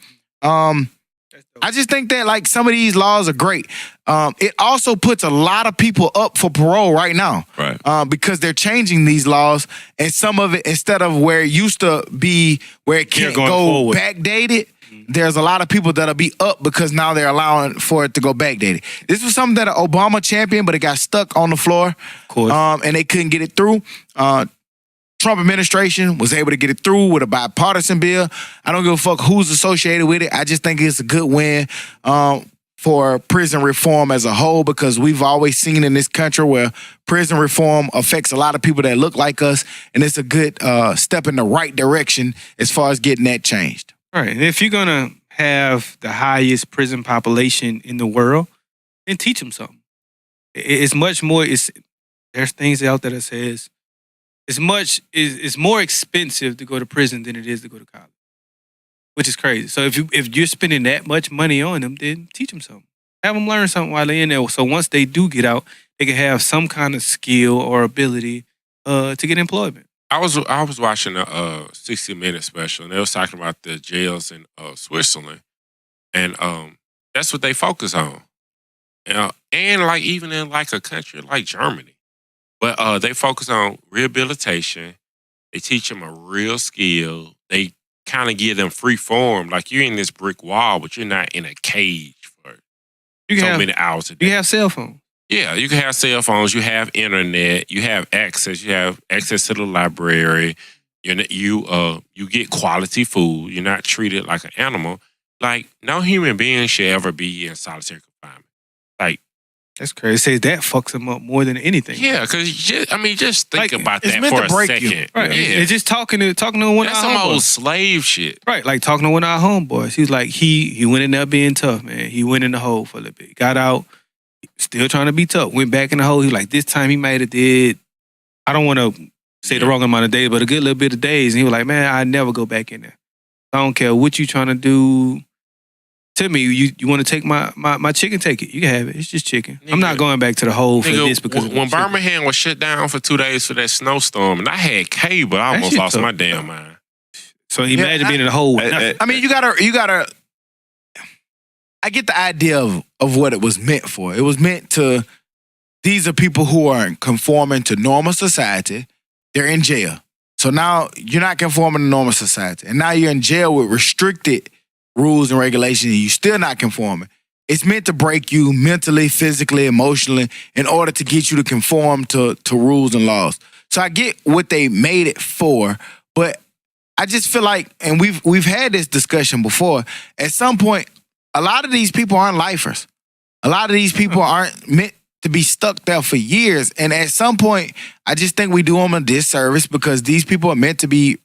I just think that like some of these laws are great. It also puts a lot of people up for parole right now. Right. Because they're changing these laws, and some of it, instead of where it used to be where it can't go forward. backdated, there's a lot of people that'll be up because now they're allowing for it to go backdated. This was something that Obama championed, but it got stuck on the floor. Of course. And they couldn't get it through. Trump administration was able to get it through with a bipartisan bill. I don't give a fuck who's associated with it. I just think it's a good win for prison reform as a whole because we've always seen in this country where prison reform affects a lot of people that look like us, and it's a good step in the right direction as far as getting that changed. All right. And if you're going to have the highest prison population in the world, then teach them something. It's much more, there's things out there that says, it's more expensive to go to prison than it is to go to college, which is crazy. So if you're spending that much money on them, then teach them something. Have them learn something while they're in there. So once they do get out, they can have some kind of skill or ability to get employment. I was watching a 60 Minutes special, and they was talking about the jails in Switzerland, and that's what they focus on, and like even in like a country like Germany. But they focus on rehabilitation. They teach them a real skill. They kind of give them free form. Like you're in this brick wall, but you're not in a cage for many hours a day. You have cell phones. Yeah, you can have cell phones. You have internet. You have access. You have access to the library. You get quality food. You're not treated like an animal. Like no human being should ever be in solitary confinement. Like. That's crazy. It says that fucks them up more than anything. Yeah, because just think about it's that meant for to a break second. you. Right. Yeah. It's just talking to one of That's our some homeboys. old slave shit. Right, like talking to one of our homeboys. He's like, he went in there being tough, man. He went in the hole for a little bit. Got out, still trying to be tough. Went back in the hole. He like, this time he might have did, I don't want to say the wrong amount of days, but a good little bit of days. And he was like, man, I never go back in there. I don't care what you trying to do to me. You want to take my chicken, take it. You can have it. It's just chicken. I'm not going back to the hole for this because when Birmingham was shut down for 2 days for that snowstorm, and I had cable, I almost lost my damn mind. So imagine being in the hole. I mean, you gotta. I get the idea of what it was meant for. It was meant to. These are people who aren't conforming to normal society. They're in jail. So now you're not conforming to normal society, and now you're in jail with restricted rules and regulations, and you're still not conforming. It's meant to break you mentally, physically, emotionally, in order to get you to conform to rules and laws. So I get what they made it for, but I just feel like, and we've had this discussion before, at some point, a lot of these people aren't lifers. A lot of these people aren't meant to be stuck there for years. And at some point, I just think we do them a disservice because these people are meant to be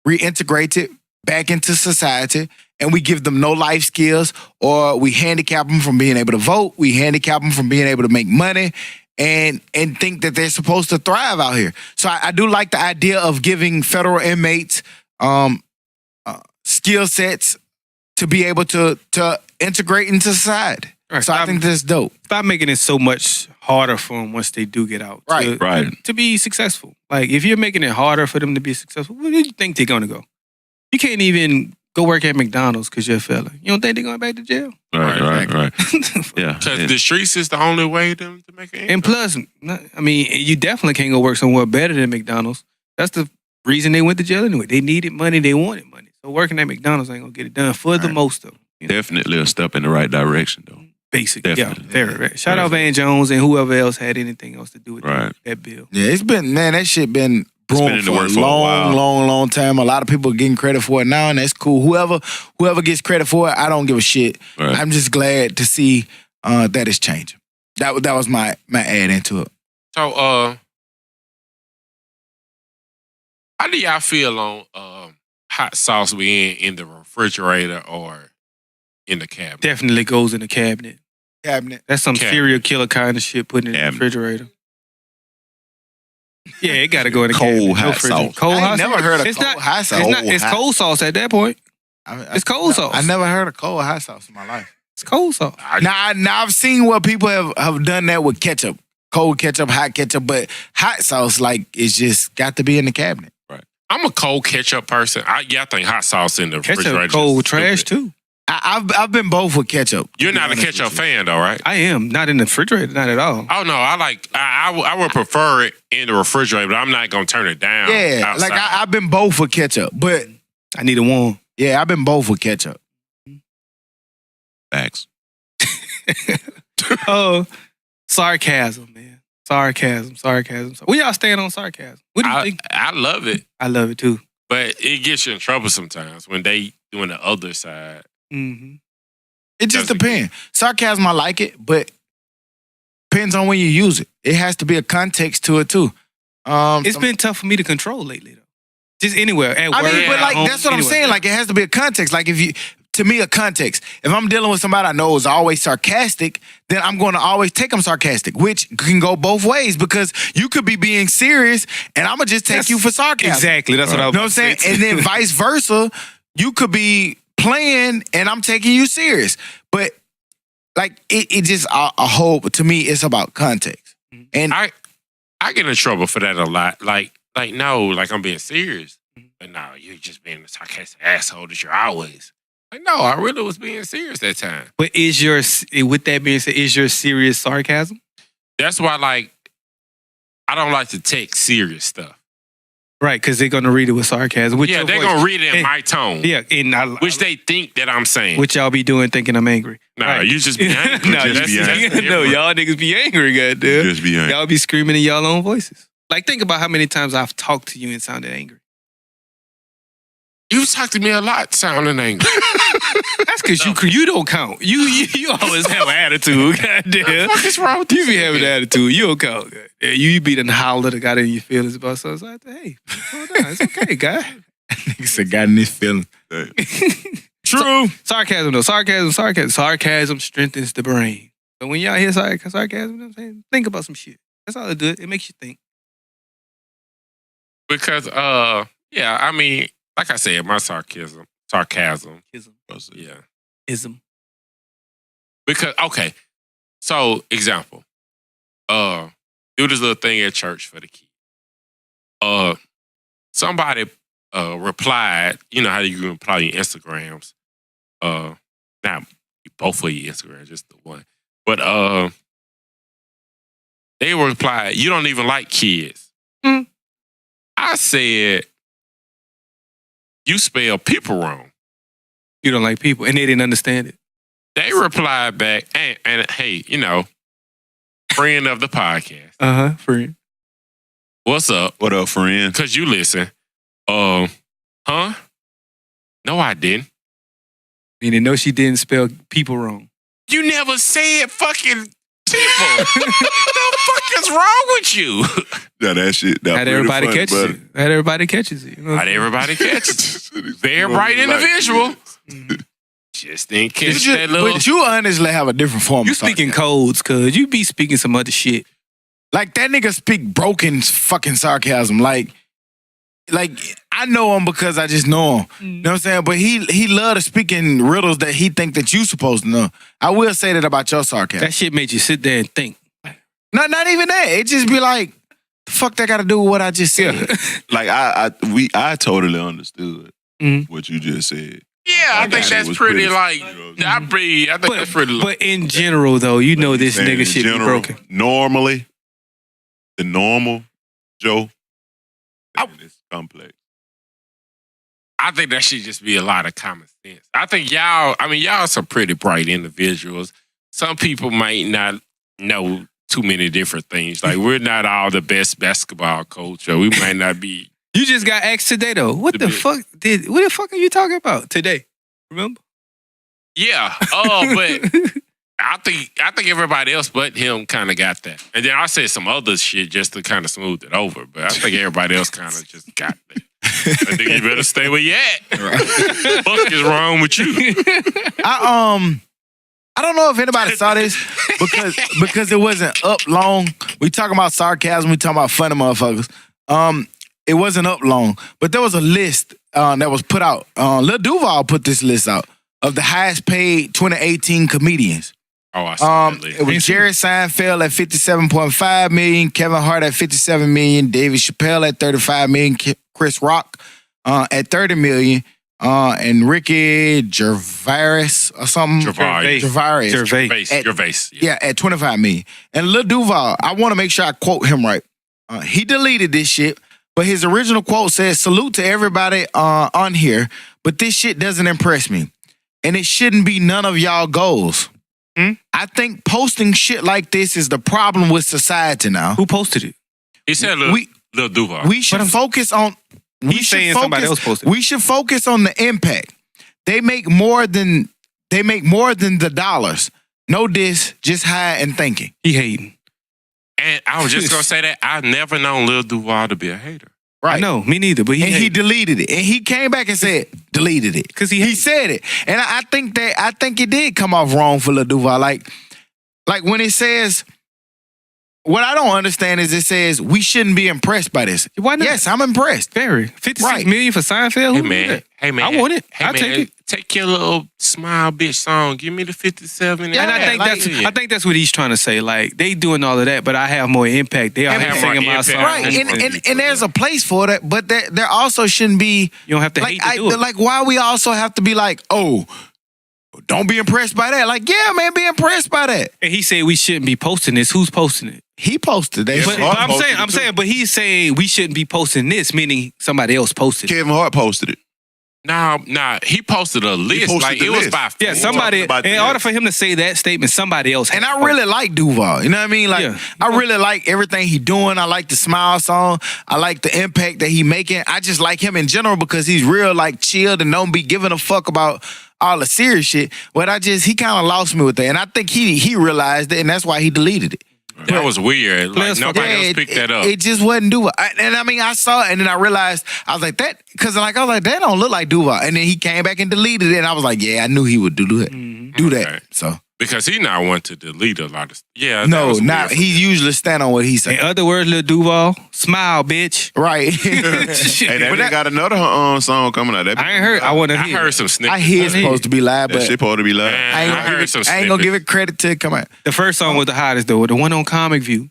reintegrated back into society, and we give them no life skills, or we handicap them from being able to vote. We handicap them from being able to make money and think that they're supposed to thrive out here. So I do like the idea of giving federal inmates skill sets to be able to integrate into society. Right. So I think that's dope. Stop making it so much harder for them once they do get out. Right. To be successful. Like, if you're making it harder for them to be successful, where do you think they're going to go? You can't even go work at McDonald's because you're a fella. You don't think they're going back to jail? Right. Yeah. Because the streets is the only way to make it. And plus, I mean, you definitely can't go work somewhere better than McDonald's. That's the reason they went to jail anyway. They needed money. They wanted money. So working at McDonald's ain't going to get it done for the most of them. Definitely a step in the right direction, though. Basic. Definitely. Yeah, very, very. Shout out Van Jones and whoever else had anything else to do with Right. that bill. Yeah, it's been, man, that shit been brewing in the for a works for a while. long time. A lot of people are getting credit for it now, and that's cool. Whoever gets credit for it, I don't give a shit. Right. I'm just glad to see that it's changing. That was my add into it. So, how do y'all feel on hot sauce being in the refrigerator or in the cabinet? Definitely goes in the cabinet. Cabinet. That's some Cabinet. serial killer kind of shit putting in the Cabinet. refrigerator. Yeah, it got to go in the Cold cabinet. hot refrigerator. sauce. Cold I hot ain't never sauce. heard of It's cold not, hot sauce. It's, not, it's cold sauce at that point. It's cold sauce. I never heard of cold hot sauce in my life. It's cold sauce. Now I've seen where people have done that with ketchup. Cold ketchup, hot ketchup, but hot sauce, like, it's just got to be in the cabinet. I'm a cold ketchup person. I think hot sauce in the refrigerator. Ketchup cold is trash stupid. too. I've been both with ketchup. You're to be not a honest ketchup with you. fan, though, right? I am not in the refrigerator, not at all. Oh no, I would prefer it in the refrigerator, but I'm not gonna turn it down. Yeah, outside. like I've been both with ketchup, but I need a warm. yeah, I've been both with ketchup. Facts. Oh, sarcasm, man. Sarcasm. Where y'all stand on sarcasm? What do you think? I love it, I love it too. but it gets you in trouble sometimes when they doing the other side. Mm-hmm. It just Doesn't- depends. Sarcasm, I like it, but depends on when you use it. It has to be a context to it too. It's been tough for me to control lately, though. Just anywhere at work. I mean, but at like home, that's what I'm anywhere. saying. Like it has to be a context. Like to me, a context. If I'm dealing with somebody I know is always sarcastic, then I'm going to always take them sarcastic, which can go both ways because you could be being serious and I'm gonna just take you for sarcasm. Exactly. That's what I was You know what I'm saying? And then vice versa, you could be playing and I'm taking you serious. But like it just a whole, to me, it's about context. And I get in trouble for that a lot. Like no, like I'm being serious, but no, you're just being a sarcastic asshole that you're always. Like no, I really was being serious that time. But with that being said, is your serious sarcasm? That's why, like, I don't like to text serious stuff. Right, because they're gonna read it with sarcasm. With Yeah, your they're voice. gonna read it in And- my tone. Yeah, Which they think that I'm saying. what y'all be doing thinking I'm angry. No, Right. you just be angry. No, just That's- be that's angry. no, different. y'all niggas be angry, goddamn. Just be angry. Y'all be screaming in y'all own voices. Like, think about how many times I've talked to you and sounded angry. You talk to me a lot sounding angry. That's because you don't count. You always have an attitude, goddamn. What is wrong with You be this having an nigga? attitude. You don't count. Goddamn. You be done hollered or got in your feelings about something. Like, hey, slow down. It's okay, guy. niggas have gotten this feeling. True. Sarcasm, though. Sarcasm strengthens the brain. So when y'all hear sarcasm, you know what I'm saying? Think about some shit. That's all it does. It makes you think. Because, yeah, I mean, like I said, my sarcasm. Yeah. Ism. Because, okay. So, example. Do this little thing at church for the kids. Somebody replied, you know how you reply your Instagrams. Not both of your Instagrams, just the one. But they replied, you don't even like kids. Hmm. I said, you spell people wrong. You don't like people. And they didn't understand it. They replied back, and hey, you know, friend of the podcast, Uh-huh, friend. what's up? What up, friend? Because you listen. Huh? No, I didn't. Meaning, no, she didn't spell people wrong. You never said fucking people. What the fuck is wrong with you? Yeah, that shit. That Not pretty everybody funny, catches buddy. it. Not everybody catches it. You know? Not everybody catches it. Very bright individual. Just didn't catch that little. But you honestly have a different form You of speaking sarcasm. codes, cuz you be speaking some other shit. Like that nigga speak broken fucking sarcasm. Like I know him because I just know him. You know what I'm saying? But he love to speak in riddles that he think that you supposed to know. I will say that about your sarcasm. That shit made you sit there and think. Not even that. It just be like, the fuck that got to do with what I just said? Like I totally understood Mhm. what you just said. Yeah, I That think shit that's was pretty, pretty- like, I think that's pretty. But in general, though, you know this Saying nigga in shit be general, broken. Normally, the normal Joe, it's complex. I think that should just be a lot of common sense. I think y'all some pretty bright individuals. some people might not know too many different things. Like we're not all the best basketball coach, or we might not be. You just got asked today though. What the fuck are you talking about today? Remember? Yeah. But I think everybody else but him kind of got that. And then I said some other shit just to kind of smooth it over. But I think everybody else kind of just got that. I think you better stay where you at. Right. What is wrong with you? I don't know if anybody saw this because it wasn't up long. We talking about sarcasm. We talking about funny motherfuckers. It wasn't up long, but there was a list that was put out. Lil Duval put this list out of the highest paid 2018 comedians. Oh, I saw that list. It was Jerry Seinfeld at $57.5 million, Kevin Hart at $57 million, David Chappelle at $35 million, Chris Rock at $30 million, and Ricky Gervais or something. Gervais. Yeah, at $25 million. And Lil Duval, I want to make sure I quote him right. He deleted this shit, but his original quote says, "Salute to everybody on here, but this shit doesn't impress me. And it shouldn't be none of y'all goals." I think posting shit like this is the problem with society now. Who posted it? He said Lil Duval. We should focus on... He's saying somebody else posted it. We should focus on the impact. They make more than the dollars. No diss, just high and thinking. He hating. And I was just going to say that I've never known Lil Duval to be a hater. Right. No, me neither. But he deleted it, and he came back and said deleted it because he said it, and I think it did come off wrong for Lil Duval. Like when it says, what I don't understand is it says we shouldn't be impressed by this. Why not? Yes, I'm impressed. Very $56 million for Seinfeld. Hey man, I want it. Hey, I'll take it. Take your little smile bitch song. Give me the 57. Yeah, and I think that's what he's trying to say. Like they doing all of that, but I have more impact. They are singing my song. Right, and there's a place for that, but there also shouldn't be. You don't have to hate to do it. Like why we also have to be like, oh, don't be impressed by that. Like, yeah, man, be impressed by that. And he said we shouldn't be posting this. Who's posting it? He posted that. But I'm saying, but he's saying we shouldn't be posting this, meaning somebody else posted it. Kevin Hart posted it. Nah, he posted a list. It was by somebody. In order for him to say that statement, somebody else. And I really like Duval. You know what I mean? Like, I really like everything he doing. I like the Smile song. I like the impact that he making. I just like him in general because he's real, like, chilled and don't be giving a fuck about all the serious shit. But he kind of lost me with that. And I think he realized it, and that's why he deleted it. That was weird. Like nobody else picked that up. It just wasn't Duval. And I mean, I saw it, and then I realized, I was like, that don't look like Duval. And then he came back and deleted it, and I was like, yeah, I knew he would do that. Do that. Okay. So because he not want to delete a lot of stuff. Yeah. No, not he usually stand on what he said. In other words, Lil Duval, smile, bitch. Right. Hey, that got another song coming out. I ain't heard. I heard some snippets. I hear it's supposed to be live, but that shit supposed to be live. I ain't gonna give it credit till it come out. The first song was the hottest though. The one on Comic View.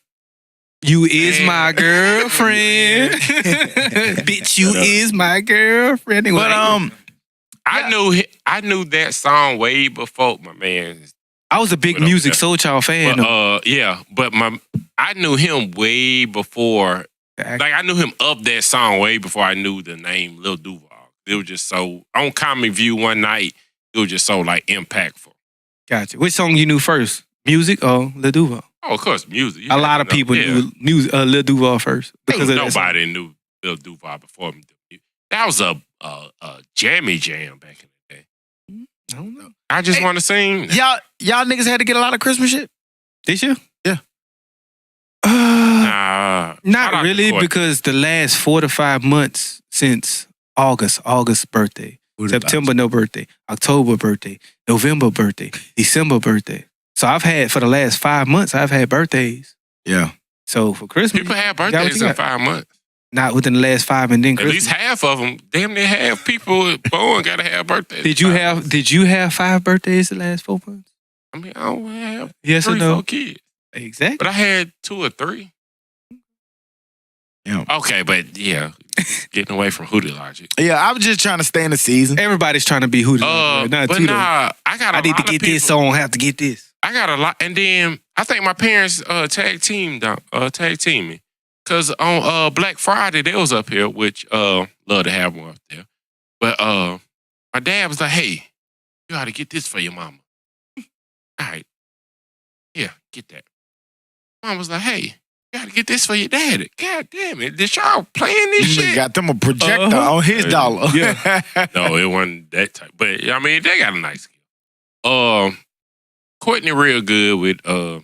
You is my girlfriend. Bitch, you is my girlfriend. But I knew that song way before my man. I was a big Music Soul Child fan. But I knew him way before. Like I knew him of that song way before I knew the name Lil Duval. It was just so on Comic View one night. It was just so like impactful. Gotcha. Which song you knew first? Music or Lil Duval? Oh, of course, music. A lot of people knew Lil Duval first because of nobody knew Lil Duval before me. That was a jammy jam back in the day. I don't know. I just want to sing. Y'all niggas had to get a lot of Christmas shit this year. Yeah. Not really, because the last 4 to 5 months since August birthday, September no birthday, October birthday, November birthday, December birthday. So I've had, for the last 5 months, I've had birthdays. Yeah. So for Christmas. People have birthdays in 5 months. Not within the last 5 and then Christmas. At least half of them, damn near half people born got to have birthdays. Did you have 5 birthdays the last 4 months? I mean, I don't have yes 3 or no? 4 kids. Exactly. But I had 2 or 3. Yeah. Okay, but yeah, getting away from Hootie Logic. Yeah, I was just trying to stay in the season. Everybody's trying to be Hootie Logic. I need to get this, so I don't have to get this. I got a lot, and then I think my parents tag team me. Cause on Black Friday they was up here, which love to have one up there. But my dad was like, "Hey, you ought to get this for your mama." All right. Yeah, get that. Mom was like, hey, you gotta get this for your daddy. God damn it. Did y'all playing this shit? Got them a projector on his dollar. Yeah. No, it wasn't that type. But I mean, they got a nice skill. Courtney real good with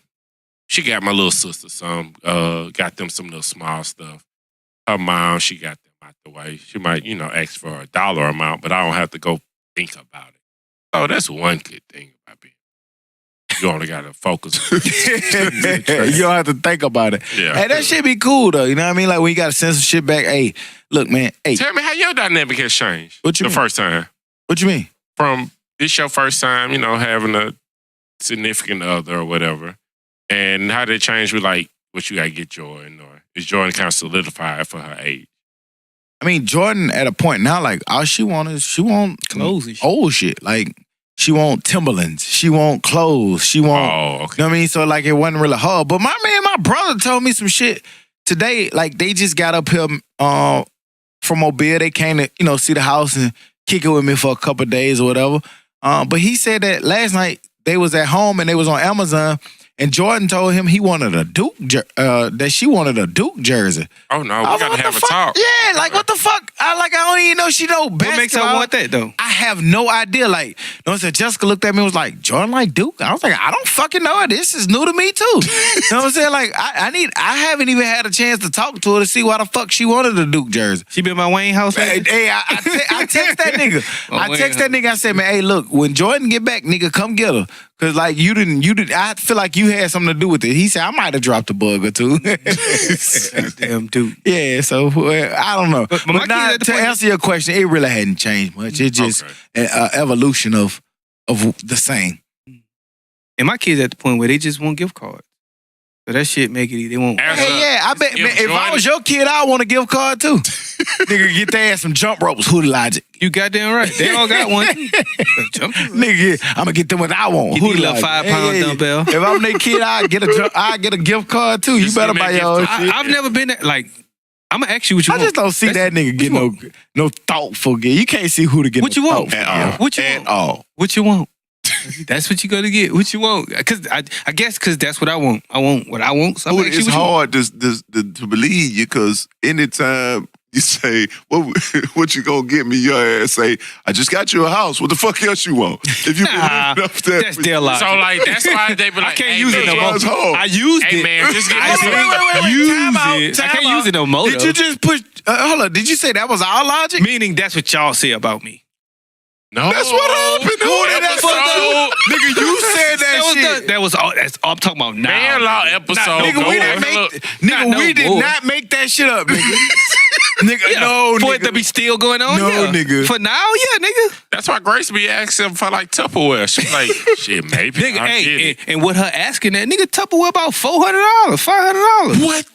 she got my little sister some, got them some little small stuff. Her mom, she got them out the way. She might, ask for a dollar amount, but I don't have to go think about it. So that's one good thing about being. You only gotta focus. You don't have to think about it. Yeah. Hey, that shit be cool though. You know what I mean? Like when you gotta send some shit back. Hey, look, man. Hey, Tell me how your dynamic has changed. What you the mean? first time? What you mean? From this your first time, having a significant other or whatever, and how did it change with like what you gotta get Jordan, or is Jordan kind of solidified for her age? I mean, Jordan at a point now, like all she want Clothes and shit. old shit. Like she want Timberlands. She want clothes. She want. Oh, okay. You know what I mean? So like it wasn't really hard. But my brother told me some shit today. Like they just got up here from Mobile. They came to see the house and kick it with me for a couple of days or whatever. But he said that last night they was at home and they was on Amazon. And Jordan told him he wanted a Duke, that she wanted a Duke jersey. Oh no, I we was gotta like, have what a the fuck? talk. Yeah, like what the fuck? I don't even know she know basketball. What makes her want that though? I have no idea. Like, Jessica looked at me and was like, Jordan like Duke? I was like, I don't fucking know. This is new to me too. You know what I'm saying? Like, I haven't even had a chance to talk to her to see why the fuck she wanted a Duke jersey. She been at my Wayne house. Hey, I text that nigga. I said, man, hey, look, when Jordan get back, nigga, come get her. Cause like you didn't. I feel like you had something to do with it. He said I might have dropped a bug or two. Damn dude. Yeah, so I don't know. But my But kid nah, at the to point- answer your question, it really hadn't changed much. It's just an evolution of the same. And my kids at the point where they just want gift cards. So that shit make it easy. They won't. Hey, yeah, I bet man, if I was your kid, I'd want a gift card too. Nigga, get their ass some jump ropes. Who the logic? You goddamn right. They all got one. Jump. Nigga, I'm gonna get them what I want. Get Who these the little logic? 5-pound dumbbell. If I'm their kid, I get a gift card too. You Just better give me buy a your own gift shit. I've never been that. Like, I'm gonna ask you what you I want. just don't see that nigga get no thoughtful gift. You can't see who to get. What no you want? thoughtful At all. gift. What you At want? all. What you want? That's what you gotta get. What you want? Cause I guess because that's what I want. I want what I want. So I'm Dude, gonna ask you it's what you want. hard to believe you because anytime you say, what you gonna get me, your ass say, I just got you a house. What the fuck else you want? If you Nah, believe enough that that's their logic. So like that's why they be like, I can't hey, use it man, no more. It's hard. I used Hey it. man, just get I this. said, wait. use Time out, it. I time can't out. use it no more. Did you just push? Hold on. Did you say that was our logic? Meaning that's what y'all say about me. No, That's what happened. Who That that's episode- Nigga, you said that shit. That was all. That's all I'm talking about now. man law episode. Nigga, we didn't Look, make. Nigga, we did more. not make that shit up, nigga. Nigga, Yeah, no, for it to nigga. be still going on. No, yeah. nigga. For now, yeah, nigga. That's why Grace be asking for like Tupperware. She's like, shit, maybe. Nigga, I get hey, it. and with her asking that, nigga, Tupperware about $400, $500. What?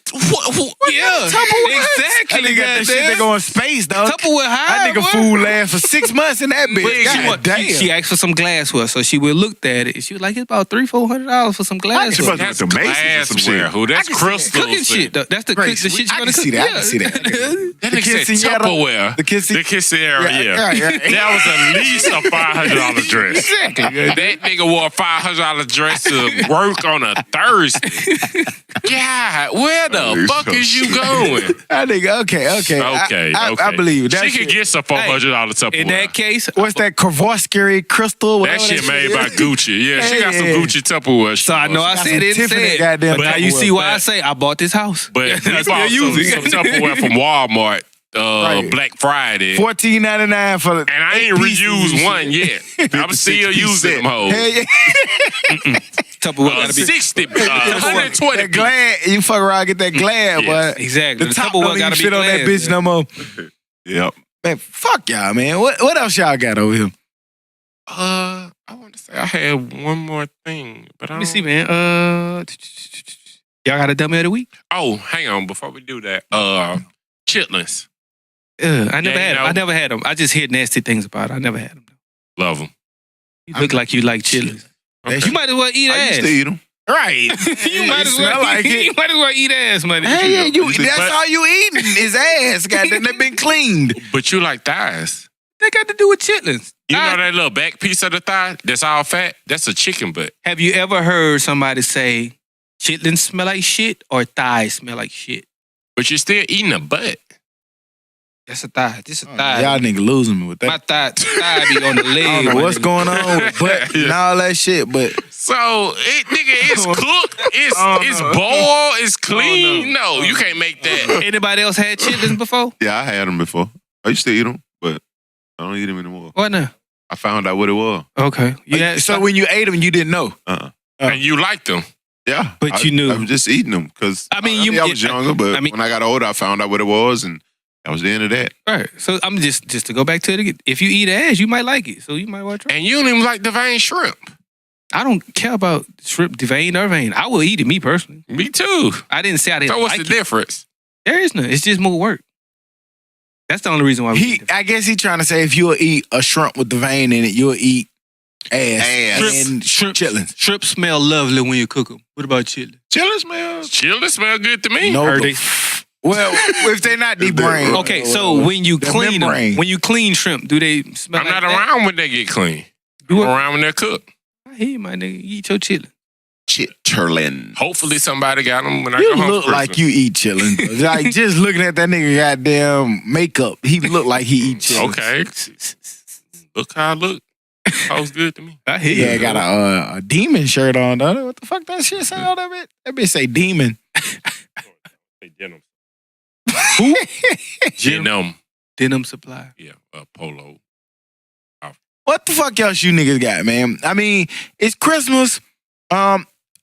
Yeah, exactly. That nigga got that shit goddamn. that go in space, dog. Tupperware high. That nigga boy. food lasts for 6 months in that bitch. But God she asked for some glassware, so she would looked at it. She was like, "It's about $300-$400 for some She glassware." must have That's went to Macy's or some glassware. shit. Who? That's I can see that. crystals. Cooking shit. Though. That's the Grace, shit you're I gonna can cook. see that. I can see that. That The nigga said quinceañera. Tupperware. The quinceañera, yeah. Yeah. That was at least a $500 dress. Exactly. That nigga wore a $500 dress to work on a Thursday. God, where the fuck is you going? I think okay. Okay. I believe that. She could get some $400 Tupperware. In that case, What's that Kavorsky crystal? That whatever shit made is? by Gucci. Yeah, she got some Yeah. Gucci Tupperware. so I know I Got said some it. Tiffany Said, goddamn but now you Tupperware. see why I say I bought this house. But we I still bought use some it. Tupperware from Walmart Right. Black Friday. $14.99 for the. And I ain't reused one yet. I'm still 56 using them hoes. Hell yeah. Tupperware gotta be 60, 120 That glad you fuck around, get that glad, Yes. but exactly. the The top Tupperware don't even gotta be fit on that glass, bitch no more. Yep. Man, fuck y'all, man. What else y'all got over here? I want to say I had one more thing, but I Let me don't... see, man. Y'all got a dummy of the week? Oh, hang on. Before we do that, chitlins. I never Yeah, had you them. know. I never had them. I just hear nasty things about it. I never had them. Love them. You look like you like chitlins. Okay. You might as well eat I used ass. to eat them. Right. You might as well smell like it. You might as well eat ass, man. Hey, that's But- all you eating is ass. Goddamn, they been cleaned. But you like thighs. They got to do with chitlins. You know that little back piece of the thigh that's all fat? That's a chicken butt. Have you ever heard somebody say chitlins smell like shit or thighs smell like shit? But you're still eating a butt. That's a thigh. This a thigh. Y'all nigga losing me with My that. thigh be on the leg. I don't know my what's nigga. going on with butt and all that shit, but So, it's cooked, it's boiled, it's clean. No, you can't make that. Anybody else had chitlins before? Yeah, I had them before. I used to eat them, but I don't eat them anymore. What now? I found out what it was. Okay. You had, so when you ate them, you didn't know. And you like them. Yeah, But you knew. I'm just eating them because I mean, I was younger, but when I got older, I found out what it was, and that was the end of that. Right. So I'm just to go back to it again. If you eat ass, you might like it. So you might want to try. And you don't even like the vein shrimp. I don't care about shrimp, vein or vein. I will eat it, me personally. Me too. I didn't say I didn't So what's like the it. difference? There is none. It's just more work. That's the only reason why we eat it. I guess he trying to say if you'll eat a shrimp with the vein in it, you'll eat ass and chitlins. Shrimp smell lovely when you cook them. What about chitlins? Chili smells. Chili smell good to me. No, Are they? well, if they're not deep brain. Okay, so when you The clean them, membrane. when you clean shrimp, do they smell I'm like not that? around when they get clean. I'm Do it. around when they're cooked. I hear you, my nigga. You eat your chitlin. Chitterlin. Hopefully somebody got them when I You go home. look for like Christmas. you eat chillin'. Like just looking at that nigga goddamn makeup, he look like he eat chillin'. Okay. Look how I look. Sounds good to me. I hear Yeah, you. got a demon shirt on, though. What the fuck that shit say on that bit? That bitch say demon. Denim. Who? Denim. Denim supply. Yeah, polo. What the fuck else you niggas got, man? I mean, it's Christmas.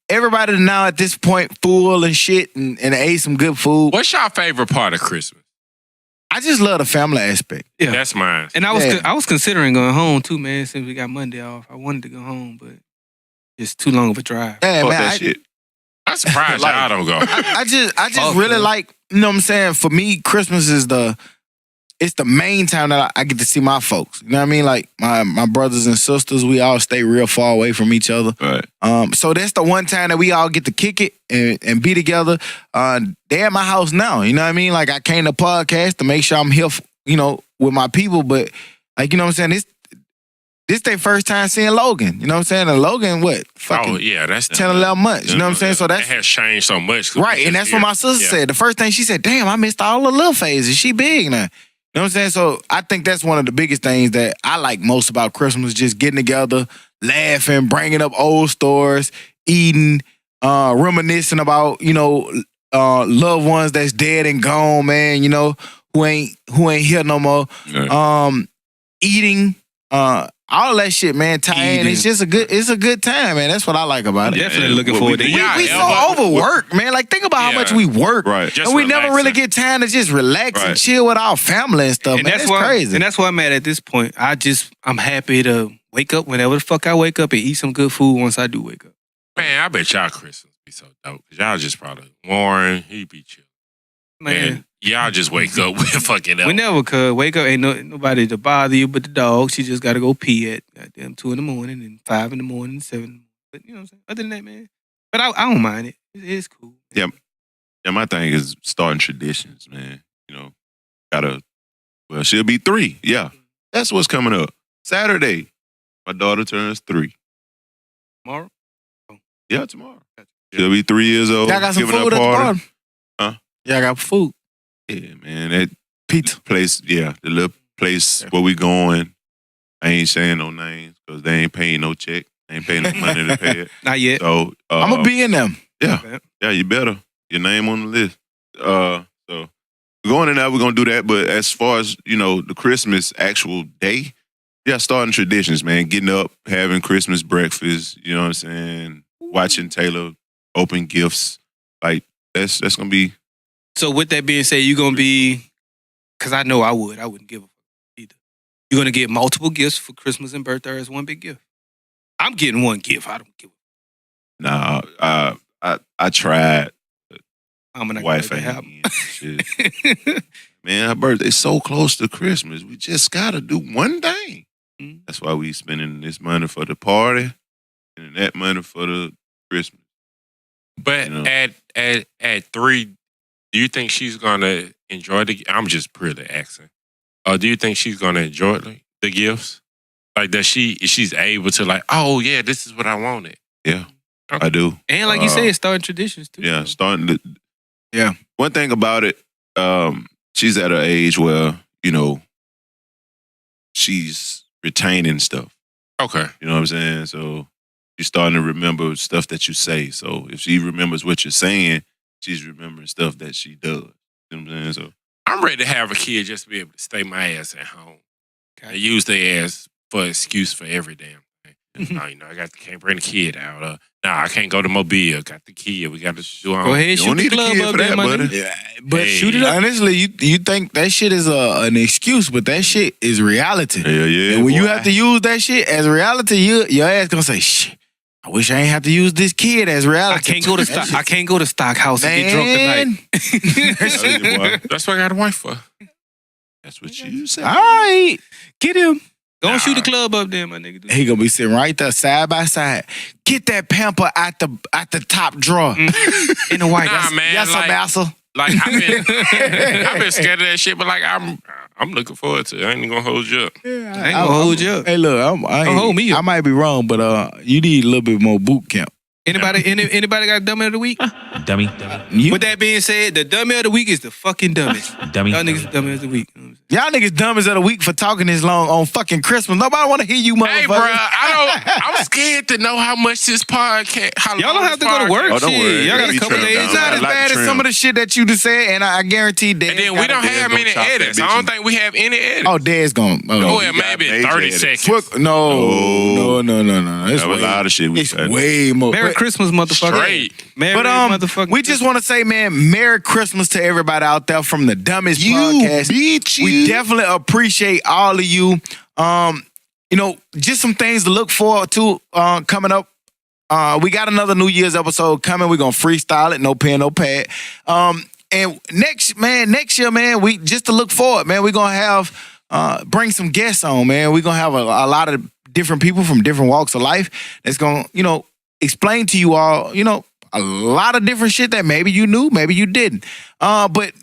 Everybody now at this point full and shit and ate some good food. What's your favorite part of Christmas? I just love the family aspect. Yeah. That's mine. And I was Yeah. I was considering going home too, man, since we got Monday off. I wanted to go home, but it's too long of a drive. Yeah, Fuck man. that I, shit. I'm surprised Like- y'all don't go. I just Oh, really God. like, you know what I'm saying? For me, Christmas is it's the main time that I get to see my folks. You know what I mean? Like my brothers and sisters, we all stay real far away from each other. Right. So that's the one time that we all get to kick it and be together. They at my house now. You know what I mean? Like I came to podcast to make sure I'm here, with my people. But like, you know what I'm saying? This their first time seeing Logan. You know what I'm saying? And Logan, what? Fucking Oh, yeah, that's 10, 11 months. You know what I'm saying? So that that's has changed so much. right. And that's what my sister said. The first thing she said, damn, I missed all the little phases. She big now. You know what I'm saying? So I think that's one of the biggest things that I like most about Christmas, just getting together, laughing, bringing up old stories, eating, reminiscing about, loved ones that's dead and gone, man, who ain't here no more. Right. Eating, all that shit, man. Ty, it's just it's a good time, man. That's what I like about it. Definitely looking What forward we to do- it. Yeah, We yeah, so overworked, man. Like, think about how Yeah. much we work. Right. Just And we never really relaxing. get time to just relax and Right. chill with our family and stuff, And man. that's That's why crazy. And that's why I'm at this point. I'm happy to wake up whenever the fuck I wake up and eat some good food once I do wake up. Man, I bet y'all Christmas be so dope. Cause y'all just probably Warren, he be chill. Man, And y'all just wake up with fucking we never could wake up. Ain't nobody to bother you but the dog. She just got to go pee at goddamn 2 in the morning and 5 in the morning, 7 in the morning. But you know what I'm saying? Other than that, man. But I don't mind it. It's cool. Yeah, my thing is starting traditions, man. She'll be 3. Yeah. That's what's coming up. Saturday, my daughter turns 3. Tomorrow? Yeah, tomorrow. She'll be 3 years old. Y'all got some giving food a at the party. bottom? Huh? Y'all got food. Yeah, man. That Pizza. place, the little place where we going. I ain't saying no names because they ain't paying no check. They ain't paying no money to pay it. Not yet. So I'm going to be in them. Yeah, you better. Your name on the list. So we're going in there, we're gonna do that. But as far as, the Christmas actual day, yeah, starting traditions, man. Getting up, having Christmas breakfast, you know what I'm saying? Watching Taylor open gifts. Like that's gonna be So with that being said, you're going to be, because I know I wouldn't give a fuck either. You're going to get multiple gifts for Christmas and birthday as one big gift. I'm getting one gift. I don't give a nah. I tried. I'm not Wife going to ain't happen. in, shit. Man, her birthday's so close to Christmas. We just gotta do one thing. Mhm. That's why we spending this money for the party and that money for the Christmas. But You know. at 3, do you think she's gonna enjoy the? I'm just purely asking. Do you think she's gonna enjoy the gifts? Like that she's able to like, oh yeah, this is what I wanted. Yeah, I do. And like you said, starting traditions too. Yeah, starting to. Yeah. One thing about it, she's at an age where, she's retaining stuff. Okay. You know what I'm saying? So she's starting to remember stuff that you say. So if she remembers what you're saying, she's remembering stuff that she does. You know what I'm saying? So I'm ready to have a kid just to be able to stay my ass at home. I use their ass for excuse for every damn thing. I can't bring the kid out. I can't go to Mobile. Got the kid. We got to do our Go own. ahead, shoot the club up there, buddy. Yeah, but shoot it up. Honestly, you think that shit is an excuse, but that shit is reality. yeah. And when you have to use that shit as reality, your ass gonna say, shit, I wish I ain't have to use this kid as reality. I can't go to stock house and get drunk tonight. That's what I got a wife for. That's what you said. All right. Get him. Go shoot the club up there, my nigga. He gonna be sitting right there side by side. Get that pamper at the top drawer. In the white. Nah, man. Yes, like, massa. Like I've been scared of that shit, but like I'm looking forward to it. I ain't gonna hold you up. I ain't gonna hold you up. Hey, look, Don't hold me up. I might be wrong, but you need a little bit more boot camp. Anybody got a dummy of the week? Dummy. With that being said, the dummy of the week is the fucking dumbest. Dummy. Y'all niggas the dummy of the week. Y'all niggas dummies of the week for talking this long on fucking Christmas. Nobody want to hear you, motherfucker. Hey, bro, I'm scared to know how much this podcast. Y'all don't have to go to work. Oh, don't shit. worry. Y'all got a We couple trim days down. It's not out. as like bad as trim. some of the shit that you just said, and I guarantee that. And then we don't have many chop that edits. I bitch don't in. think we have any edits. Oh, Dad's gonna. Oh, we yeah, got maybe major 30 edits. seconds. No. It's That was a lot of shit we It's said. way more. Merry Christmas, motherfucker. Straight. Merry But motherfucker. we just want to say, man, Merry Christmas to everybody out there from the Dummies Podcast. We definitely appreciate all of you. Just some things to look forward to coming up. We got another New Year's episode coming. We're gonna freestyle it, no pen, no pad. And next year, man, we just to look forward, man. We're gonna have bring some guests on, man. We're gonna have a lot of different people from different walks of life that's gonna, explain to you all, a lot of different shit that maybe you knew, maybe you didn't. But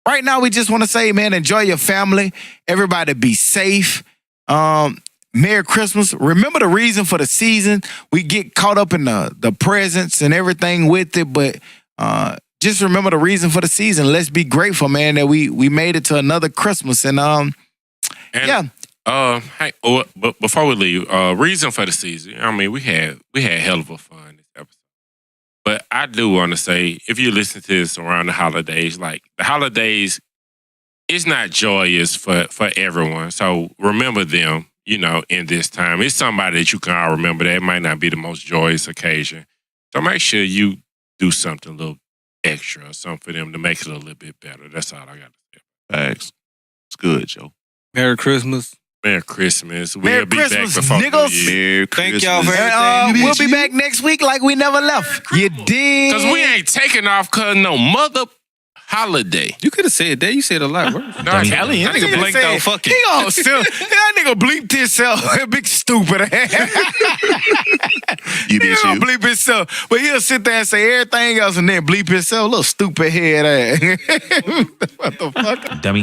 right now, we just want to say, man, enjoy your family. Everybody be safe. Merry Christmas. Remember the reason for the season. We get caught up in the presents and everything with it, but just remember the reason for the season. Let's be grateful, man, that we made it to another Christmas. And yeah. Hey, but before we leave, reason for the season. I mean, we had hell of a fun this episode. But I do want to say, if you listen to this around the holidays, like the holidays, it's not joyous for everyone. So remember them, in this time. It's somebody that you can all remember that it might not be the most joyous occasion. So make sure you do something a little extra or something for them to make it a little bit better. That's all I got to say. Thanks. It's good, Joe. Merry Christmas. Merry Christmas. Merry We'll be Christmas, back before niggas. New Year. Merry Thank Christmas. y'all for everything. We'll be back next week like we never left. You dig? Because we ain't taking off because no mother holiday. You could have said that. You said a lot worse. No, I'm Dummy. telling you. That nigga blinked out fucking. He gonna still, that nigga bleeped himself. Big stupid ass. You He bitch, gonna you. bleep himself. But he'll sit there and say everything else and then bleep himself. Little stupid head ass. What the fuck? Dummy.